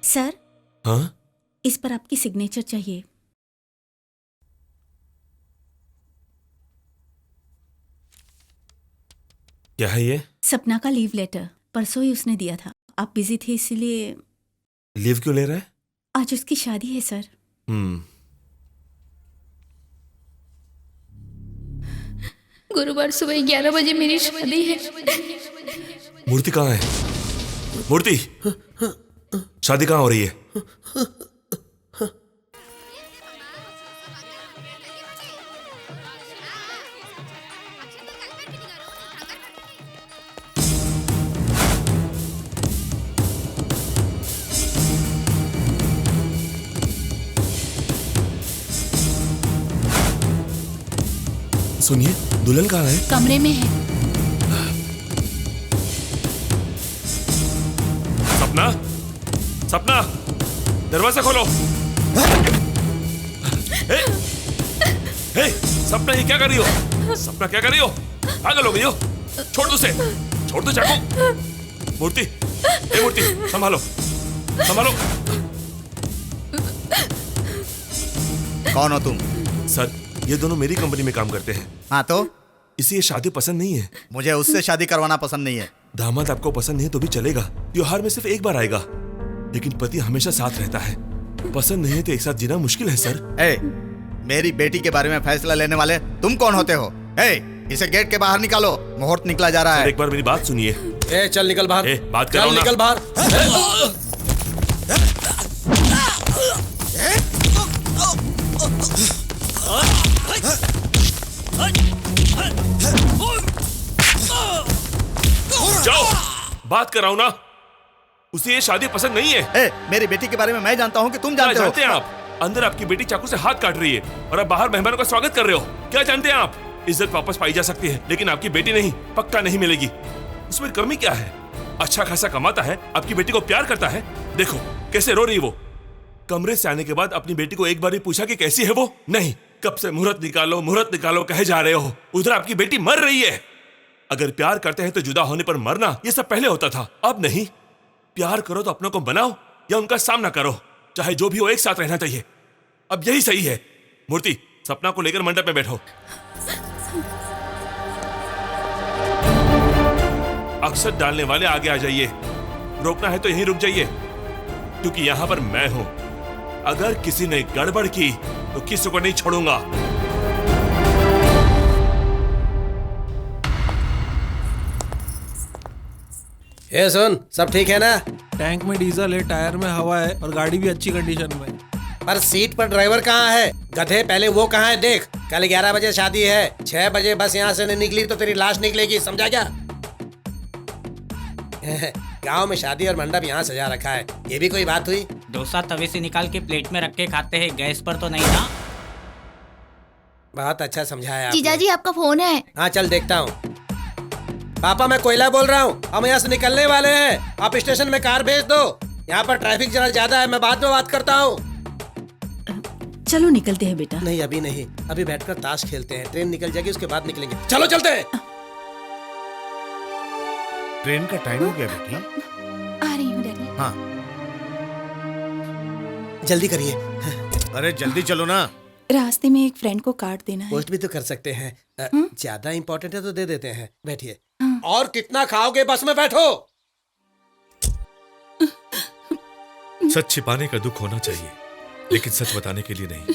Sir, हाँ? इस पर आपकी सिग्नेचर चाहिए। क्या है ये? सपना का लीव लेटर, परसों ही उसने दिया था। आप बिजी थे इसीलिए। लीव क्यों ले रहा है? आज उसकी शादी है सर। गुरुवार सुबह 11 बजे मेरी शादी है। मूर्ति कहाँ है? मूर्ति, शादी कहाँ हो रही है? सुनिए, दुल्हन कहाँ है? कमरे में है। सपना, सपना, दरवाजा खोलो। हे, सपना ये क्या कर रही हो? सपना क्या कर रही हो? पागल हो गई हो? छोड़ दो उसे, छोड़ दो चाकू। मूर्ति, हे मूर्ति, संभालो, संभालो। कौन हो तुम? सर, ये दोनों मेरी कंपनी में काम करते हैं। हाँ तो? इसे ये शादी पसंद नहीं है। मुझे उससे शादी करवाना पसंद नहीं है। दामाद आपको पसंद नहीं तो भी चलेगा, त्योहार में सिर्फ एक बार आएगा, लेकिन पति हमेशा साथ रहता है। पसंद नहीं है तो एक साथ जीना मुश्किल है सर। मेरी बेटी के बारे में फैसला लेने वाले तुम कौन होते हो? इसे गेट के बाहर निकालो, मुहूर्त निकला जा रहा है। एक बार मेरी बात सुनिए। चल निकल बाहर। बात करो ना। निकल बाहर। जाओ, बात कराओ ना। उसे ये शादी पसंद नहीं है। मेरी बेटी के बारे में मैं जानता हूँ कि तुम जानते हो। जानते हैं आप? अंदर आपकी बेटी चाकू से हाथ काट रही है और आप बाहर मेहमानों का स्वागत कर रहे हो। क्या जानते हैं आप? इज्जत वापस पाई जा सकती है, लेकिन आपकी बेटी नहीं, पक्का नहीं मिलेगी। उसमें कमी क्या है? अच्छा खासा कमाता है, आपकी बेटी को प्यार करता है। देखो कैसे रो रही वो। कमरे से आने के बाद अपनी बेटी को एक बार भी पूछा कि कैसी है वो? नहीं, कब से मुहूर्त निकालो कहे जा रहे हो। उधर आपकी बेटी मर रही है। अगर प्यार करते हैं तो जुदा होने पर मरना ये सब पहले होता था, अब नहीं। प्यार करो तो अपनों को बनाओ या उनका सामना करो, चाहे जो भी हो एक साथ रहना चाहिए। अब यही सही है। मूर्ति, सपना को लेकर मंडप में बैठो। अक्षत डालने वाले आगे आ जाइए। रोकना है तो यहीं रुक जाइए, क्योंकि यहां पर मैं हूं। अगर किसी ने गड़बड़ की तो किसी को नहीं छोड़ूंगा। ये सुन, सब ठीक है ना? टैंक में डीजल है, टायर में हवा है और गाड़ी भी अच्छी कंडीशन में। पर सीट पर ड्राइवर कहाँ है? गधे, पहले वो कहाँ है देख। कल 11 बजे शादी है, 6 बजे बस यहाँ से नहीं निकली तो तेरी लाश निकलेगी, समझा क्या? गांव में शादी और मंडप यहाँ सजा रखा है, ये भी कोई बात हुई? डोसा तवे से निकाल के प्लेट में रख के खाते हैं, गैस पर तो नहीं ना। बहुत अच्छा समझाया आपने। जीजाजी आपका फोन है। हाँ चल देखता हूँ। पापा मैं कोयला बोल रहा हूँ, हम यहाँ से निकलने वाले हैं। आप स्टेशन में कार भेज दो, यहाँ पर ट्रैफिक जरा ज्यादा है, मैं बाद में बात करता हूँ। चलो निकलते हैं बेटा। नहीं अभी नहीं, अभी बैठकर ताश खेलते हैं, ट्रेन निकल जाएगी उसके बाद निकलेंगे। चलो चलते हैं। ट्रेन का टाइम हो गया बेटी। आ रही हूँ डैडी। हाँ जल्दी करिए। अरे जल्दी चलो ना। रास्ते में एक फ्रेंड को कार्ड देना है। पोस्ट भी तो कर सकते हैं। ज्यादा इम्पोर्टेंट है तो दे देते हैं। बैठिए। और कितना खाओगे? बस में बैठो। सच छिपाने का दुख होना चाहिए, लेकिन सच बताने के लिए नहीं।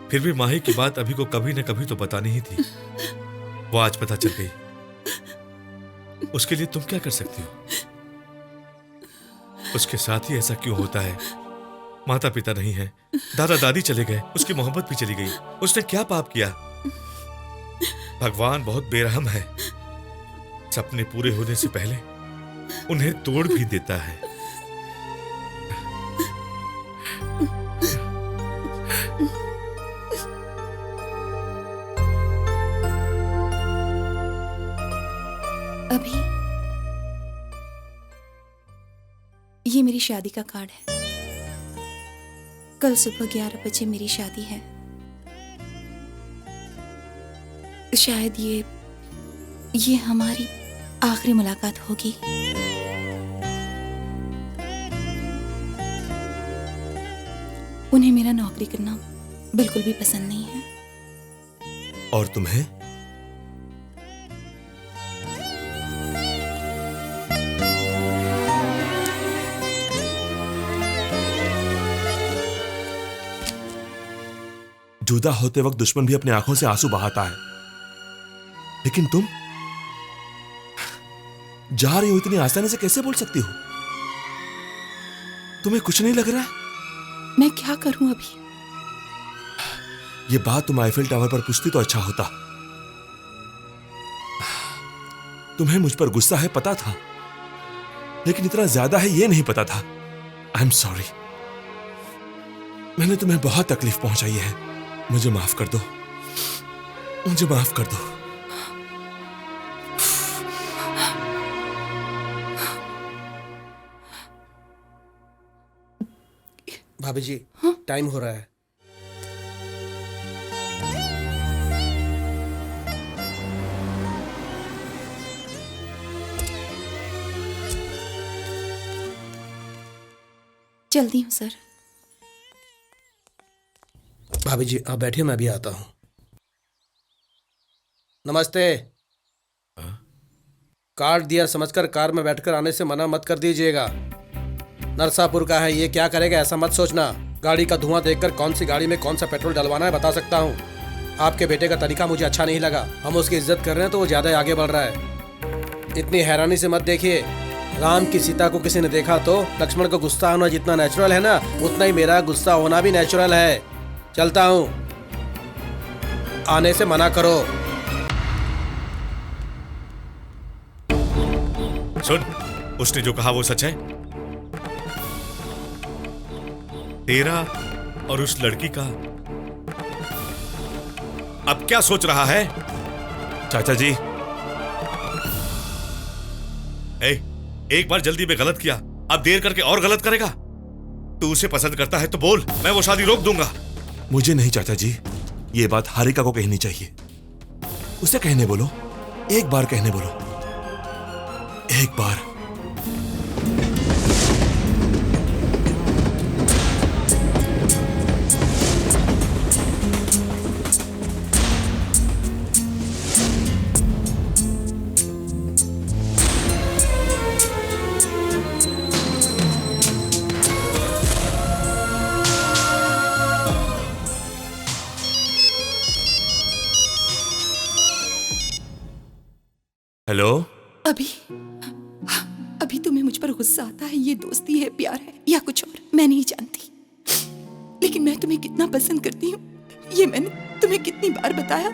फिर भी माही की बात अभी को कभी न कभी तो बतानी ही थी। वो आज पता चल गई, उसके लिए तुम क्या कर सकती हो? उसके साथ ही ऐसा क्यों होता है? माता पिता नहीं है, दादा दादी चले गए, उसकी मोहब्बत भी चली गई। उसने क्या पाप किया? भगवान बहुत बेरहम है, सपने पूरे होने से पहले उन्हें तोड़ भी देता है। अभी ये मेरी शादी का कार्ड है। कल सुबह 11 बजे मेरी शादी है। शायद ये हमारी आखिरी मुलाकात होगी। उन्हें मेरा नौकरी करना बिल्कुल भी पसंद नहीं है। और तुम्हें? जुदा होते वक्त दुश्मन भी अपनी आंखों से आंसू बहाता है, लेकिन तुम जा रही हो इतनी आसानी से कैसे बोल सकती हो? तुम्हें कुछ नहीं लग रहा? मैं क्या करूं अभी? ये बात तुम आईफिल टावर पर पूछती तो अच्छा होता। तुम्हें मुझ पर गुस्सा है पता था, लेकिन इतना ज्यादा है ये नहीं पता था। आई एम सॉरी, मैंने तुम्हें बहुत तकलीफ पहुंचाई है। मुझे माफ कर दो, मुझे माफ कर दो। भाभी जी, टाइम हो रहा है। जल्दी हूँ सर। भाभी जी आप बैठिए, मैं भी आता हूं। नमस्ते। कार्ड दिया समझकर कार में बैठकर आने से मना मत कर दीजिएगा। नरसापुर का है, ये क्या करेगा ऐसा मत सोचना। गाड़ी का धुआं देखकर कौन सी गाड़ी में कौन सा पेट्रोल डलवाना है बता सकता हूँ। आपके बेटे का तरीका मुझे अच्छा नहीं लगा। हम उसकी इज्जत कर रहे हैं तो वो ज्यादा आगे बढ़ रहा है। इतनी हैरानी से मत देखिए। राम की सीता को किसी ने देखा तो लक्ष्मण को गुस्सा होना जितना नेचुरल है ना, उतना ही मेरा गुस्सा होना भी नेचुरल है। चलता हूँ, आने से मना करो। सुन, उसने जो कहा वो सच है। तेरा और उस लड़की का अब क्या सोच रहा है? चाचा जी, एक बार जल्दी में गलत किया, अब देर करके और गलत करेगा। तू उसे पसंद करता है तो बोल, मैं वो शादी रोक दूंगा। मुझे नहीं चाचा जी, ये बात हारिका को कहनी चाहिए। उसे कहने बोलो, एक बार कहने बोलो, एक बार। हेलो। अभी तुम्हें मुझ पर गुस्सा आता है, ये दोस्ती है, प्यार है या कुछ और, मैं नहीं जानती। लेकिन मैं तुम्हें कितना पसंद करती हूँ ये मैंने तुम्हें कितनी बार बताया।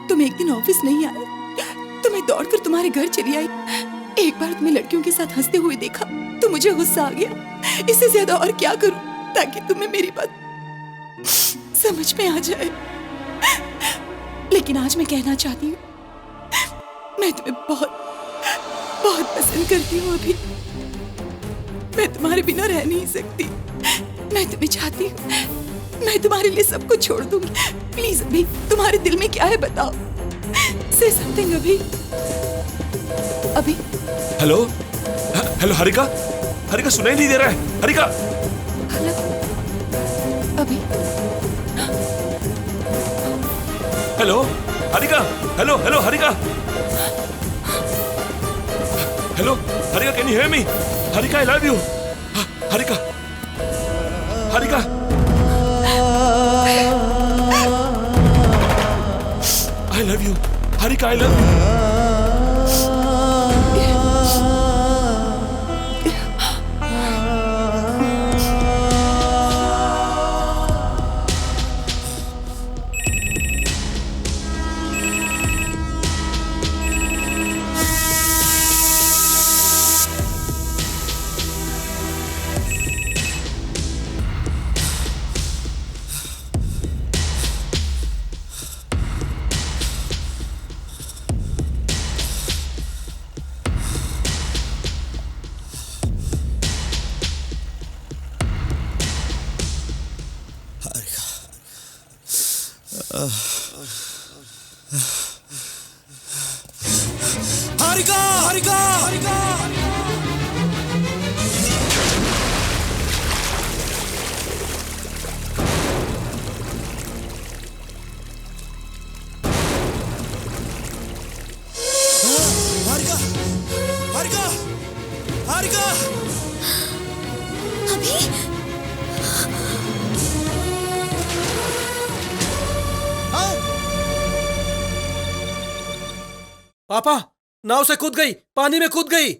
तुम एक दिन ऑफिस नहीं आए तो मैं दौड़कर तुम्हारे घर चली आई। एक बार तुम्हें लड़कियों के साथ हंसते हुए देखा तो मुझे गुस्सा आ गया। इससे ज्यादा और क्या करूं ताकि तुम्हें मेरी बात समझ में आ जाए। लेकिन आज मैं कहना चाहती हूँ, मैं तुम्हें बहुत बहुत पसंद करती हूँ। अभी मैं तुम्हारे बिना रह नहीं सकती। मैं तुम्हें चाहती हूँ, मैं तुम्हारे लिए सब कुछ छोड़ दूंगी। प्लीज अभी, तुम्हारे दिल में क्या है बताओ। से समथिंग अभी। हेलो हेलो हारिका, हारिका सुनाई नहीं दे रहा है। हारिका, हेलो अभी। Hello Harika, hello hello Harika, hello Harika, can you hear me? Harika, I love you. Harika, Harika, I love you. Harika, I love you. Harika Harika Harika Harika Harika Harika अभी पापा नाव से कूद गई, पानी में कूद गई।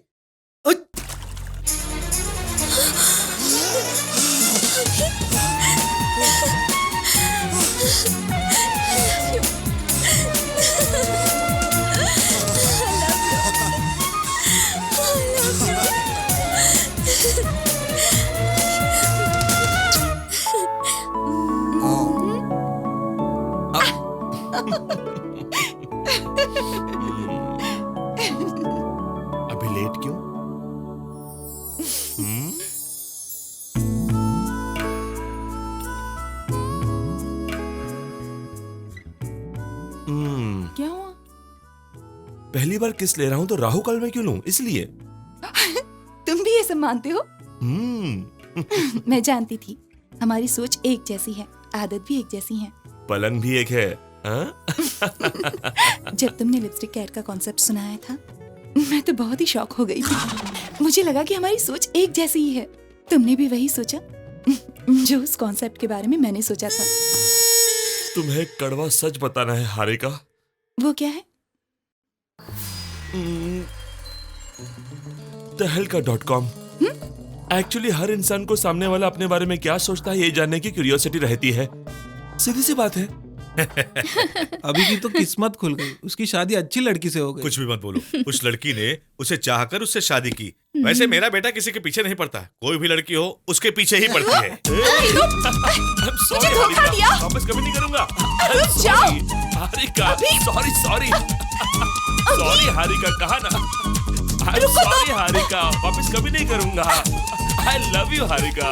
अभी लेट क्यों? क्या हुआ? पहली बार किस ले रहा हूं तो राहु काल में क्यों लूं, इसलिए। तुम भी ये सब मानते हो? मैं जानती थी हमारी सोच एक जैसी है, आदत भी एक जैसी है। पलंग भी एक है। जब तुमने लिपस्टिक कैट का कॉन्सेप्ट सुनाया था मैं तो बहुत ही शॉक हो गई थी। मुझे लगा कि हमारी सोच एक जैसी ही है। तुमने भी वही सोचा जो उस कॉन्सेप्ट के बारे में मैंने सोचा था। तुम्हें कड़वा सच बताना है हारिका। वो क्या है? tehelka.com। एक्चुअली हर इंसान को सामने वाला अपने बारे में क्या सोचता है ये जानने की क्यूरियोसिटी रहती है। सीधी सी बात है। अभी की तो किस्मत खुल गई, उसकी शादी अच्छी लड़की से हो गई। कुछ भी मत बोलो, उस लड़की ने उसे चाहकर उससे शादी की। वैसे मेरा बेटा किसी के पीछे नहीं पड़ता, कोई भी लड़की हो उसके पीछे ही पड़ती है। मुझे धोखा दिया। वापस कभी नहीं करूंगा। रुक जाओ। Harika, sorry sorry sorry Harika, कहा ना। सॉरी हारिका, वापस कभी नहीं करूंगा। I love you Harika.